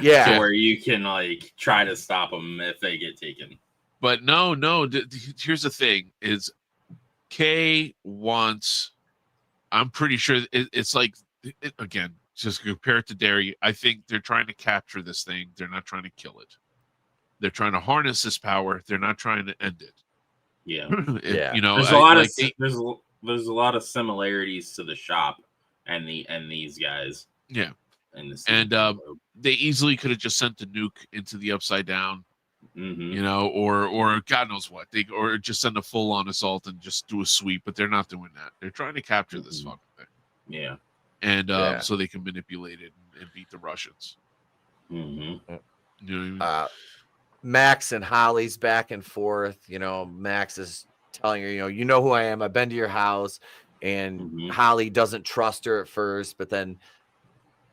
Yeah, where you can like try to stop them if they get taken. But no. Here's the thing: is Kay wants. I'm pretty sure it's like again, just compare it to Derry. I think they're trying to capture this thing. They're not trying to kill it. They're trying to harness this power. They're not trying to end it. Yeah, Yeah. You know, there's a lot of there's a lot of similarities to the shop and these guys. Yeah, and they easily could have just sent the nuke into the Upside Down. Mm-hmm. You know, or God knows what, or just send a full on assault and just do a sweep, but they're not doing that. They're trying to capture this fucking thing. Yeah, and so they can manipulate it and beat the Russians. Mm-hmm. You know what I mean? Max and Holly's back and forth. You know, Max is telling her, you know who I am. I've been to your house, and Holly doesn't trust her at first, but then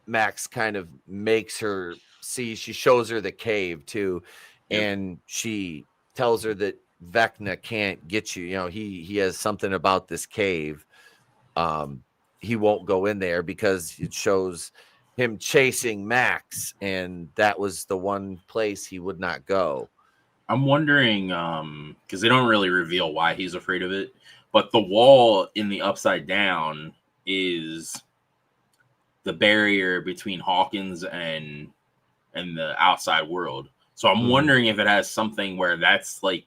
Max kind of makes her see. She shows her the cave too, and she tells her that Vecna can't get you. You know, he has something about this cave. He won't go in there because it shows him chasing Max, and that was the one place he would not go. I'm wondering, because they don't really reveal why he's afraid of it, but the wall in the Upside Down is the barrier between Hawkins and the outside world. So I'm wondering if it has something where that's like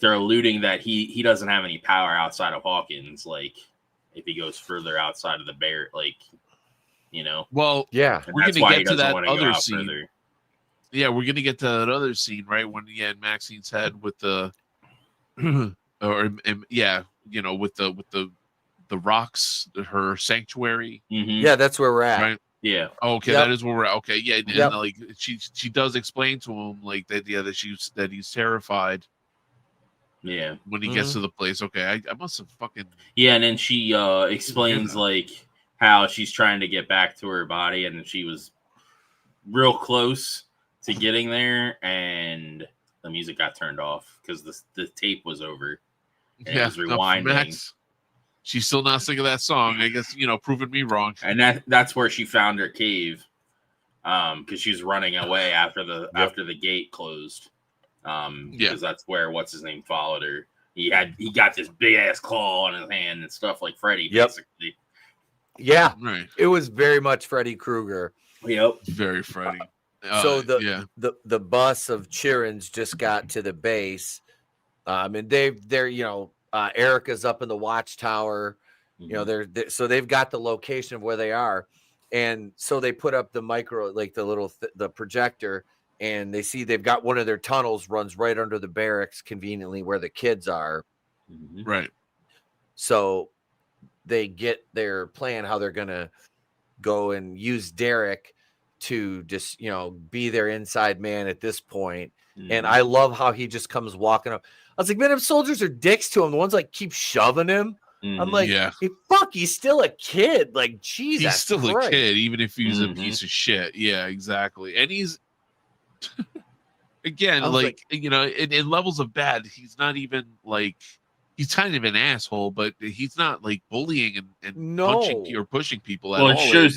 they're alluding that he doesn't have any power outside of Hawkins, like if he goes further outside of the barrier, like, you know. Well, yeah, we're gonna get to that other scene. Further. Yeah, we're gonna get to that other scene, right? When Maxine's head with the with the rocks, her sanctuary. Mm-hmm. Yeah, that's where we're at. Right? Yeah. Okay, that is where we're at. Okay, yeah, and like she does explain to him like that that he's terrified. Yeah. When he gets to the place. Okay, I must have fucking. Yeah, and then she explains like how she's trying to get back to her body, and she was real close to getting there, and the music got turned off because the tape was over. And it was rewinding. Max, she's still not singing that song. I guess, proving me wrong. And that's where she found her cave, because she was running away after the gate closed. Because that's where what's his name followed her. He got this big ass claw in his hand and stuff like Freddy, basically. Yeah, right. It was very much Freddy Krueger. Yep, very Freddy. So the bus of Chirins just got to the base, and they're Erica's up in the watchtower. Mm-hmm. So they've got the location of where they are, and so they put up the the projector. And they see they've got one of their tunnels runs right under the barracks, conveniently where the kids are. Mm-hmm. Right. So they get their plan how they're going to go and use Derek to just, be their inside man at this point. Mm-hmm. And I love how he just comes walking up. I was like, man, if soldiers are dicks to him, the ones like keep shoving him. Mm-hmm. I'm like, hey, fuck, he's still a kid. Like, Jesus, he's still Christ. A kid, even if he's a piece of shit. Yeah, exactly. And he's, again, in levels of bad, he's not even like, he's kind of an asshole, but he's not like bullying and punching or pushing people at all.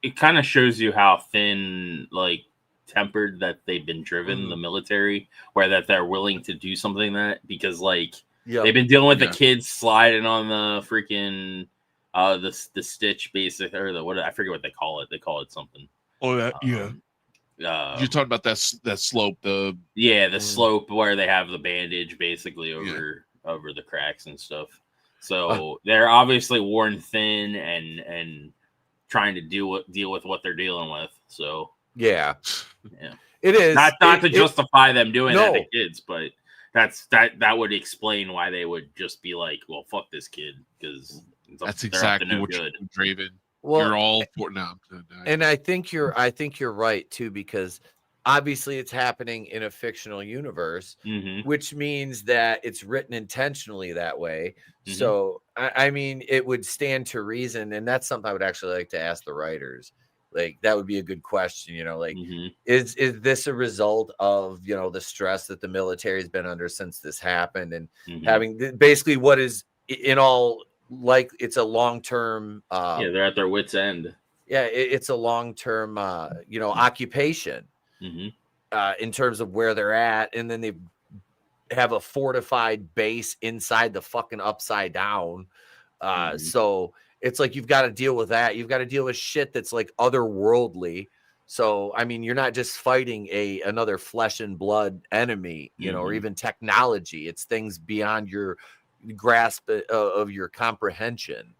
It kind of shows you how thin, like, tempered that they've been driven, the military, where that they're willing to do something because like they've been dealing with the kids sliding on the freaking the stitch basic, or I forget what they call it. They call it something. Oh, that you're talking about that slope, the slope where they have the bandage basically over the cracks and stuff. So they're obviously worn thin and trying to deal with what they're dealing with. So it is not to justify them doing that to kids, but that would explain why they would just be like, well, fuck this kid, because that's exactly what you're Draven. Well, you're all for now. And I think you're right too, because obviously it's happening in a fictional universe, which means that it's written intentionally that way. Mm-hmm. So I mean, it would stand to reason, and that's something I would actually like to ask the writers. Like, that would be a good question, is this a result of, the stress that the military has been under since this happened, and having basically what is in all, like, it's a long-term they're at their wits' end. It's a long-term occupation. in terms of where they're at, and then they have a fortified base inside the fucking Upside Down. So it's like you've got to deal with that. You've got to deal with shit that's like otherworldly. So I mean, you're not just fighting another flesh and blood enemy, you know, or even technology. It's things beyond your grasp of your comprehension.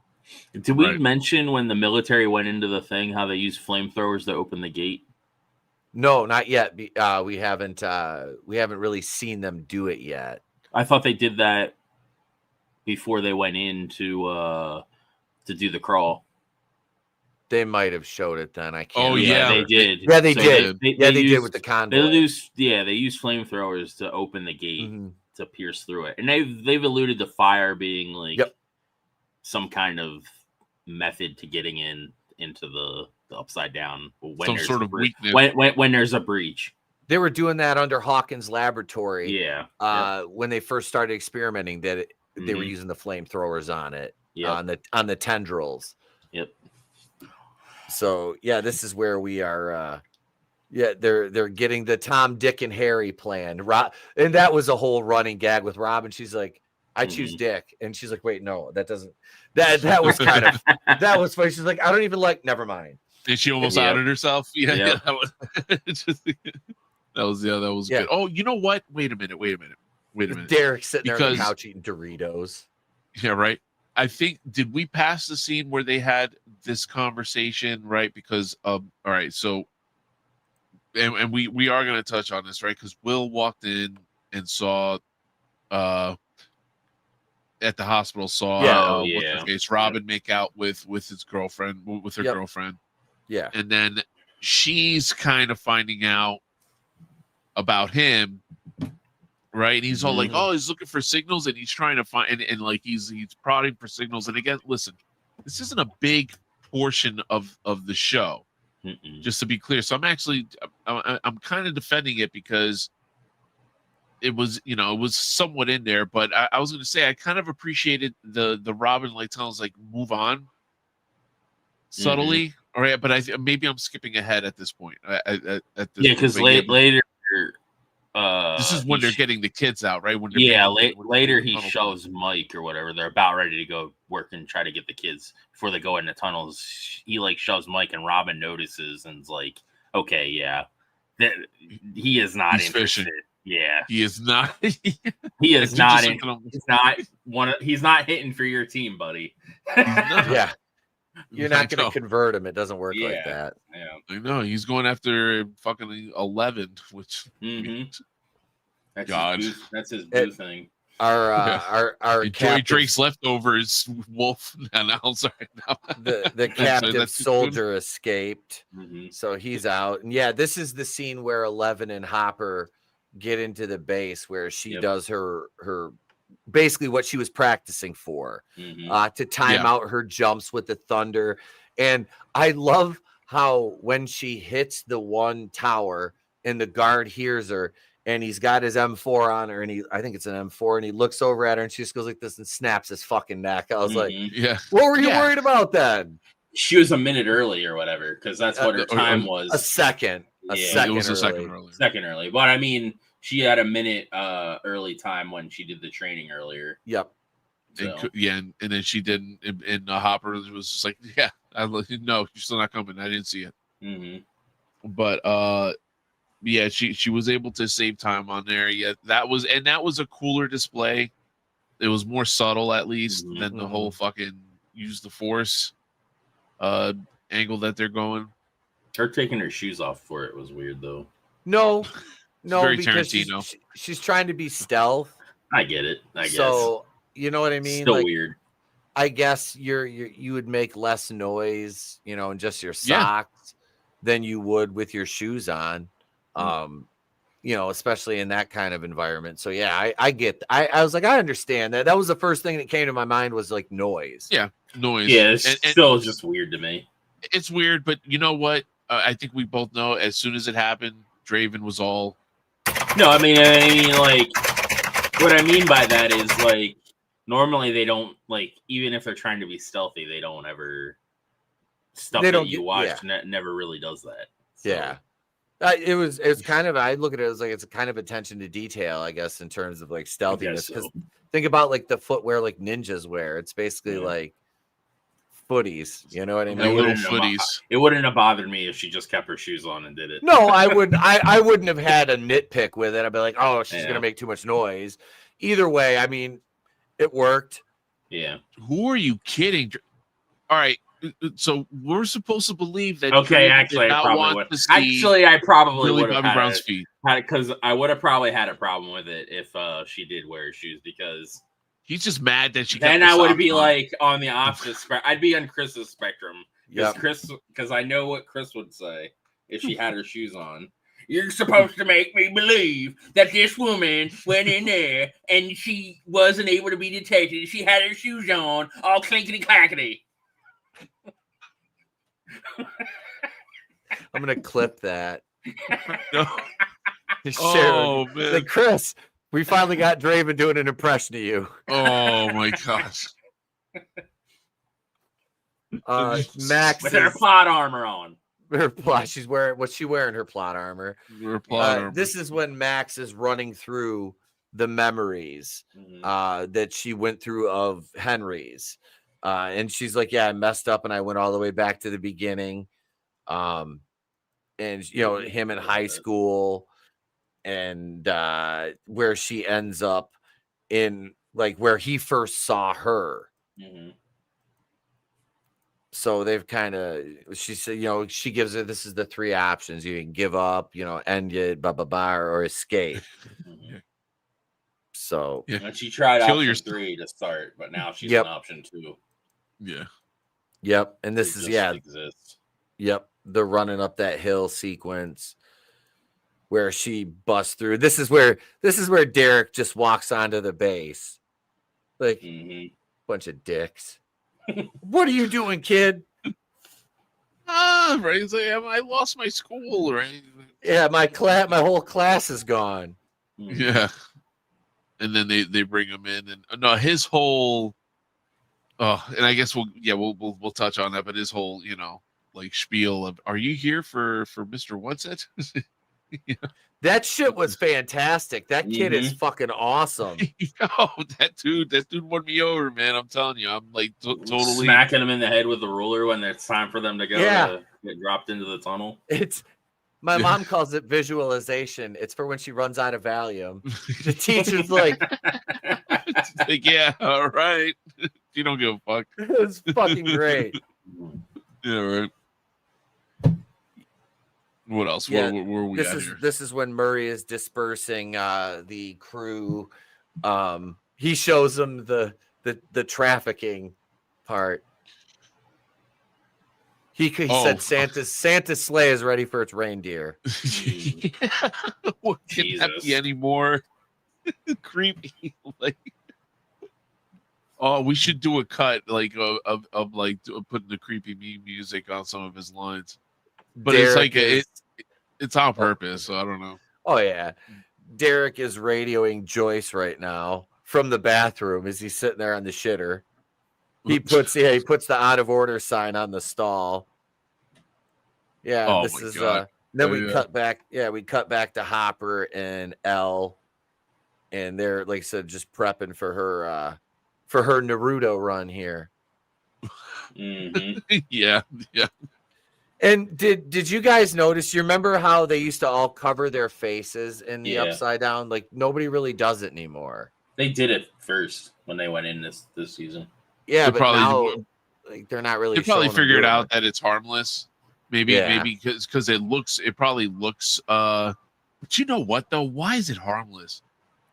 Did we mention when the military went into the thing how they used flamethrowers to open the gate? No, not yet. We haven't really seen them do it yet. I thought they did that before they went in to do the crawl. They might have showed it then. I can't. Oh yeah, they did. Yeah, they did. They did with the convoy. They used flamethrowers to open the gate to pierce through it, and they've alluded to fire being like some kind of method to getting into the Upside Down when some sort of weakness when there's a breach. They were doing that under Hawkins' laboratory. Yeah. When they first started experimenting, they were using the flamethrowers on it on the tendrils. Yep. So yeah, this is where we are. They're getting the Tom, Dick, and Harry plan. And that was a whole running gag with Robin. She's like, I choose Dick, and she's like, wait, no, that doesn't. That was kind of that was funny. She's like, I don't even like. Never mind. And she almost outed herself. Yeah, that was good. Oh, you know what? Wait a minute. Derek sitting there on the couch eating Doritos. Yeah, right. I think, did we pass the scene where they had this conversation, right? Because all right, so and we are going to touch on this, right? Because Will walked in and saw at the hospital Robin make out with his girlfriend, with her girlfriend. Yeah. And then she's kind of finding out about him, right? And he's all like, oh, he's looking for signals, and he's trying to find and like he's prodding for signals. And again, listen, this isn't a big portion of the show, just to be clear. So I'm kind of defending it because it was somewhat in there, but I was going to say I kind of appreciated the Robin like telling us like move on subtly. All right, but maybe I'm skipping ahead at this point. Because later, this is when they're getting the kids out, right? Later he shoves Mike or whatever. They're about ready to go work and try to get the kids before they go in the tunnels. He like shoves Mike, and Robin notices and is like, "Okay, yeah, he is not interested." Fishing. Yeah, he is not. He is not. He's not hitting for your team, buddy. Yeah. You're not going to convert him. It doesn't work like that. Yeah. I know. He's going after fucking 11, which that's his boo thing. Our Drake's leftovers wolf. The captive soldier escaped, so he's out. And yeah, this is the scene where 11 and Hopper get into the base where she does her basically what she was practicing for, to time out her jumps with the thunder. And I love how when she hits the one tower and the guard hears her and he's got his M4 on her, and I think it's an M4, and he looks over at her and she just goes like this and snaps his fucking neck. I was like, what were you worried about then? She was a minute early or whatever, because that's what her time was. A second. It was a second early. But I mean, she had a minute early time when she did the training earlier. Yep. So. And then she didn't. And Hopper was just like, no, you're still not coming. I didn't see it. But she was able to save time on there. Yeah, that was a cooler display. It was more subtle, at least, than the whole fucking use the force angle that they're going. Her taking her shoes off for it was weird, though. No, very because Tarantino. She's trying to be stealth. I get it. I guess. So you know what I mean? Still weird. I guess you would make less noise, in just your socks than you would with your shoes on. Especially in that kind of environment. So yeah, I was like, I understand that. That was the first thing that came to my mind was like noise. Yeah, noise. Yeah, it's still just weird to me. It's weird, but you know what? I think we both know as soon as it happened, Draven was all. No, I mean, like, what I mean by that is like, normally they don't like, even if they're trying to be stealthy, they don't ever stuff that you watch never really does that. So. Yeah. It's kind of, I look at it as like it's a kind of attention to detail, I guess, in terms of like stealthiness. Because think about like the footwear like ninjas wear. It's basically like footies. You know what I mean? Little footies. It wouldn't have bothered me if she just kept her shoes on and did it. No, I wouldn't. I wouldn't have had a nitpick with it. I'd be like, oh, she's gonna make too much noise. Either way, I mean, it worked. Yeah. Who are you kidding? All right. So we're supposed to believe that. Okay, actually, I probably would have had Brown's feet because I would have probably had a problem with it if she did wear shoes because he's just mad that she. Then I would be like on the opposite spectrum. I'd be on Chris's spectrum because I know what Chris would say if she had her shoes on. You're supposed to make me believe that this woman went in there and she wasn't able to be detected. She had her shoes on, all clinkety clackety. I'm gonna clip that. No. Oh man, like, Chris, we finally got Draven doing an impression of you. Oh my gosh. Max with her plot armor on. Her plot. She's wearing what's she wearing? Her plot armor. Her plot armor. This is when Max is running through the memories that she went through of Henry's. And she's like, yeah, I messed up and I went all the way back to the beginning. And you know, him in high school and where she ends up in like where he first saw her. So they've kind of, she said, you know, she gives it, this is the three options. You can give up, you know, end it, blah, blah, blah, or escape. So and she tried option 3 to start, but now she's on option 2. Yeah. Yep. And this is exists. Yep. The running up that hill sequence where she busts through. This is where Derek just walks onto the base. Like bunch of dicks. What are you doing, kid? Right. He's like, I lost my school, right? Yeah, my whole class is gone. Yeah. And then they bring him in and no, his whole and I guess we'll touch on that, but his whole, you know, like spiel of, are you here for Mr. What's It? Yeah. That shit was fantastic. That kid is fucking awesome. Yo, that dude won me over, man. I'm telling you, I'm like totally smacking him in the head with the ruler when it's time for them to go to get dropped into the tunnel. It's my mom calls it visualization. It's for when she runs out of Valium. The teacher's like, yeah, all right. You don't give a fuck. It's fucking great. Yeah, right. What else? Yeah, where we at here? This is when Murray is dispersing the crew. He shows them the trafficking part. He said Santa's sleigh is ready for its reindeer. What can that be anymore? Creepy. Like, we should do a cut like of like putting the creepy meme music on some of his lines. But Derek it's on purpose, so I don't know. Oh yeah, Derek is radioing Joyce right now from the bathroom as he's sitting there on the shitter. He puts the out of order sign on the stall. Yeah, this is then we cut back. Yeah, we cut back to Hopper and Elle, and they're like I said, just prepping for her Naruto run here. Yeah. And did you guys notice? You remember how they used to all cover their faces in the upside down? Like nobody really does it anymore. They did it first when they went in this season. Yeah, but now like they're not really. They probably figured out that it's harmless. Maybe because it probably looks. But you know what though? Why is it harmless?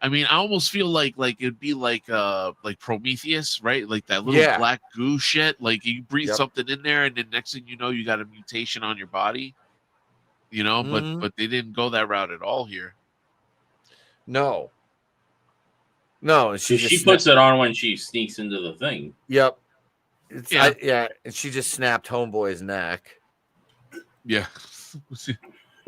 I mean, I almost feel like it'd be like Prometheus, right? Like that little black goo shit. Like you breathe something in there, and then next thing you know, you got a mutation on your body. You know, but they didn't go that route at all here. No, she puts it on when she sneaks into the thing. Yep. And she just snapped Homeboy's neck. Yeah.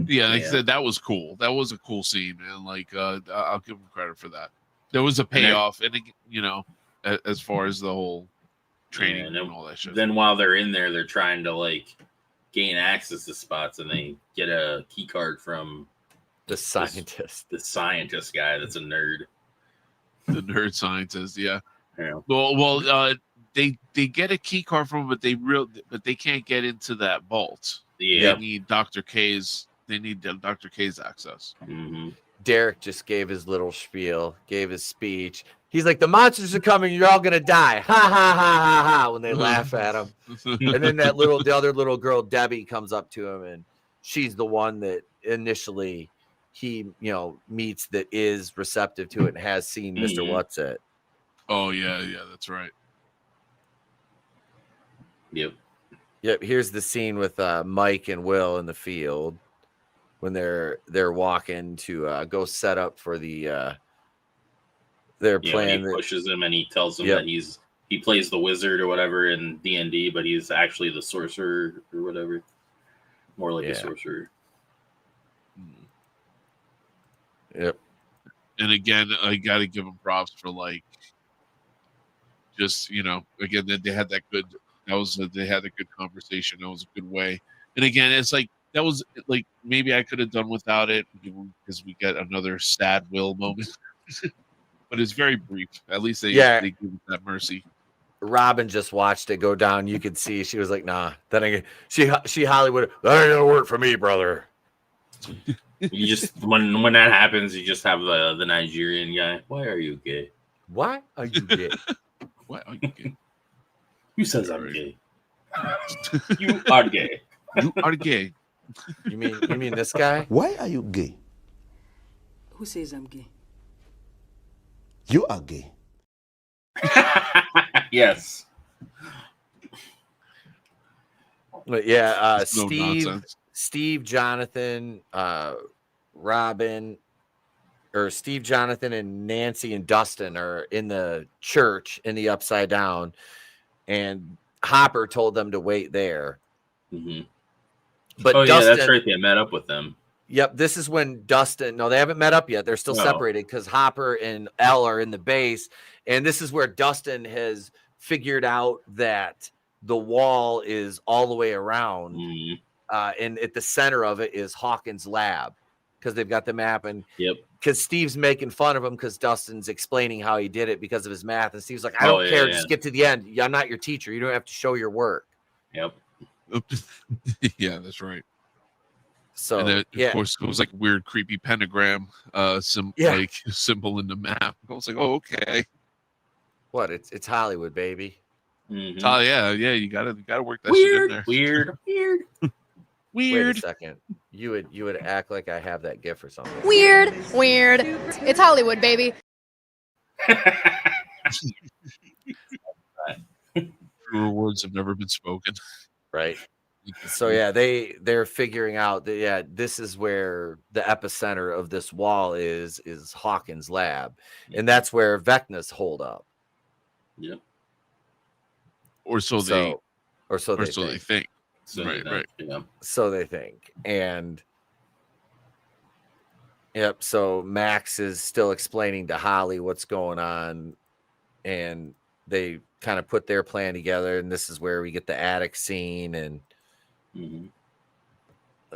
Yeah, like I said, that was cool. That was a cool scene, man. Like, I'll give him credit for that. There was a payoff, and you know, as far as the whole training and all that shit. Then while they're in there, they're trying to like gain access to spots, and they get a key card from the scientist. The scientist guy that's a nerd. The nerd scientist, yeah. Yeah. Well, they get a key card from him, but they can't get into that vault. Yeah. They need Dr. K's access. Mm-hmm. Derek just gave his little spiel, gave his speech. He's like, the monsters are coming. You're all going to die. Ha, ha, ha, ha, ha, when they laugh at him. And then the other little girl, Debbie, comes up to him, and she's the one that initially he, meets that is receptive to it and has seen Mr. What's-It. Oh, yeah, that's right. Yep. Here's the scene with Mike and Will in the field when they're walking to go set up for the their plan. He pushes him and he tells him that he plays the wizard or whatever in D&D, but he's actually the sorcerer or whatever. More like a sorcerer. Yep. And again, I got to give them props for just again that they had that good. They had a good conversation. That was a good way. And again, it's that was maybe I could have done without it because we get another sad Will moment. But it's very brief. At least they give us that mercy. Robin just watched it go down. You could see she was like, "Nah." Then she Hollywood. That ain't gonna work for me, brother. You just when that happens, you just have the Nigerian guy. Why are you gay? Why are you gay? Why are you gay? Who says I'm gay? You are gay. You are gay. You mean this guy? Why are you gay? Who says I'm gay? You are gay. Yes. But yeah, No nonsense. Steve, Jonathan, Robin, or Steve, Jonathan, and Nancy and Dustin are in the church in the Upside Down, and Hopper told them to wait there. Mm-hmm. But Dustin, that's right. They met up with them. Yep, this is when Dustin. No, they haven't met up yet. They're still separated because Hopper and Elle are in the base, and this is where Dustin has figured out that the wall is all the way around, and at the center of it is Hawkins' lab because they've got the map, and because Steve's making fun of him because Dustin's explaining how he did it because of his math, and Steve's like, "I don't care, just get to the end. I'm not your teacher. You don't have to show your work." Yep. Yeah, that's right. So and then, of course, it was like weird, creepy pentagram symbol in the map. I was like, "Oh, okay." What? It's Hollywood, baby. Mm-hmm. Oh yeah. You gotta work that shit in there. Weird. Wait a second. You would act like I have that GIF or something. Weird. It's Hollywood, baby. Truer words have never been spoken. Right. So yeah, they're figuring out that this is where the epicenter of this wall is Hawkins' lab, and that's where Vecna's hold up. Yep. Or so they think. Right. Yeah. So they think, and so Max is still explaining to Holly what's going on, and they kind of put their plan together, and this is where we get the attic scene, and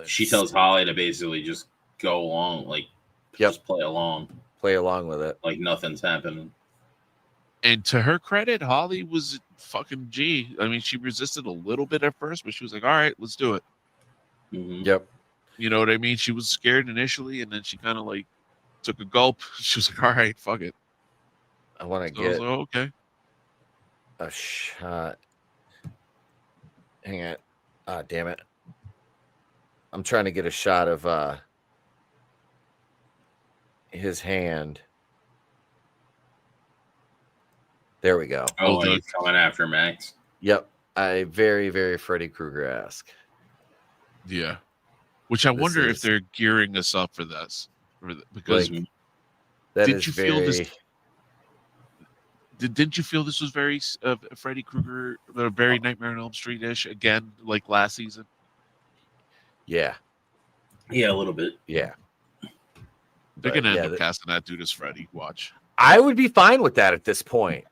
she tells Holly to basically just go along, just play along with it, like nothing's happening. And to her credit, Holly was fucking G. I mean, she resisted a little bit at first, but she was like, "All right, let's do it." Mm-hmm. Yep. You know what I mean? She was scared initially, and then she kind of took a gulp. She was like, "All right, fuck it." I want to I get was like, okay. a shot. Hang on. Ah, damn it. I'm trying to get a shot of his hand. There we go. Oh, he's coming after Max. Yep. Very, very Freddy Krueger-esque. Yeah. Which I wonder if they're gearing us up for this. Because didn't you feel this was very Freddy Krueger, very Nightmare on Elm Street-ish again, like last season? Yeah. Yeah, a little bit. Yeah. They're going to end up casting that dude as Freddy. Watch. I would be fine with that at this point.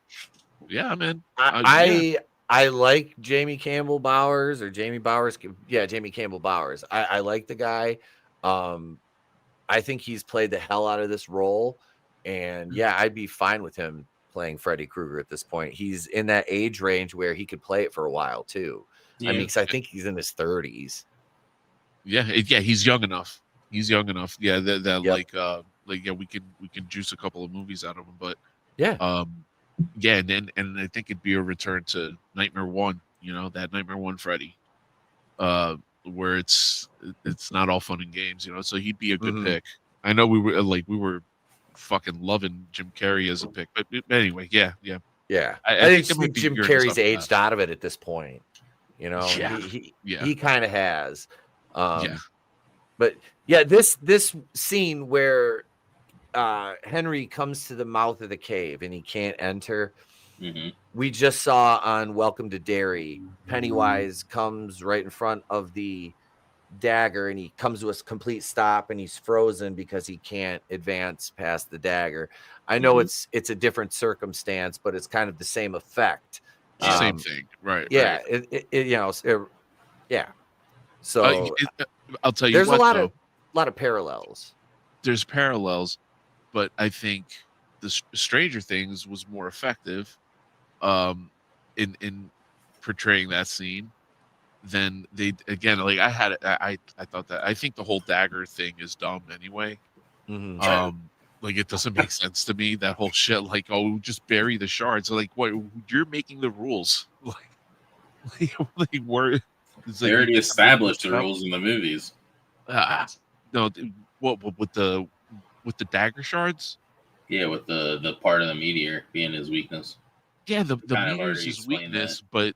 Yeah, man. I I like Jamie Campbell Bowers or Jamie Bowers. Yeah, Jamie Campbell Bowers. I like the guy. I think he's played the hell out of this role. And yeah, I'd be fine with him playing Freddy Krueger at this point. He's in that age range where he could play it for a while too. Yeah. I mean, because I think he's in his 30s. Yeah, he's young enough. He's young enough. Yeah, that Yep. yeah, we can juice a couple of movies out of him. But Yeah. yeah, and I think it'd be a return to Nightmare 1. You know, that Nightmare 1 Freddy, where it's not all fun and games. You know, so he'd be a good pick. I know we were fucking loving Jim Carrey as a pick, but anyway, yeah. I think Jim Carrey's aged out of it at this point. You know, he kind of has. But yeah, this scene where Henry comes to the mouth of the cave and he can't enter. We just saw on Welcome to Derry, Pennywise comes right in front of the dagger and he comes to a complete stop and he's frozen because he can't advance past the dagger. I know it's a different circumstance, but it's kind of the same effect. Same thing, right? Yeah, right. Yeah. So I'll tell you, there's what, a lot of parallels. There's parallels, but I think the Stranger Things was more effective in portraying that scene than they. Again, like I thought that. I think the whole dagger thing is dumb anyway. Like it doesn't make sense to me, that whole shit. Like, oh, just bury the shards. Like, what? You're making the rules. Like we're. They already established the rules in the movies. No, what with the dagger shards? Yeah, with the part of the meteor being his weakness. Yeah, the meteor is his weakness, but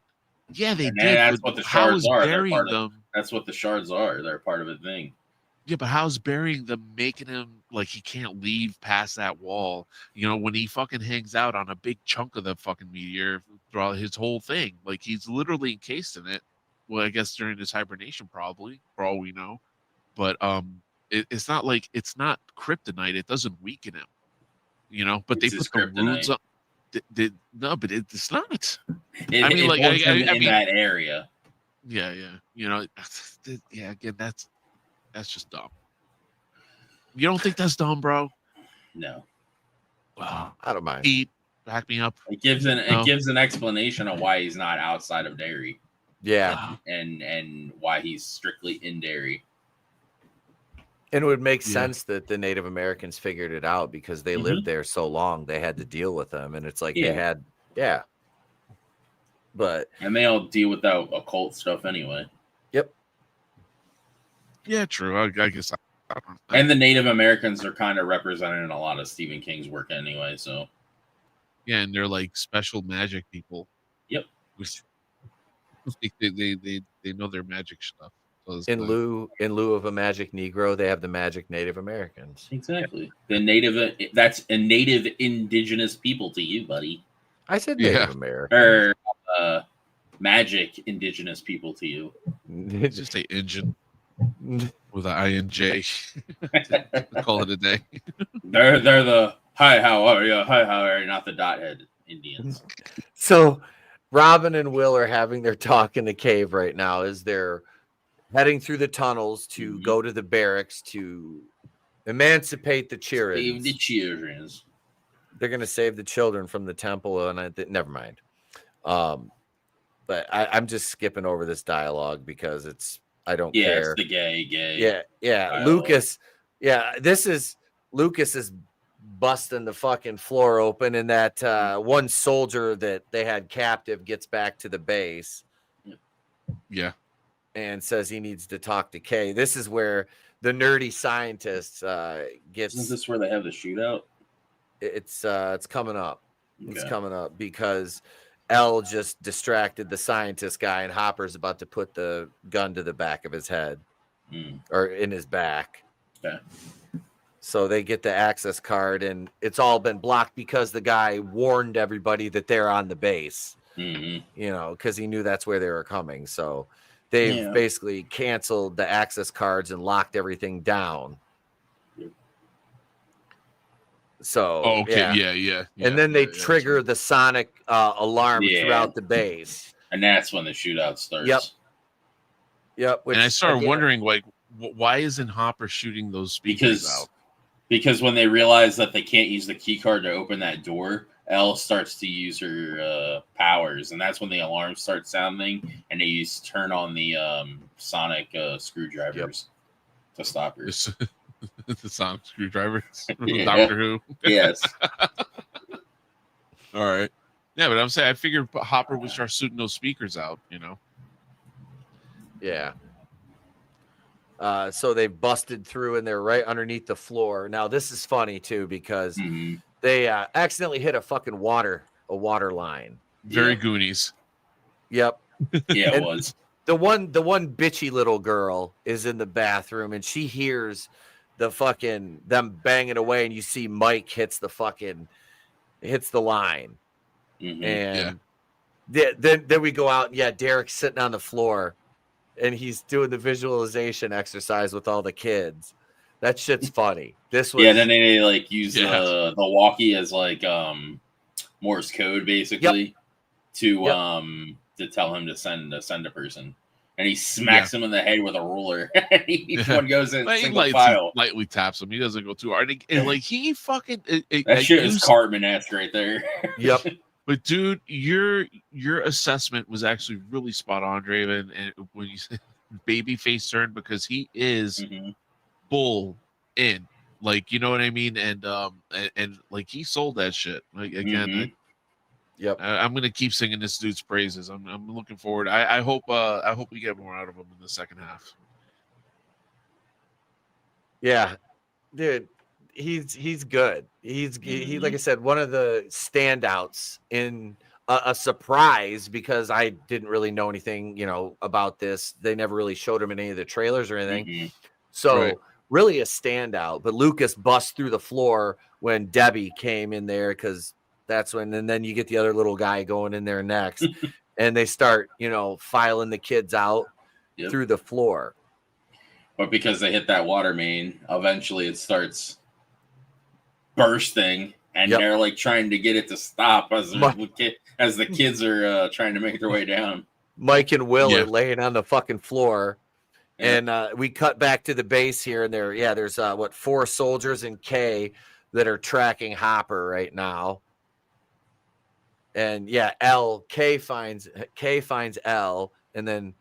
yeah, they did. That's what the shards are. Burying them. That's what the shards are. They're part of a thing. Yeah, but how's burying them making him like he can't leave past that wall? You know, when he fucking hangs out on a big chunk of the fucking meteor throughout his whole thing, like he's literally encased in it. Well, I guess during his hibernation, probably, for all we know. But it's not like it's not kryptonite. It doesn't weaken him, you know. But it's they put the runes up. No, but it's not. I mean, like in that area. Yeah. You know, yeah. Again, that's just dumb. You don't think that's dumb, bro? No. Wow. I don't mind. Pete, back me up. It gives an explanation of why he's not outside of Derry. Yeah. And why he's strictly in Derry. And it would make sense that the Native Americans figured it out because they lived there so long. They had to deal with them. And it's like they had, But. And they all deal with that occult stuff anyway. Yep. Yeah, true. I guess. And the Native Americans are kind of represented in a lot of Stephen King's work anyway. So. Yeah, and they're like special magic people. Yep. They know their magic stuff. So in lieu of a magic Negro, they have the magic Native Americans. Exactly. That's a native indigenous people to you, buddy. I said Native American. Or magic indigenous people to you. Just say engine with an INJ. Call it a day. They're the hi, how are you? Hi, how are you? Not the dothead Indians. So Robin and Will are having their talk in the cave right now as they're heading through the tunnels to go to the barracks to emancipate the children. Save the children. They're going to save the children from the temple, and never mind. But I'm just skipping over this dialogue because I don't care. Yeah, it's the gay. Yeah. Dialogue. Lucas. Yeah, Lucas is busting the fucking floor open, and that one soldier that they had captive gets back to the base. Yeah. And says he needs to talk to Kay. This is where the nerdy scientist gets. Isn't this where they have the shootout? It's coming up. Okay. It's coming up because Elle just distracted the scientist guy, and Hopper's about to put the gun to the back of his head or in his back. Okay. So they get the access card, and it's all been blocked because the guy warned everybody that they're on the base. You know, because he knew that's where they were coming. So they've basically canceled the access cards and locked everything down. So yeah. And then they trigger the sonic alarm throughout the base. And that's when the shootout starts. Yep. And I started wondering, like, why isn't Hopper shooting those speakers out? Because when they realize that they can't use the key card to open that door, Elle starts to use her powers, and that's when the alarm starts sounding, and they turn on the sonic screwdrivers to stop her. The sonic screwdrivers? Yeah. Doctor Who? Yes. All right. Yeah, but I'm saying I figured Hopper would start shooting those speakers out, you know? Yeah. So they busted through and they're right underneath the floor. Now this is funny too because they accidentally hit a fucking water line. Very Goonies. Yep. Yeah, it was. The one bitchy little girl is in the bathroom and she hears the fucking them banging away and you see Mike hits the line. And then we go out and Derek's sitting on the floor. And he's doing the visualization exercise with all the kids. That shit's funny. This was then they like use the walkie as like Morse code basically to tell him to send a person. And he smacks him in the head with a ruler. Each one goes in single file. Lightly taps him. He doesn't go too hard. And like he fucking that shit is Cartman-esque right there. Yep. But dude, your assessment was actually really spot on, Draven. And when you said babyface turn, because he is bull in, like, you know what I mean, and like he sold that shit. Like again, I'm gonna keep singing this dude's praises. I'm looking forward. I hope we get more out of him in the second half. Yeah, dude. He's good. He like I said, one of the standouts in a surprise because I didn't really know anything, about this. They never really showed him in any of the trailers or anything. So really a standout. But Lucas busts through the floor when Debbie came in there because that's when, and then you get the other little guy going in there next, and they start, filing the kids out through the floor. But because they hit that water main, eventually it starts bursting, and they're like trying to get it to stop as the kids are trying to make their way down. Mike and Will are laying on the fucking floor, and we cut back to the base here, and there's 4 soldiers and K that are tracking Hopper right now, and K finds L, and then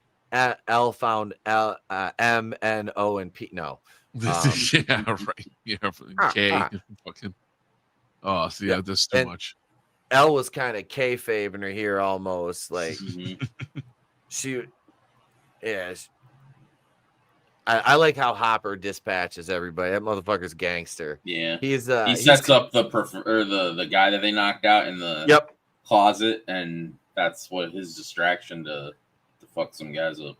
L found L, M, N, O, and P. No. Yeah, right. Yeah, K. Fucking. Oh, see, that's too much. Elle was kind of kayfabing her here almost. Like, I like how Hopper dispatches everybody. That motherfucker's gangster. Yeah. He sets up the guy that they knocked out in the closet, and that's what his distraction to fuck some guys up.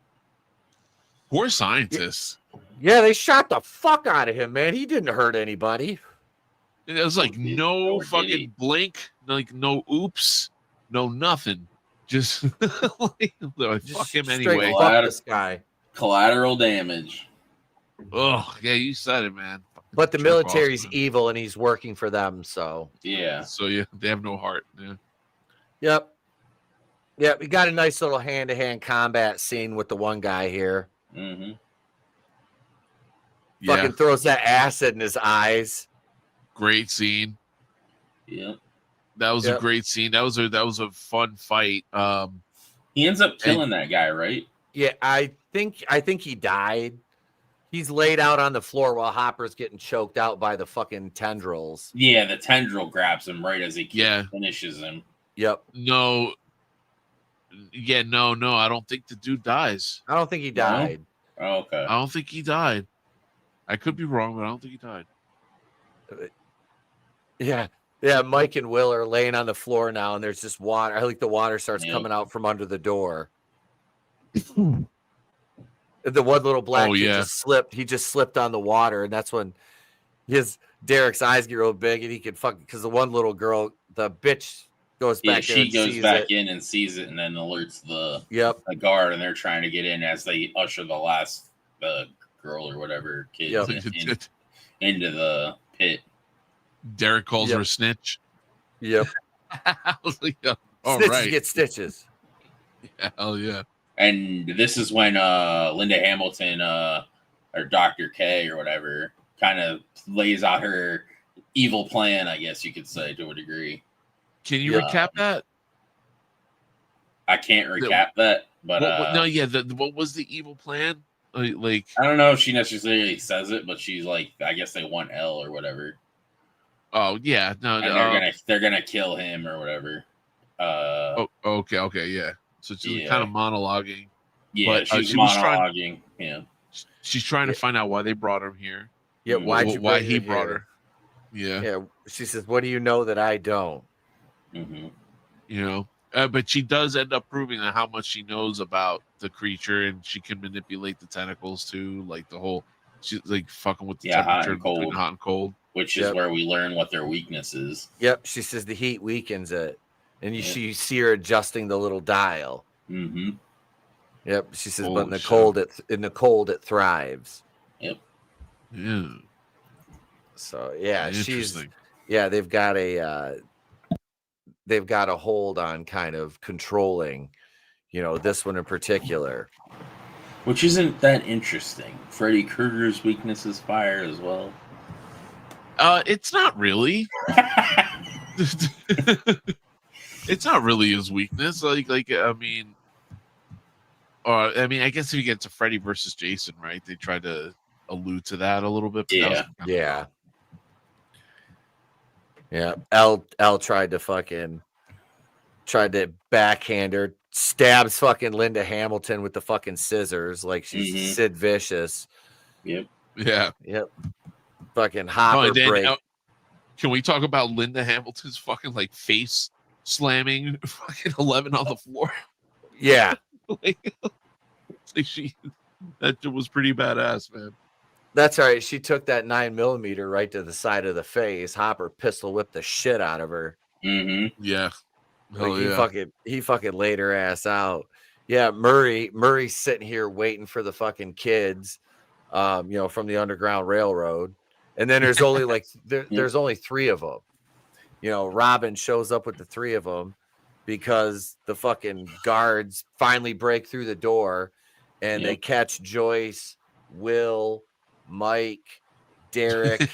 Poor scientists. Yeah, they shot the fuck out of him, man. He didn't hurt anybody. It was like no fucking blink, like no oops, no nothing. Just fuck him anyway. Fuck this guy. Collateral damage. Oh, yeah, you said it, man. But the military's evil, and he's working for them, so. Yeah. So, they have no heart. Yeah. Yep. Yeah, we got a nice little hand-to-hand combat scene with the one guy here. Mm-hmm. Fucking throws that acid in his eyes. Great scene. Yeah. That was a great scene. That was a fun fight. He ends up killing that guy, right? Yeah, I think he died. He's laid out on the floor while Hopper's getting choked out by the fucking tendrils. Yeah, the tendril grabs him right as he finishes him. Yep. No. Yeah, no. I don't think the dude dies. I don't think he died. No? Oh, okay. I don't think he died. I could be wrong, but I don't think he died. Yeah, Mike and Will are laying on the floor now, and there's just water. I think the water starts coming out from under the door. The one little black kid just slipped. He just slipped on the water, and that's when Derek's eyes get real big, and he can because the one little girl, the bitch, goes back. Yeah, she goes back in and sees it, and then alerts the guard, and they're trying to get in as they usher the last girl or whatever kid into the pit. Derek calls her a snitch. Yep. I was like, Snitches get stitches. Hell yeah. And this is when Linda Hamilton or Dr. K or whatever kind of lays out her evil plan, I guess you could say, to a degree. Can you recap that? I can't recap that, but what was the evil plan? Like I don't know if she necessarily says it, but she's like, I guess they want L or whatever. Oh yeah, no, and they're gonna kill him or whatever. Okay, yeah. So she's kind of monologuing. Yeah, but, she's she monologuing. She's trying to find out why they brought him here. Yeah, why he brought her. Yeah. She says, "What do you know that I don't?" Mm-hmm. You know, but she does end up proving that how much she knows about the creature, and she can manipulate the tentacles too. Like the whole, she's like fucking with the temperature between hot and cold, which is where we learn what their weakness is. Yep, she says the heat weakens it, and you see her adjusting the little dial. Mm-hmm. Yep, she says, but in the cold it thrives. Yep. Yeah. So they've got a hold on kind of controlling, this one in particular. Which isn't that interesting. Freddy Krueger's weakness is fire as well. It's not really. It's not really his weakness. I guess if you get to Freddy versus Jason, right? They try to allude to that a little bit. Yeah. L tried to backhand her, stabs fucking Linda Hamilton with the fucking scissors like she's Sid Vicious. Yep. Yeah. Yep. Fucking Hopper break. Can we talk about Linda Hamilton's fucking like face slamming fucking 11 on the floor? Yeah. That was pretty badass, man. That's all right. She took that 9mm right to the side of the face. Hopper pistol whipped the shit out of her. Mm-hmm. Yeah. He fucking laid her ass out. Yeah, Murray's sitting here waiting for the fucking kids, from the Underground Railroad. And then there's only there's only 3 of them. Robin shows up with the 3 of them because the fucking guards finally break through the door and they catch Joyce, Will, Mike, Derek,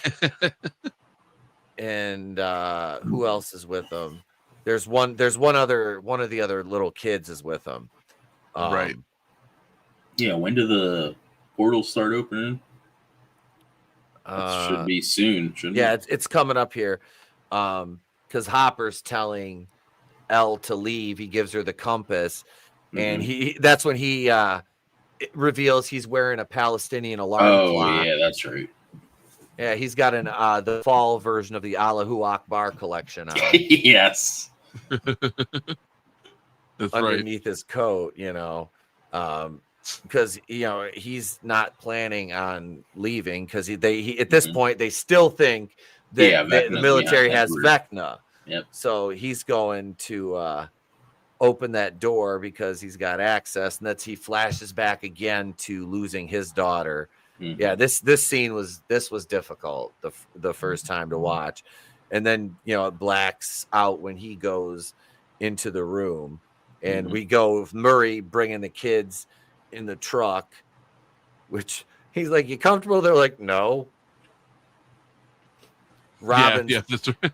and who else is with them? There's one of the other little kids is with them. Right. Yeah, when do the portals start opening? Should be soon, shouldn't it? It's coming up here. Because Hopper's telling Elle to leave. He gives her the compass. And that's when he reveals he's wearing a Palestinian alarm clock. Yeah, that's right. Yeah, he's got the fall version of the Allahu Akbar collection on. Yes. That's underneath his coat, because he's not planning on leaving because he at this point they still think that the military has Vecna. Yep. So he's going to open that door because he's got access, and he flashes back again to losing his daughter. Mm-hmm. Yeah, this scene was difficult the first time to watch, and then it blacks out when he goes into the room, and we go with Murray bringing the kids in the truck, which he's like, "You comfortable?" They're like, "No." Robin, that's right.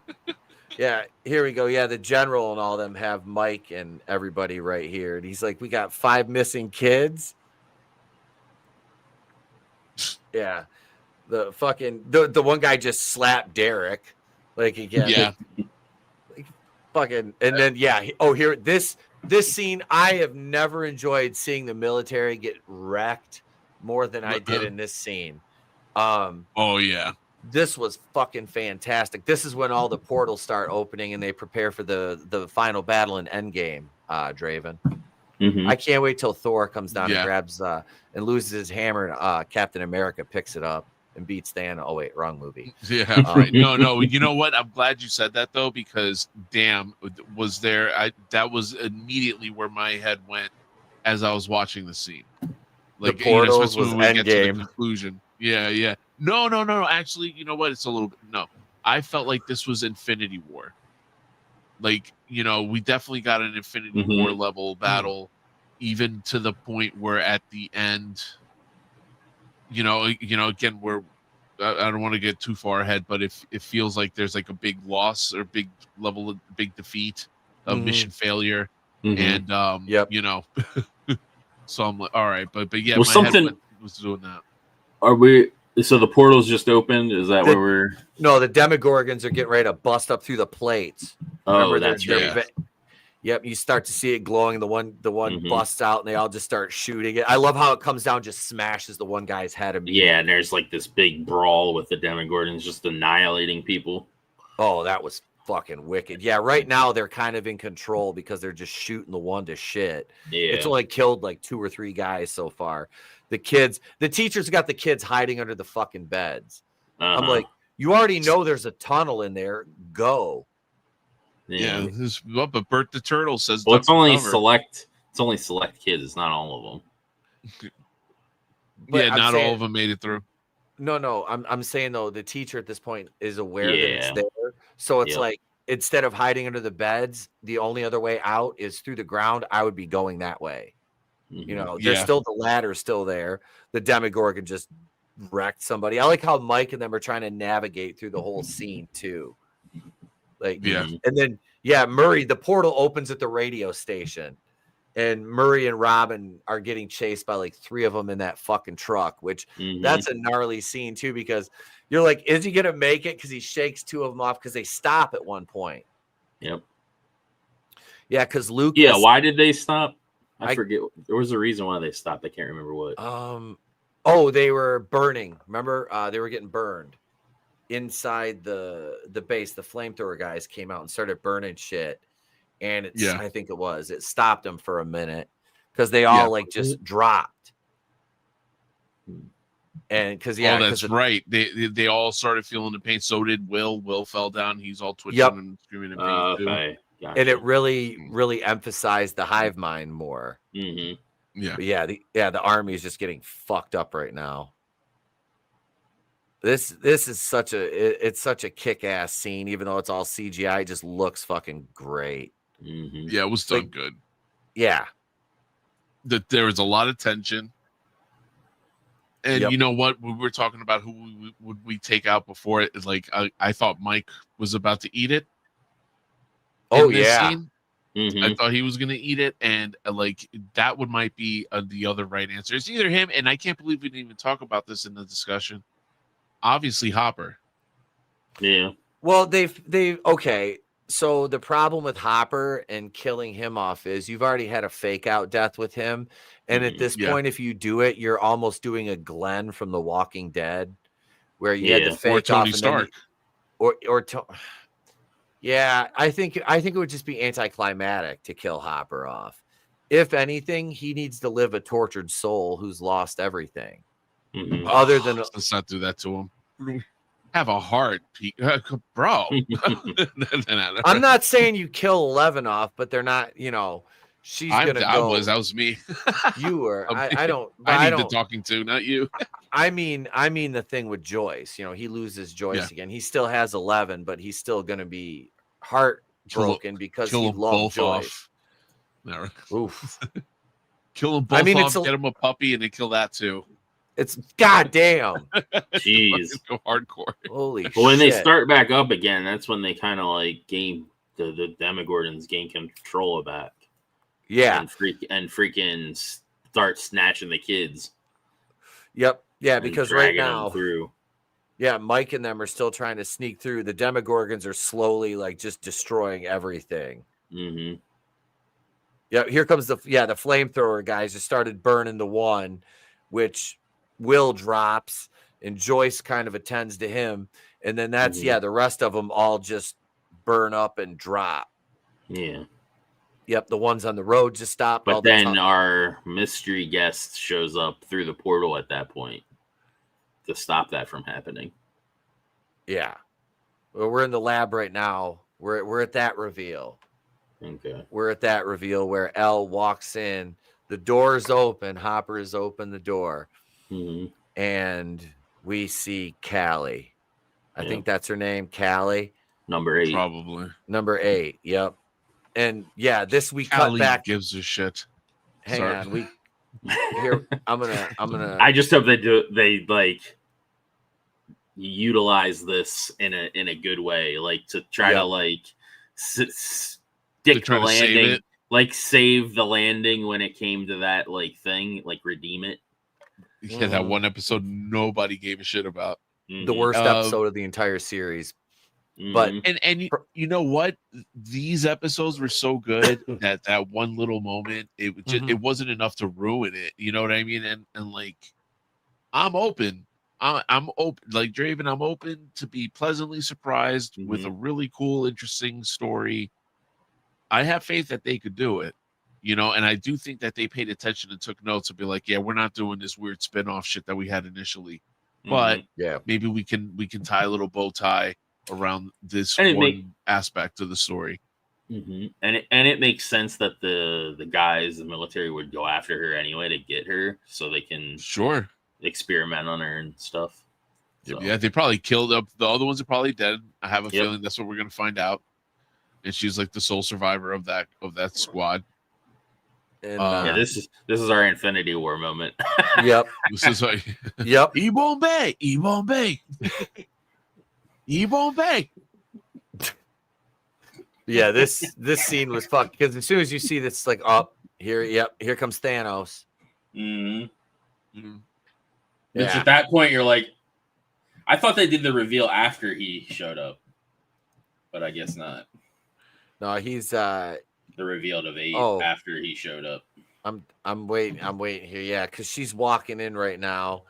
Yeah, here we go. Yeah, the general and all them have Mike and everybody right here, and he's like, "We got 5 missing kids." Yeah, the fucking the one guy just slapped Derek, like again. Yeah, like, fucking, and then here this scene, I have never enjoyed seeing the military get wrecked more than I did in this scene. Oh yeah, this was fucking fantastic. This is when all the portals start opening and they prepare for the final battle in Endgame. Draven. Mm-hmm. I can't wait till Thor comes down and grabs and loses his hammer. And, Captain America picks it up and beats Thanos. Oh wait, wrong movie. Yeah, right. No. You know what? I'm glad you said that though, because damn, that was immediately where my head went as I was watching the scene. Like the portals was when we get to the Endgame. conclusion. Yeah. No. Actually, you know what? It's a little bit. No, I felt like this was Infinity War. Like, we definitely got an Infinity War level battle even to the point where at the end, again, I don't want to get too far ahead, but if it feels like there's like a big loss or big level of big defeat, a mission failure, and so I'm like, all right, but yeah, well, my head was doing that. Are we? So the portal's just opened. Is that where we're? No, the Demogorgons are getting ready to bust up through the plates. Oh, that's right. Yep, you start to see it glowing. The one busts out, and they all just start shooting it. I love how it comes down, just smashes the one guy's head. Yeah, and there's like this big brawl with the Demogorgons just annihilating people. Oh, that was fucking wicked. Yeah, right now they're kind of in control because they're just shooting the one to shit. Yeah, it's only killed like 2 or 3 guys so far. The teachers got the kids hiding under the fucking beds. I'm like, you already know there's a tunnel in there. Go. Yeah, but Bert the Turtle says. Well, it's only select kids. It's not all of them. But not all of them made it through. No. I'm saying though, the teacher at this point is aware that it's there. So it's like, instead of hiding under the beds, the only other way out is through the ground. I would be going that way. There's still the ladder still there. The Demogorgon just wrecked somebody. I like how Mike and them are trying to navigate through the whole scene too. And then Murray, the portal opens at the radio station, and Murray and Robin are getting chased by like 3 of them in that fucking truck, which that's a gnarly scene too, because you're like, is he gonna make it? Because he shakes 2 of them off because they stop at one point. Yep. Yeah, because Luke. Yeah, why did they stop? I forget. There was a reason why they stopped. I can't remember what. They were burning. Remember, they were getting burned inside the base. The flamethrower guys came out and started burning shit, and I think it stopped them for a minute because they all just dropped. And because that's right. They all started feeling the pain. So did Will. Will fell down. He's all twitching and screaming in pain too. Okay. Gotcha. And it really emphasized the hive mind more. Mm-hmm. Yeah. But the army is just getting fucked up right now. This is such a kick-ass scene, even though it's all CGI. It just looks fucking great. Mm-hmm. Yeah, it was done good. Yeah, there was a lot of tension, and you know what? We were talking about who would we take out before it. Like I thought Mike was about to eat it. Oh yeah. I thought he was going to eat it, and that might be the other right answer. It's either him, and I can't believe we didn't even talk about this in the discussion. Obviously, Hopper. Yeah. Well, okay. So the problem with Hopper and killing him off is you've already had a fake out death with him, and at this point, if you do it, you're almost doing a Glenn from The Walking Dead, where you had to fake or Tony off Stark, Yeah, I think it would just be anticlimactic to kill Hopper off. If anything, he needs to live a tortured soul who's lost everything. Other than let's not do that to him. Have a heart, bro. I'm not saying you kill 11 off, but they're not. She's gonna go. That was me. You were. I don't. I need the talking to, not you. I mean the thing with Joyce. He loses Joyce again. He still has 11, but he's still gonna be heartbroken because he loved Joyce. Oof. Kill them both off. Get him a puppy, and then kill that too. It's goddamn. Jeez. Go hardcore. Holy shit. When they start back up again, that's when they kind of gain the Demogorgons gain control of that. Yeah. And freaking start snatching the kids. Yep. Yeah, because right now through. Yeah, Mike and them are still trying to sneak through. The Demogorgons are slowly just destroying everything. Mm-hmm. Yeah, here comes the flamethrower guys just started burning the one, which Will drops, and Joyce kind of attends to him, and then that's the rest of them all just burn up and drop. Yeah. Yep, the ones on the road just stop. But then our mystery guest shows up through the portal at that point to stop that from happening. Yeah. Well, we're in the lab right now. We're at that reveal. Okay. We're at that reveal where Elle walks in. The door is open. Hopper has opened the door. And we see Callie. I think that's her name, Callie. Number 8. Probably. Number 8, yep. And this we Callie cut back. Gives a shit. hang on. We here. I'm gonna. I just hope they like utilize this in a good way, like to try to like stick the landing, like save the landing when it came to that like thing, like redeem it. Yeah, that one episode nobody gave a shit about. The worst episode of the entire series. But and you know what? These episodes were so good that one little moment, it just it wasn't enough to ruin it. You know what I mean? And like, I'm open. I'm open, like Draven. I'm open to be pleasantly surprised with a really cool, interesting story. I have faith that they could do it, you know, and I do think that they paid attention and took notes and be like, yeah, we're not doing this weird spin-off shit that we had initially, but maybe we can tie a little bow tie around this one aspect of the story. And it makes sense that the guys, the military, would go after her anyway to get her, so they can experiment on her and stuff. So. Yeah, they probably killed up the other ones are probably dead. I have a feeling that's what we're gonna find out. And she's like the sole survivor of that squad. And this is our Infinity War moment. Yep. This is like Ebon Bay. Yeah, this scene was fucked because as soon as you see this, like, here comes Thanos. Which at that point you're like, I thought they did the reveal after he showed up, but I guess not. No, he's the reveal of 8 after he showed up. I'm waiting here, yeah, because she's walking in right now,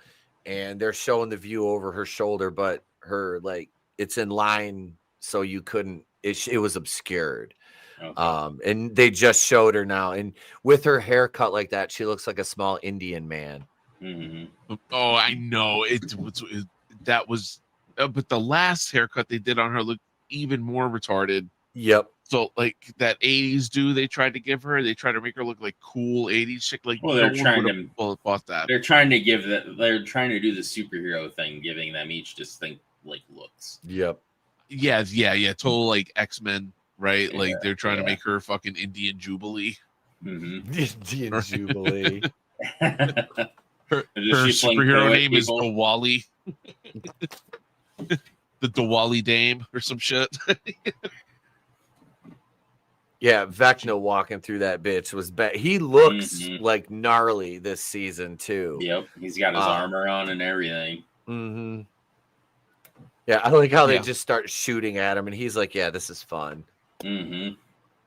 and they're showing the view over her shoulder, but her like it's in line, so you couldn't. It was obscured. Okay. And they just showed her now, and with her haircut like that, she looks like a small Indian man. Oh, I know that was, but the last haircut they did on her looked even more retarded. Yep. So like that 80s dude they tried to give her, they tried to make her look like cool 80s chick. Like, well, they're trying to bought that. They're trying to give that. They're trying to do the superhero thing, giving them each distinct like looks. Yep. Yeah. Total like X-Men, right? Like they're trying to make her fucking Indian Jubilee. Indian Jubilee. Her superhero name is Diwali. The Diwali Dame or some shit. Yeah, Vecna walking through that bitch was bad. He looks like gnarly this season too. Yep, he's got his armor on and everything. Yeah, I like how they just start shooting at him, and he's like, "Yeah, this is fun." They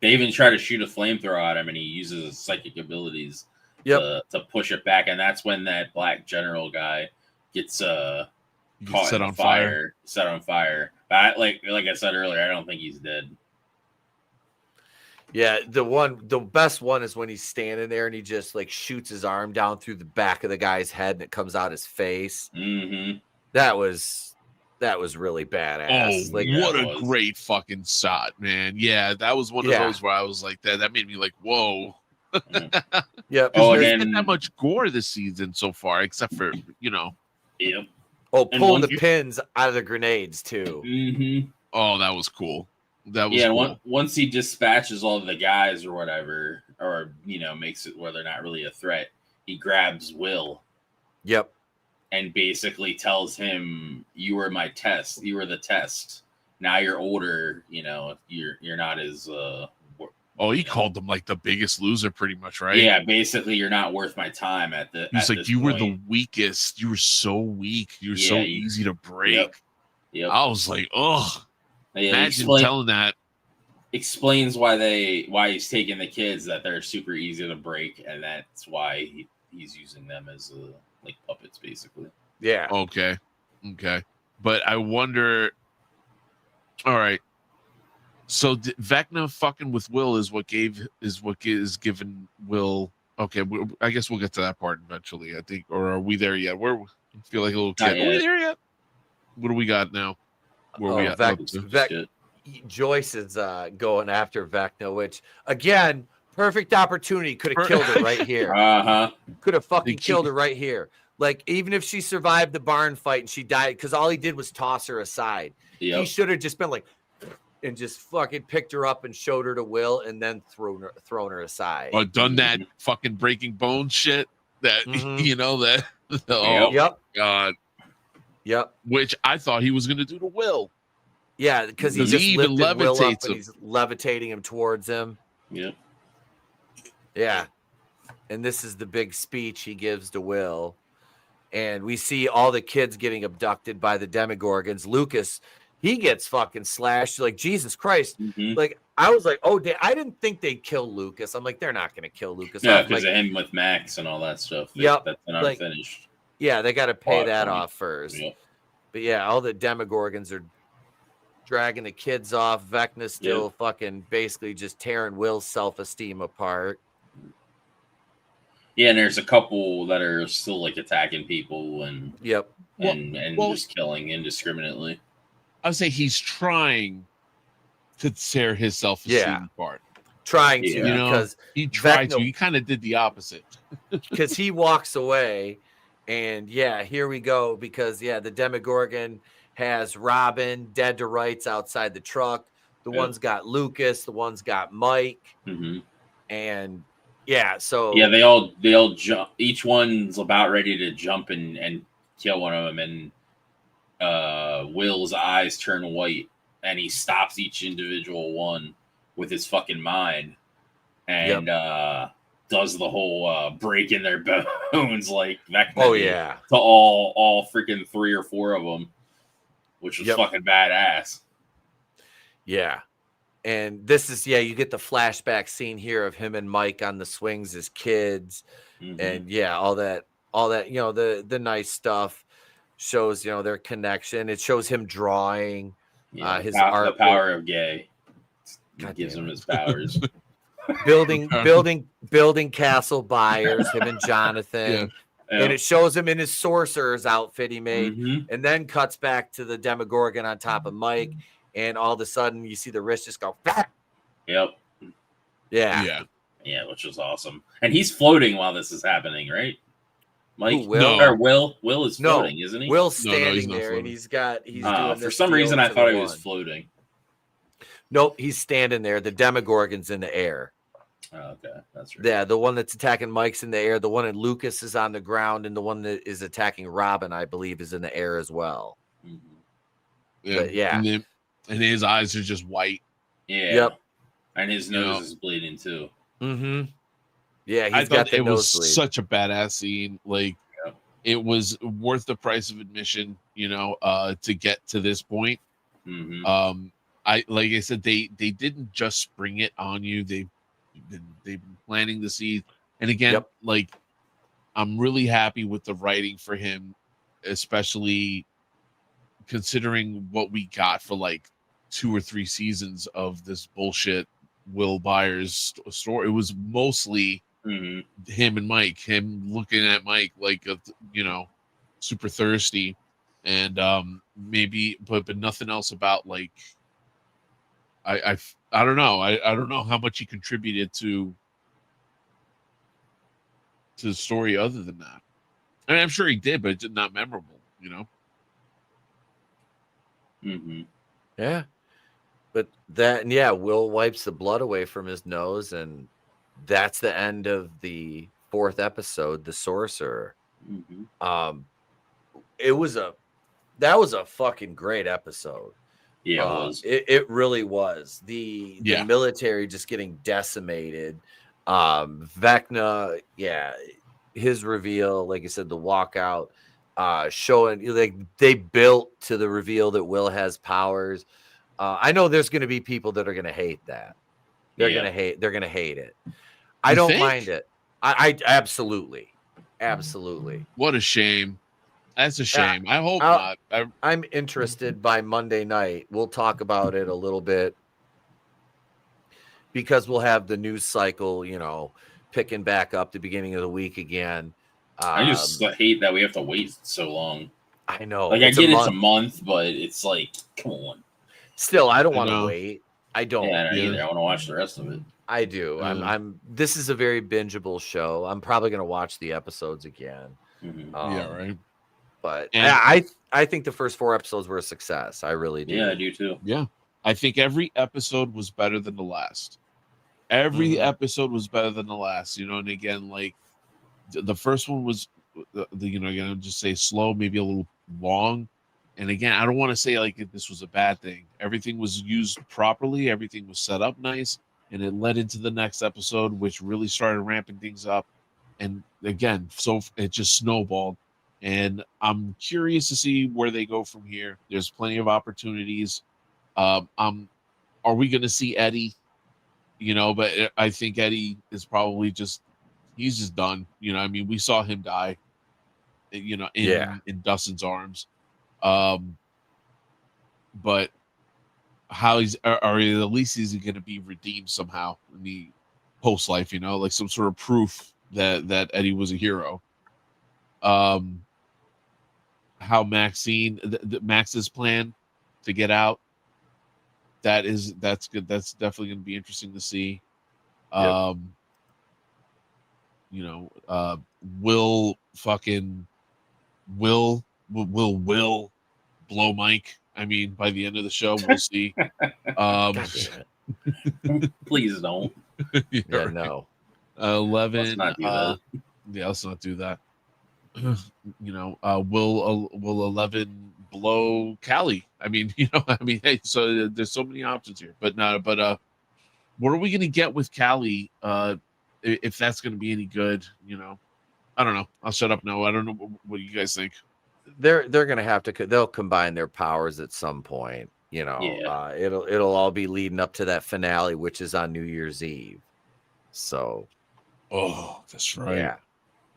even try to shoot a flamethrower at him, and he uses his psychic abilities to push it back, and that's when that black general guy gets caught set on fire. Set on fire. But like I said earlier, I don't think he's dead. Yeah, the best one is when he's standing there and he just like shoots his arm down through the back of the guy's head and it comes out his face. That was really badass. Oh, like, what a great fucking shot, man! Yeah, that was one of those where I was like, that made me like, whoa. Yeah. Oh, there's not that much gore this season so far, except for Yep. Oh, pulling the pins out of the grenades too. Oh, that was cool. That was cool. Once he dispatches all of the guys or whatever, or makes it where they're not really a threat, he grabs Will. Yep. And basically tells him, "You were my test. You were the test. Now you're older. You're not as." He called them like the biggest loser, pretty much, right? Yeah, basically, you're not worth my time at the. He's like, "You were the weakest. You were so weak. You were so easy to break." Yep. I was like, "Oh." Imagine telling that. Explains why he's taking the kids, that they're super easy to break, and that's why he's using them as like puppets, basically. Yeah. Okay. But I wonder. All right. So Vecna fucking with Will is what is given Will. Okay, I guess we'll get to that part eventually. I think, or are we there yet? I feel like a little kid. Are we there yet? What do we got now? Where we at? Joyce is going after Vecna, which again, perfect opportunity. Could have killed her right here. Could have fucking killed her right here. Like, even if she survived the barn fight and she died, because all he did was toss her aside. He should have just been like, and just fucking picked her up and showed her to Will, and then thrown her aside. Or done that fucking breaking bones shit that you know that. Oh yep. God. Yep. Which I thought he was gonna do to Will. Yeah, because he just even lifted Will up levitates and him. he's levitating him towards him. Yep. Yeah. And this is the big speech he gives to Will. And we see all the kids getting abducted by the Demogorgons. Lucas, he gets fucking slashed. Like, Jesus Christ. Like, I was like, oh, I didn't think they'd kill Lucas. I'm like, they're not going to kill Lucas. Yeah, because like, of him with Max and all that stuff. Yep. That's not finished. Yeah, they got to pay that off first. Yep. But yeah, all the Demogorgons are dragging the kids off. Vecna's still fucking basically just tearing Will's self-esteem apart. Yeah, and there's a couple that are still like attacking people and just killing indiscriminately. I would say he's trying to tear his self-esteem apart. Trying to, because he tried to. He kind of did the opposite. Because he walks away, and here we go. Because the Demogorgon has Robin dead to rights outside the truck. The one's got Lucas. The one's got Mike. And so they all jump. Each one's about ready to jump and kill one of them, and Will's eyes turn white, and he stops each individual one with his fucking mind, and does the whole breaking their bones like that. To all freaking 3 or 4 of them, which was fucking badass. Yeah. And this is, you get the flashback scene here of him and Mike on the swings as kids. And all that, the nice stuff shows, their connection. It shows him drawing his art. The power of gay. Gives him his powers. building castle buyers, him and Jonathan. And it shows him in his sorcerer's outfit he made. And then cuts back to the Demogorgon on top of Mike. And all of a sudden, you see the wrist just go. Yep. Yeah, which was awesome. And he's floating while this is happening, right? Mike, Will is floating, isn't he? Will's standing there, and he's doing. For some reason, I thought he was floating. Nope, he's standing there. The Demogorgon's in the air. Oh, okay, that's right. Yeah, the one that's attacking Mike's in the air. The one in Lucas is on the ground, and the one that is attacking Robin, I believe, is in the air as well. And his eyes are just white. Yeah. Yep. And his nose is bleeding too. Yeah, I thought it was such a badass scene. Like, it was worth the price of admission, to get to this point. Like I said, they didn't just spring it on you. They've been planting the seed. And again, like, I'm really happy with the writing for him, especially considering what we got for like 2 or 3 seasons of this bullshit Will Byers story. It was mostly him and Mike, him looking at Mike like, super thirsty, and maybe, but nothing else about like, I don't know. I don't know how much he contributed to the story other than that. I mean, I'm sure he did, but it's not memorable, Yeah. But Will wipes the blood away from his nose, and that's the end of the 4th episode, The Sorcerer. That was a fucking great episode. Yeah, it was. It really was. The military just getting decimated. Vecna, his reveal, like I said, the walkout, showing like they built to the reveal that Will has powers. I know there's going to be people that are going to hate that. They're going to hate it. I don't mind it. I absolutely. What a shame. That's a shame. I hope not. I'm interested by Monday night. We'll talk about it a little bit because we'll have the news cycle, picking back up the beginning of the week again. I just hate that we have to wait so long. I know. Like, I get it's a month, but it's like, come on. Still, I don't want to wait. I don't. Yeah, either. I want to watch the rest of it. I do. This is a very bingeable show. I'm probably going to watch the episodes again. Right. But I think the first 4 episodes were a success. I really do. Yeah, I do too. Yeah. I think every episode was better than the last. Every episode was better than the last, you know. And again, like the first one was, again, I'll just say slow, maybe a little long. And again, I don't want to say like this was a bad thing. Everything was used properly. Everything was set up nice, and it led into the next episode, which really started ramping things up. And again, so it just snowballed. And I'm curious to see where they go from here. There's plenty of opportunities. Are we going to see Eddie? But I think Eddie is probably he's just done. I mean, we saw him die, in Dustin's arms. But how at least he's going to be redeemed somehow in the post life, like some sort of proof that Eddie was a hero. How Maxine, Max's plan to get out, that's good. That's definitely going to be interesting to see. Yep. Will blow Mike? I mean, by the end of the show, we'll see. Please don't. Yeah, no. 11. Let's not do that. Yeah, let's not do that. Will 11 blow Callie? I mean, hey, so there's so many options here, but what are we gonna get with Callie? If that's gonna be any good, I don't know. I'll shut up now. I don't know. What do you guys think? They're gonna have to. They'll combine their powers at some point. Yeah. It'll all be leading up to that finale, which is on New Year's Eve. So, that's right.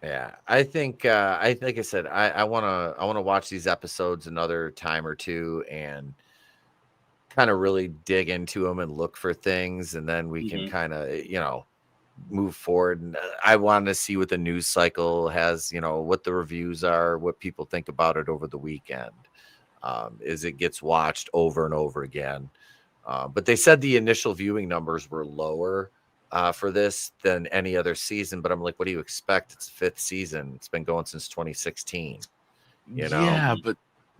Yeah. I think. Like I said, I wanna watch these episodes another time or two and kind of really dig into them and look for things, and then we can kind of move forward. And I want to see what the news cycle has, what the reviews are, what people think about it over the weekend. As it gets watched over and over again. But they said the initial viewing numbers were lower for this than any other season. But I'm like, what do you expect? It's the fifth season. It's been going since 2016. Yeah,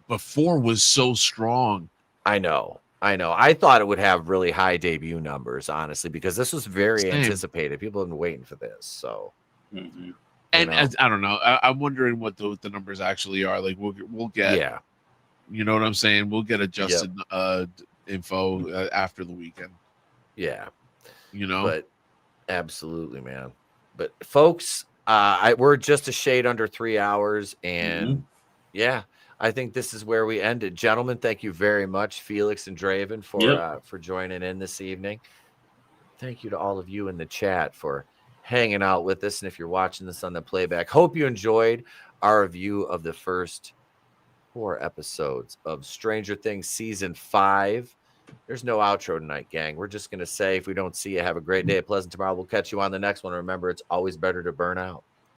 but 4 was so strong. I know. I thought it would have really high debut numbers, honestly, because this was very anticipated. People have been waiting for this. So, and I don't know. I'm wondering what the numbers actually are. Like we'll get. Yeah. You know what I'm saying? We'll get adjusted info after the weekend. Yeah. But absolutely, man. But folks, we're just a shade under 3 hours, and I think this is where we ended. Gentlemen, thank you very much, Felix and Draven, for joining in this evening. Thank you to all of you in the chat for hanging out with us. And if you're watching this on the playback, hope you enjoyed our review of the first 4 episodes of Stranger Things Season 5. There's no outro tonight, gang. We're just going to say, if we don't see you, have a great day. A pleasant tomorrow. We'll catch you on the next one. Remember, it's always better to burn out.